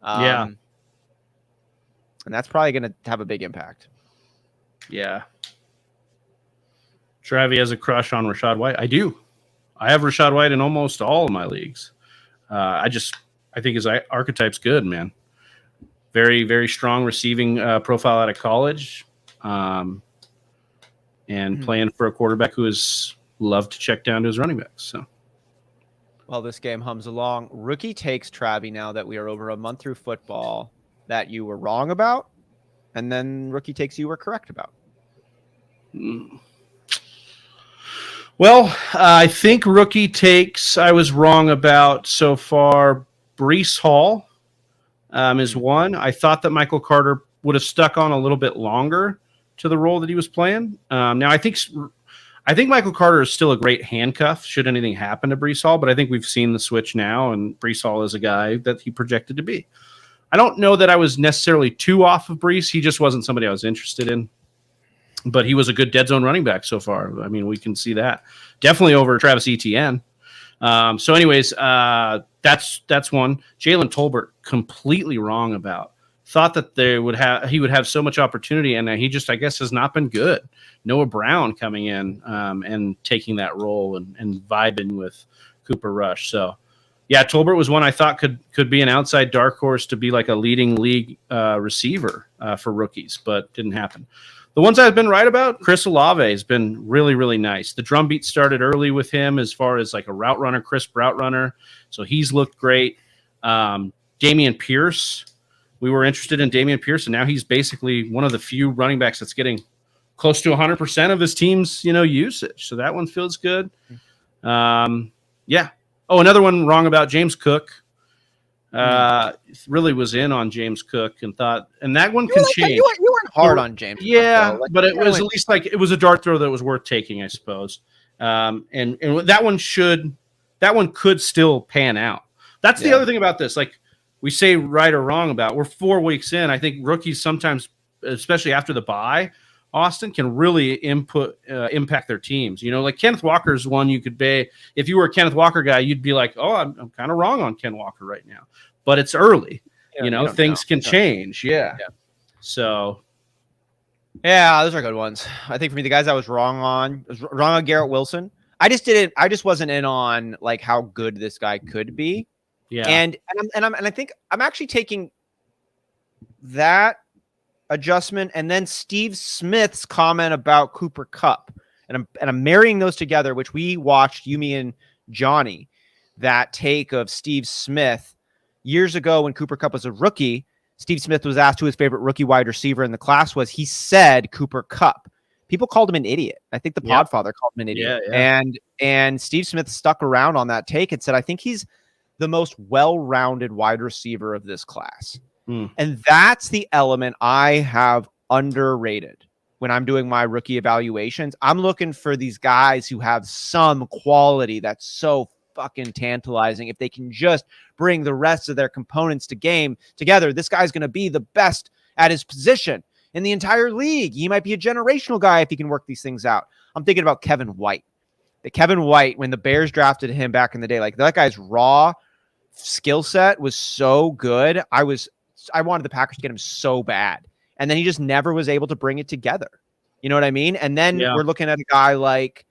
And that's probably going to have a big impact. Yeah. Travi has a crush on Rachaad White. I do. I have Rachaad White in almost all of my leagues. I think his archetype's good, man. Very, very strong receiving profile out of college. And playing for a quarterback who has loved to check down to his running backs. So. Well, this game hums along. Rookie takes Travi now that we are over a month through football that you were wrong about, and then rookie takes you were correct about. Well, I think rookie takes I was wrong about so far. Breece Hall is one. I thought that Michael Carter would have stuck on a little bit longer to the role that he was playing. Now, I think Michael Carter is still a great handcuff should anything happen to Breece Hall, but I think we've seen the switch now, and Breece Hall is a guy that he projected to be. I don't know that I was necessarily too off of Breece. He just wasn't somebody I was interested in, but he was a good dead zone running back so far. I mean, we can see that. Definitely over Travis Etienne. So anyways, that's one. Jalen Tolbert, completely wrong about. Thought that he would have so much opportunity, and he just, I guess, has not been good. Noah Brown coming in and taking that role and vibing with Cooper Rush. So, yeah, Tolbert was one I thought could be an outside dark horse to be like a leading league receiver for rookies, but didn't happen. The ones I've been right about, Chris Olave has been really, really nice. The drumbeat started early with him as far as like a route runner, crisp route runner. So he's looked great. Dameon Pierce. We were interested in Dameon Pierce, and now he's basically one of the few running backs that's getting close to 100% of his team's, usage. So that one feels good. Yeah. Oh, another one wrong about James Cook. Really was in on James Cook and thought, and that one can change. You weren't hard on James. Yeah, Cook, but it was at least like it was a dart throw that was worth taking, I suppose. And that one could still pan out. That's the other thing about this. Like, we say right or wrong about, we're 4 weeks in. I think rookies sometimes, especially after the bye, Austin, can really impact their teams. Like Kenneth Walker's one you could be. If you were a Kenneth Walker guy, you'd be like, oh, I'm kind of wrong on Ken Walker right now. But it's early. Things can change. Yeah. So. Yeah, those are good ones. I think for me, the guys I was wrong on Garrett Wilson. I just wasn't in on like how good this guy could be. Yeah. And I think I'm actually taking that adjustment and then Steve Smith's comment about Cooper Kupp, and I'm marrying those together, which we watched, you, me, and Johnny, that take of Steve Smith years ago when Cooper Kupp was a rookie. Steve Smith was asked who his favorite rookie wide receiver in the class was. He said Cooper Kupp. People called him an idiot. I think the Podfather called him an idiot. Yeah. And Steve Smith stuck around on that take and said, I think he's the most well-rounded wide receiver of this class. And that's the element I have underrated when I'm doing my rookie evaluations. I'm looking for these guys who have some quality that's so fucking tantalizing. If they can just bring the rest of their components together, this guy's going to be the best at his position in the entire league. He might be a generational guy if he can work these things out. I'm thinking about Kevin White. Kevin White, when the Bears drafted him back in the day, like that guy's raw skill set was so good. I wanted the Packers to get him so bad. And then he just never was able to bring it together. You know what I mean? And then we're looking at a guy like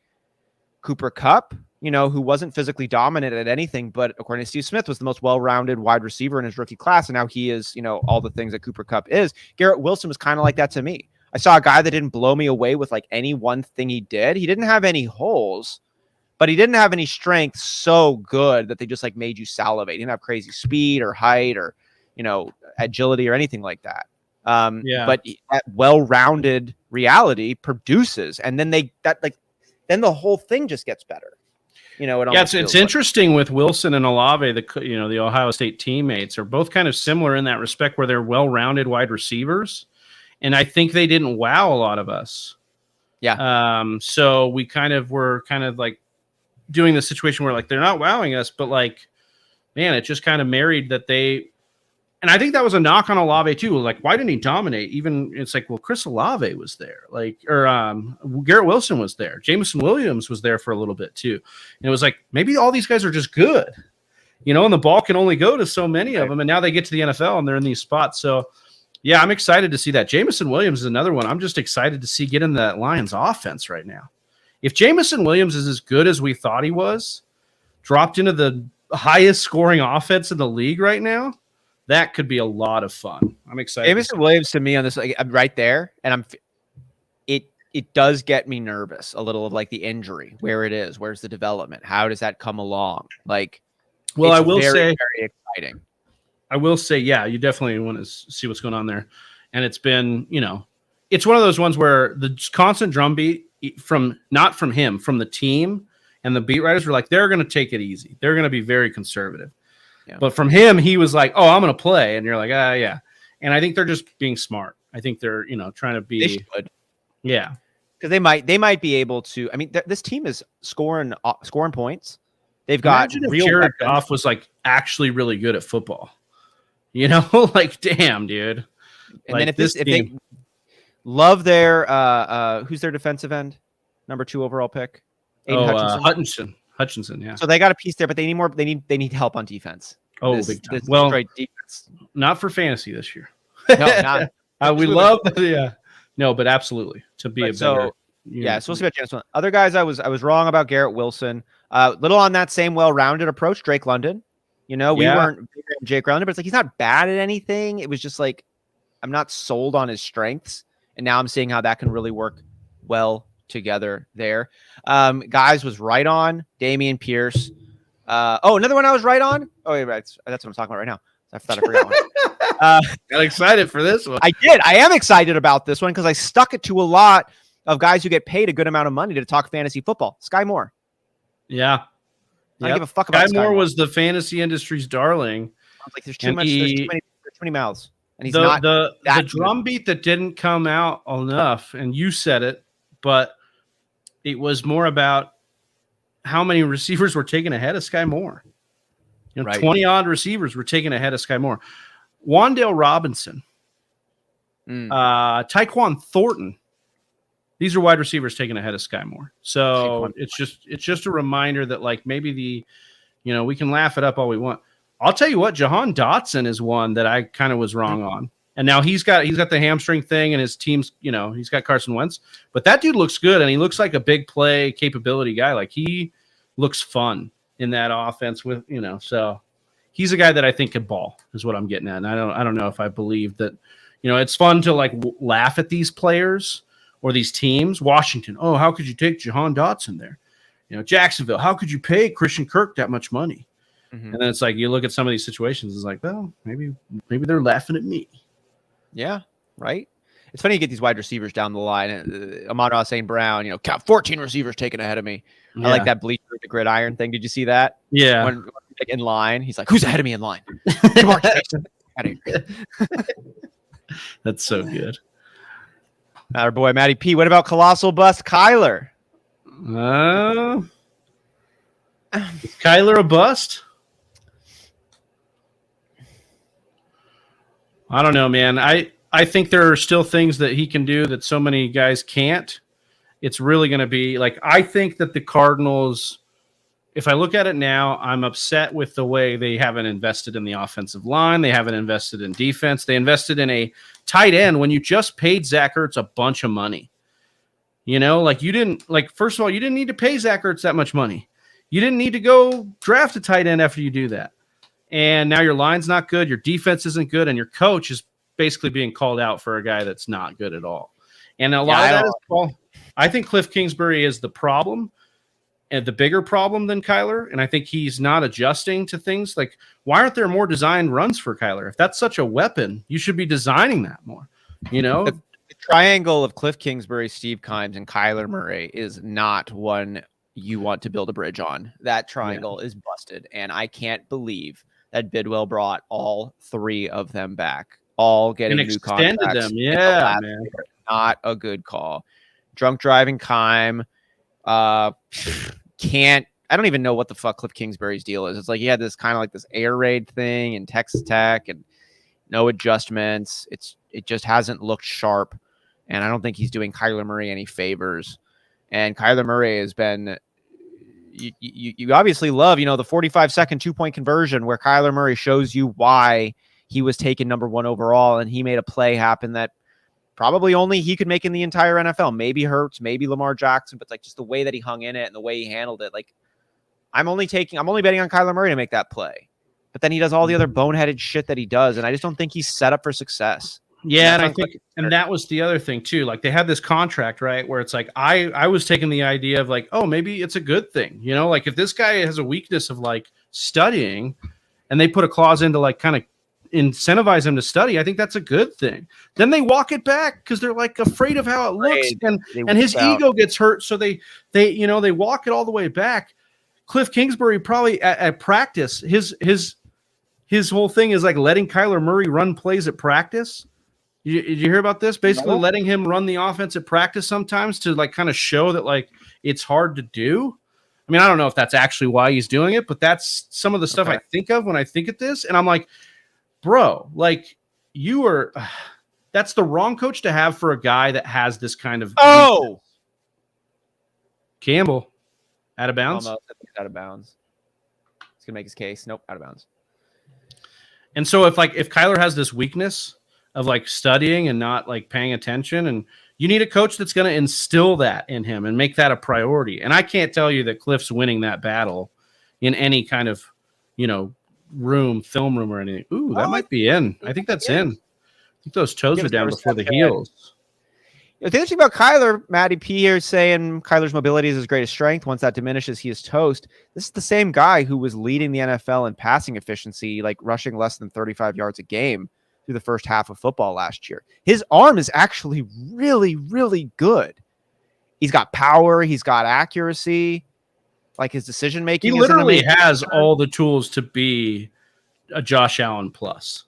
Cooper Kupp, who wasn't physically dominant at anything, but according to Steve Smith, was the most well-rounded wide receiver in his rookie class. And now he is, all the things that Cooper Kupp is. Garrett Wilson was kind of like that to me. I saw a guy that didn't blow me away with like any one thing he did. He didn't have any holes, but he didn't have any strength so good that they just like made you salivate. He didn't have crazy speed or height or, agility or anything like that. But that well-rounded reality produces, and then then the whole thing just gets better. It's interesting with Wilson and Olave, the Ohio State teammates are both kind of similar in that respect where they're well-rounded wide receivers. And I think they didn't wow a lot of us. Yeah. So we were like doing the situation where like they're not wowing us, but like, man, it just kind of married that they. And I think that was a knock on Olave too. Like, why didn't he dominate? Even it's like, well, Chris Olave was there, like, or Garrett Wilson was there. Jameson Williams was there for a little bit too. And it was like, maybe all these guys are just good, and the ball can only go to so many of them. And now they get to the NFL and they're in these spots. So, yeah, I'm excited to see that. Jameson Williams is another one. I'm just excited to see get in that Lions offense right now. If Jameson Williams is as good as we thought he was, dropped into the highest scoring offense in the league right now, that could be a lot of fun. I'm excited. Jameson Williams to me on this, like, I'm right there, and it does get me nervous a little of like the injury, where it is, where's the development, how does that come along? Like, well, I will say very exciting. I will say, yeah, you definitely want to see what's going on there, and it's been, it's one of those ones where the constant drumbeat not from him, from the team and the beat writers were like, they're going to take it easy, they're going to be very conservative. Yeah. But from him, he was like, "Oh, I'm going to play," and you're like, yeah." And I think they're just being smart. I think they're, trying to be. They should. Yeah, because they might be able to. I mean, this team is scoring points. They've got real. Jared Goff was like actually really good at football. Like, damn, dude. And like, then if they love their who's their defensive end, number 2 overall pick, Hutchinson, yeah. So they got a piece there, but they need more. They need help on defense. Big time. Well, defense. Not for fantasy this year. No, not. We love, yeah. No, but absolutely to be a better. Yeah, so we'll see about James. Other guys, I was wrong about Garrett Wilson. Little on that same well-rounded approach, Drake London. We weren't Jake London, but it's like he's not bad at anything. It was just like I'm not sold on his strengths, and now I'm seeing how that can really work well together there. Guys was right on Dameon Pierce. Another one I was right on. Oh, yeah, right. That's what I'm talking about right now. I thought I forgot one. Got excited for this one. I did. I am excited about this one because I stuck it to a lot of guys who get paid a good amount of money to talk fantasy football. Sky Moore. Yeah. I don't give a fuck about Sky Moore. Was the fantasy industry's darling. I was like, there's too many mouths. And he's not the drumbeat that didn't come out enough, and you said it, but it was more about how many receivers were taken ahead of Sky Moore. 20-odd receivers were taken ahead of Sky Moore. Wan'Dale Robinson, Tyquan Thornton. These are wide receivers taken ahead of Sky Moore. So it's just a reminder that like maybe we can laugh it up all we want. I'll tell you what, Jahan Dotson is one that I kind of was wrong on. And now he's got the hamstring thing, and his team's, he's got Carson Wentz, but that dude looks good, and he looks like a big play capability guy. Like he looks fun in that offense with, so he's a guy that I think could ball is what I'm getting at. And I don't know if I believe that, it's fun to like laugh at these players or these teams. Washington, oh, how could you take Jahan Dotson there? Jacksonville, how could you pay Christian Kirk that much money? Mm-hmm. And then it's like, you look at some of these situations, it's like, well, maybe they're laughing at me. Yeah, right. It's funny you get these wide receivers down the line. Amon-Ra St. Brown, count 14 receivers taken ahead of me. Yeah. I like that bleacher with the gridiron thing. Did you see that? Yeah. When in line, he's like, "Who's ahead of me in line?" Out of here. That's so good. Our boy Matty P. What about colossal bust Kyler? Is Kyler a bust? I don't know, man. I think there are still things that he can do that so many guys can't. It's really going to be like, I think that the Cardinals, if I look at it now, I'm upset with the way they haven't invested in the offensive line. They haven't invested in defense. They invested in a tight end when you just paid Zach Ertz a bunch of money. First of all, you didn't need to pay Zach Ertz that much money. You didn't need to go draft a tight end after you do that. And now your line's not good, your defense isn't good, and your coach is basically being called out for a guy that's not good at all. And a lot of that is, I think Cliff Kingsbury is the problem, and the bigger problem than Kyler. And I think he's not adjusting to things. Like, why aren't there more designed runs for Kyler? If that's such a weapon, you should be designing that more. The triangle of Cliff Kingsbury, Steve Kimes, and Kyler Murray is not one you want to build a bridge on. That triangle is busted, and I can't believe that Bidwell brought all 3 of them back. all getting And new extended contracts. them. Yeah, man. Year. Not a good call. Drunk driving, Kime. I don't even know what the fuck Cliff Kingsbury's deal is. It's like he had this kind of like this air raid thing in Texas Tech and no adjustments. It just hasn't looked sharp. And I don't think he's doing Kyler Murray any favors. And Kyler Murray has been, you obviously love, the 45-second 2-point conversion where Kyler Murray shows you why he was taken number 1 overall and he made a play happen that probably only he could make in the entire NFL. Maybe Hurts, maybe Lamar Jackson, but like just the way that he hung in it and the way he handled it. Like I'm only betting on Kyler Murray to make that play. But then he does all the other boneheaded shit that he does. And I just don't think he's set up for success. Yeah, and I think, and that was the other thing too. Like they had this contract, right, where it's like I was taking the idea of like, oh, maybe it's a good thing, like if this guy has a weakness of like studying, and they put a clause in to like kind of incentivize him to study, I think that's a good thing. Then they walk it back because they're like afraid of how it looks, and his ego gets hurt, so they walk it all the way back. Cliff Kingsbury probably at practice, his whole thing is like letting Kyler Murray run plays at practice. Did you hear about this? Basically letting him run the offense at practice sometimes to like kind of show that like it's hard to do. I mean, I don't know if that's actually why he's doing it, but that's some of the stuff I think of when I think of this. And I'm like, bro, like that's the wrong coach to have for a guy that has this kind of. Oh, Campbell out of bounds. Almost out of bounds. He's gonna make his case. Nope, out of bounds. And so if Kyler has this weakness of like studying and not like paying attention, and you need a coach that's going to instill that in him and make that a priority. And I can't tell you that Cliff's winning that battle in any kind of, film room or anything. Ooh, that might be in. I think that's in. I think those toes are down before the heels. The other thing about Kyler, Matty P here is saying Kyler's mobility is his greatest strength. Once that diminishes, he is toast. This is the same guy who was leading the NFL in passing efficiency, like rushing less than 35 yards a game through the first half of football last year. His arm is actually really, really good. He's got power. He's got accuracy. Like his decision making. He literally has all the tools to be a Josh Allen plus,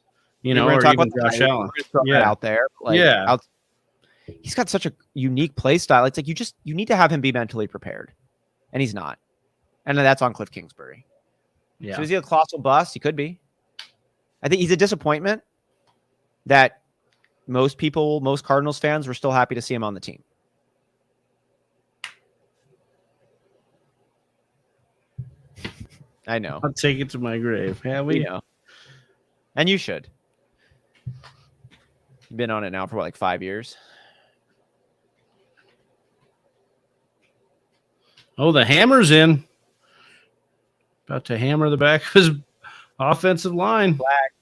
or even Josh Allen. Out there. He's got such a unique play style. It's like you need to have him be mentally prepared, and he's not. And that's on Cliff Kingsbury. Yeah. So is he a colossal bust? He could be. I think he's a disappointment that most Cardinals fans were still happy to see him on the team. I know. I'll take it to my grave. Yeah, we know. And you should. You've been on it now for like 5 years. Oh, the hammer's in. About to hammer the back of his offensive line. Black.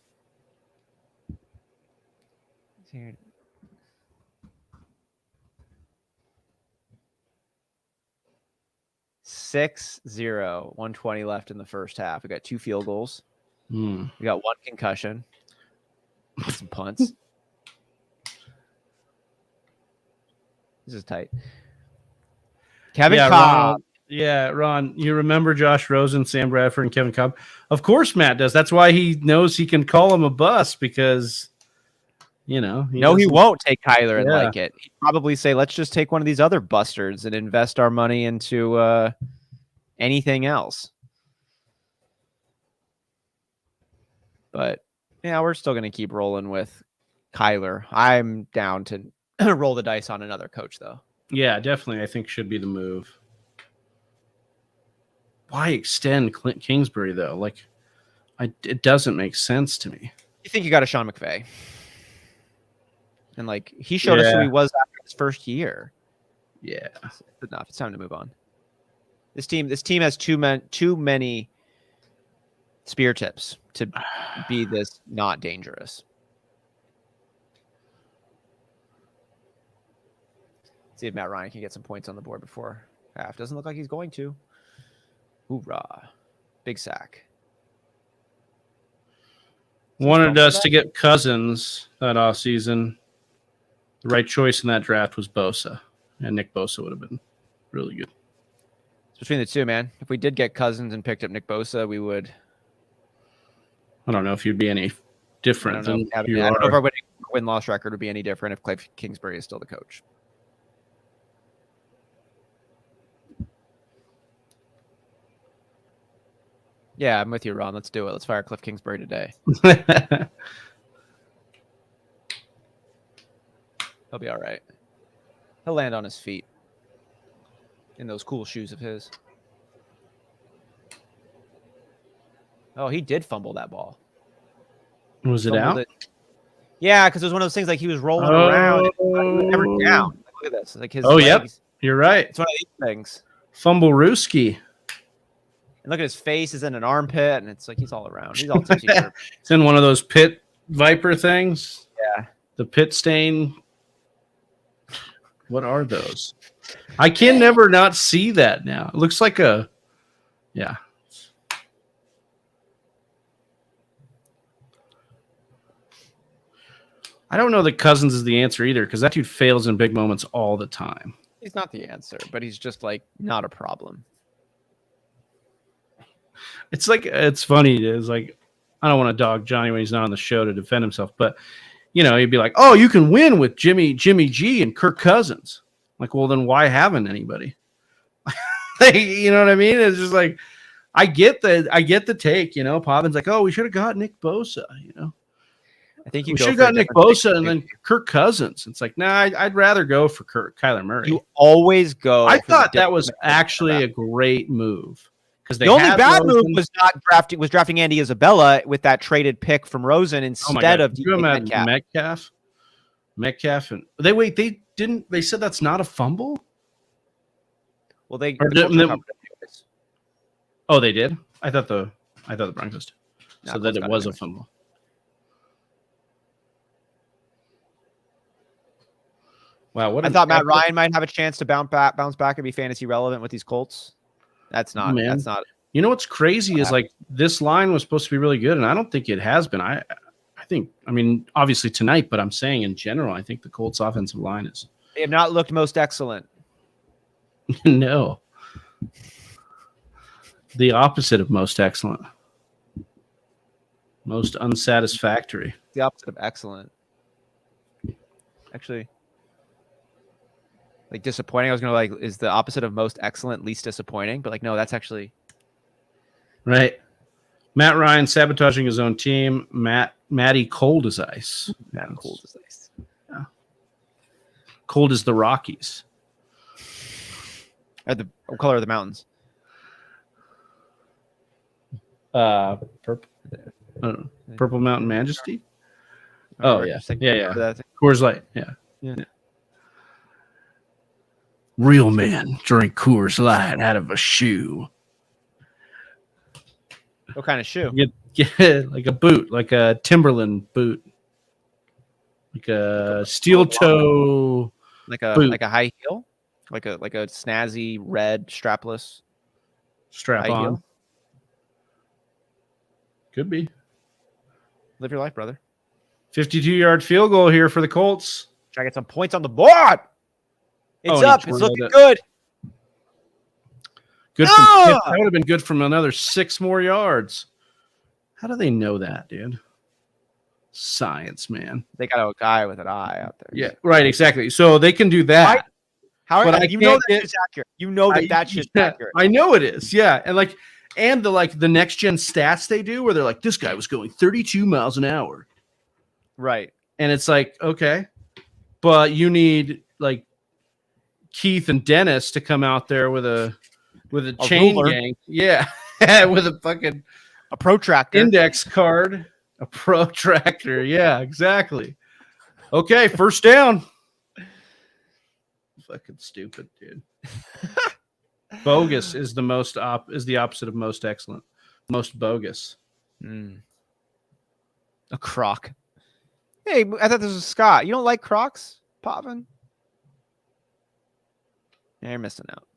6-0, 120 left in the first half. We got 2 field goals. We got 1 concussion. Some punts. This is tight. Kevin Cobb. Ron, you remember Josh Rosen, Sam Bradford, and Kevin Cobb? Of course Matt does. That's why he knows he can call him a bust because, he won't take Kyler and like it. He'd probably say, let's just take one of these other bustards and invest our money into anything else. But, we're still going to keep rolling with Kyler. I'm down to roll the dice on another coach, though. Yeah, definitely. I think should be the move. Why extend Clint Kingsbury, though? Like, it doesn't make sense to me. You think you got a Sean McVay? And, like, he showed us who he was after his first year. Yeah. It's enough. It's time to move on. This team has too many spear tips to be this not dangerous. See if Matt Ryan can get some points on the board before half. Doesn't look like he's going to. Hoorah. Big sack. Wanted us to get Cousins that offseason. The right choice in that draft was Bosa. And Nick Bosa would have been really good. It's between the two, man. If we did get Cousins and picked up Nick Bosa, we would. I don't know if you'd be any different than I you don't know if are. our win-loss record would be any different if Cliff Kingsbury is still the coach. Yeah, I'm with you, Ron. Let's do it. Let's fire Cliff Kingsbury today. He'll be all right. He'll land on his feet in those cool shoes of his. Oh, he did fumble that ball. Was it out? Yeah, because it was one of those things like he was rolling around. He was never down. Like, look at this. Like his legs. Yep. You're right. It's one of these things. Fumble Rooski. And look at his face is in an armpit, and it's like he's all around. He's all tipsy. It's in one of those pit viper things. Yeah. The pit stain. What are those? I can never not see that now. It looks like a, yeah. I don't know that Cousins is the answer either, because that dude fails in big moments all the time. He's not the answer, but he's just like not a problem. It's like, it's funny. It's like, I don't want to dog Johnny when he's not on the show to defend himself, but you know, he'd be like, "Oh, you can win with Jimmy G and Kirk Cousins." Like, well, then why haven't anybody? You know what I mean? It's just like, I get the take. You know, Poppin's like, "Oh, we should have got Nick Bosa." You know, I think we should have got Nick Bosa and then Kirk Cousins. It's like, nah, I'd rather go for Kyler Murray. You always go. I thought that was actually a great move. The only bad move was drafting Andy Isabella with that traded pick from Rosen instead of Metcalf. Metcalf and they said that's not a fumble. Well, they did. I thought the Broncos did. So that it was a fumble. Wow, I thought Matt Ryan might have a chance to bounce back and be fantasy relevant with these Colts. That's not. You know what's crazy is like this line was supposed to be really good, and I don't think it has been. I mean, obviously tonight, but I'm saying in general, I think the Colts offensive line is. They have not looked most excellent. No. The opposite of most excellent. Most unsatisfactory. The opposite of excellent. Actually. Like disappointing. I was gonna is the opposite of most excellent least disappointing, but like no, that's actually right. Matt Ryan sabotaging his own team. Matty cold as ice. Cold as ice. Yeah. Cold as the Rockies. What color are the mountains? Purple. Purple Mountain Majesty. Oh yeah, yeah. Coors Light. Yeah. Real men drink Coors Light out of a shoe. What kind of shoe? Get like a boot, like a Timberland boot, like a steel toe, like a boot. Like a high heel, like a snazzy red strapless strap on. Heel. Could be. Live your life, brother. 52-yard field goal here for the Colts. Try to get some points on the board. It's up. It's looking good. Good. That would have been good from another 6 more yards. How do they know that, dude? Science, man. They got a guy with an eye out there. Yeah, right. Exactly. So they can do that. You know that shit's accurate. You know that shit's accurate. I know it is. Yeah, and the next gen stats they do where they're like, this guy was going 32 miles an hour. Right. And it's like, okay, but you need like Keith and Dennis to come out there with a chain gang. Yeah. With a protractor. Index card. A protractor. Yeah, exactly. Okay, first down. Fucking stupid, dude. Bogus is the opposite of most excellent. Most bogus. A croc. Hey, I thought this was Scott. You don't like Crocs, Potvin? Yeah, you're missing out.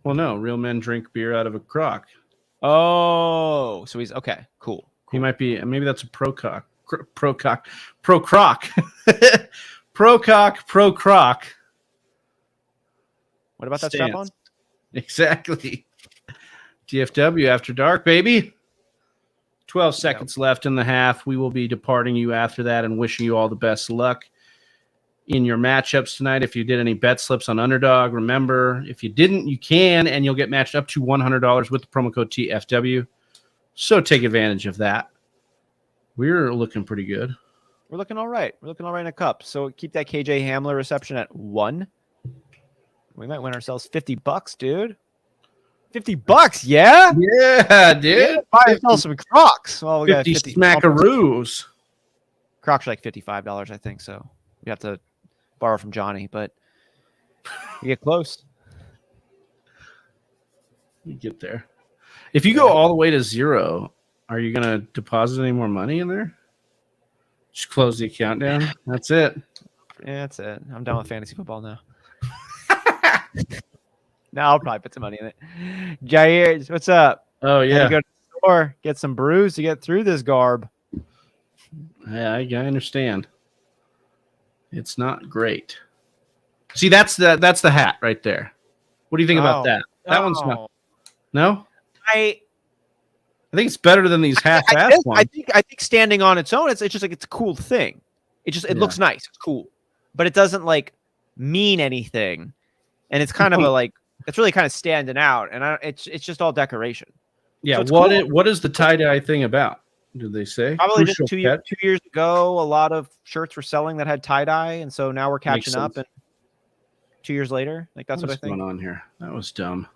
Well, no, real men drink beer out of a crock. Oh, so he's okay. Cool. He might be. Maybe that's a pro croc. Pro croc. Pro cock. Pro croc. What about that strap on? Exactly. TFW after dark, baby. 12 seconds left in the half. We will be departing you after that and wishing you all the best luck in your matchups tonight. If you did any bet slips on Underdog, remember, if you didn't, you can, and you'll get matched up to $100 with the promo code TFW. So take advantage of that. We're looking pretty good. We're looking all right. We're looking all right in a cup. So keep that KJ Hamler reception at 1. We might win ourselves $50, dude. $50, yeah? Yeah, dude. Yeah, buy ourselves some Crocs. Well, we got 50 smackaroos. Crocs are like $55, I think. So we have to borrow from Johnny, but we get close. We get there. If you go all the way to 0, are you going to deposit any more money in there? Just close the account down. That's it. Yeah, that's it. I'm done with fantasy football now. Now I'll probably put some money in it. Jair, what's up? Oh, yeah. Go to the store, get some brews to get through this garb. Yeah, I understand. It's not great. See, that's the hat right there. What do you think about that? That one's not. No? I think it's better than these half-assed ones. I think standing on its own, it's just like it's a cool thing. It looks nice. It's cool. But it doesn't like mean anything. And it's kind of it's really kind of standing out, and it's just all decoration. Yeah, so what is the tie-dye thing about? Did they say? Probably just 2 years ago, a lot of shirts were selling that had tie-dye, and so now we're catching up. And 2 years later, like that's what I think. What's going on here? That was dumb.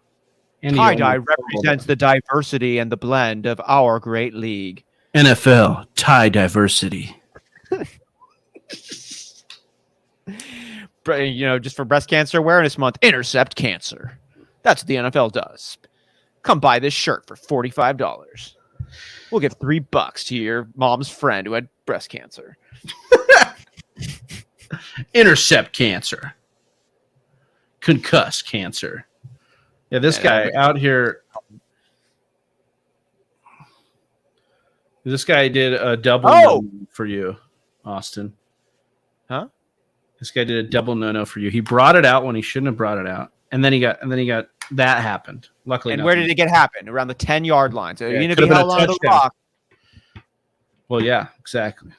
Tie-dye represents the diversity and the blend of our great league. NFL tie diversity. Just for Breast Cancer Awareness Month, intercept cancer. That's what the NFL does. Come buy this shirt for $45. We'll give $3 to your mom's friend who had breast cancer. Intercept cancer. Concuss cancer. Yeah, this guy out here. This guy did a double for you, Austin. Huh? This guy did a double no-no for you. He brought it out when he shouldn't have brought it out, and then he got that happened. Luckily, and where did it happen? Around the 10-yard line. So yeah, you know, held on to the rock. Well, yeah, exactly.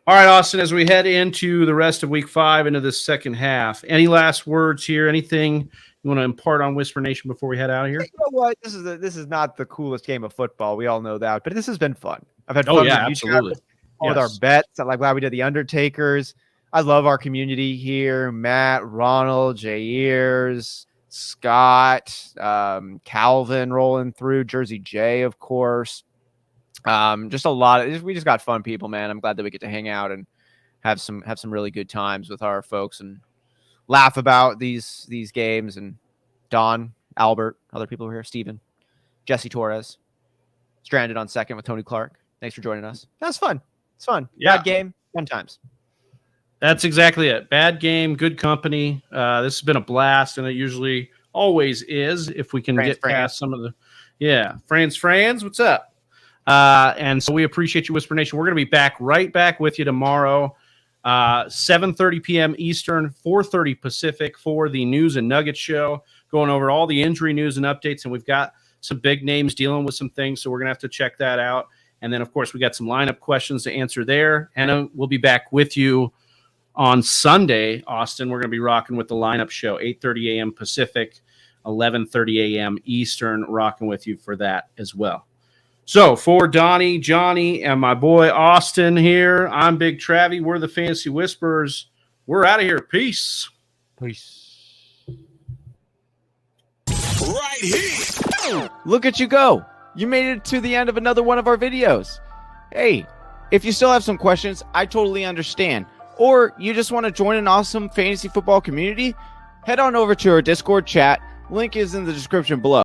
All right, Austin. As we head into the rest of Week 5, into the second half, any last words here? Anything you want to impart on Whisper Nation before we head out of here? You know what? This is not the coolest game of football. We all know that, but this has been fun. I've had fun absolutely. With our bets. I'm glad we did the Undertakers. I love our community here. Matt, Ronald, Jairs, Scott, Calvin rolling through, Jersey J, of course. Just a lot of we just got fun people, man. I'm glad that we get to hang out and have some really good times with our folks and laugh about these games. And Don, Albert, other people who are here, Steven, Jesse Torres, stranded on second with Tony Clark. Thanks for joining us. That's fun. It's fun. Yeah. Bad game, fun times. That's exactly it. Bad game, good company. This has been a blast, and it usually always is if we can get past some of the Franz, what's up? And so we appreciate you, Whisper Nation. We're going to be right back with you tomorrow, 7:30 p.m. Eastern, 4:30 Pacific for the News and Nuggets show, going over all the injury news and updates, and we've got some big names dealing with some things, so we're going to have to check that out. And then, of course, we got some lineup questions to answer there. And we'll be back with you on Sunday, Austin. We're going to be rocking with the lineup show, 8:30 a.m. Pacific, 11:30 a.m. Eastern, rocking with you for that as well. So for Donnie, Johnny, and my boy Austin here, I'm Big Travie. We're the Fantasy Whisperers. We're out of here. Peace. Right here. Look at you go. You made it to the end of another one of our videos. Hey, if you still have some questions, I totally understand. Or you just want to join an awesome fantasy football community, head on over to our Discord chat. Link is in the description below.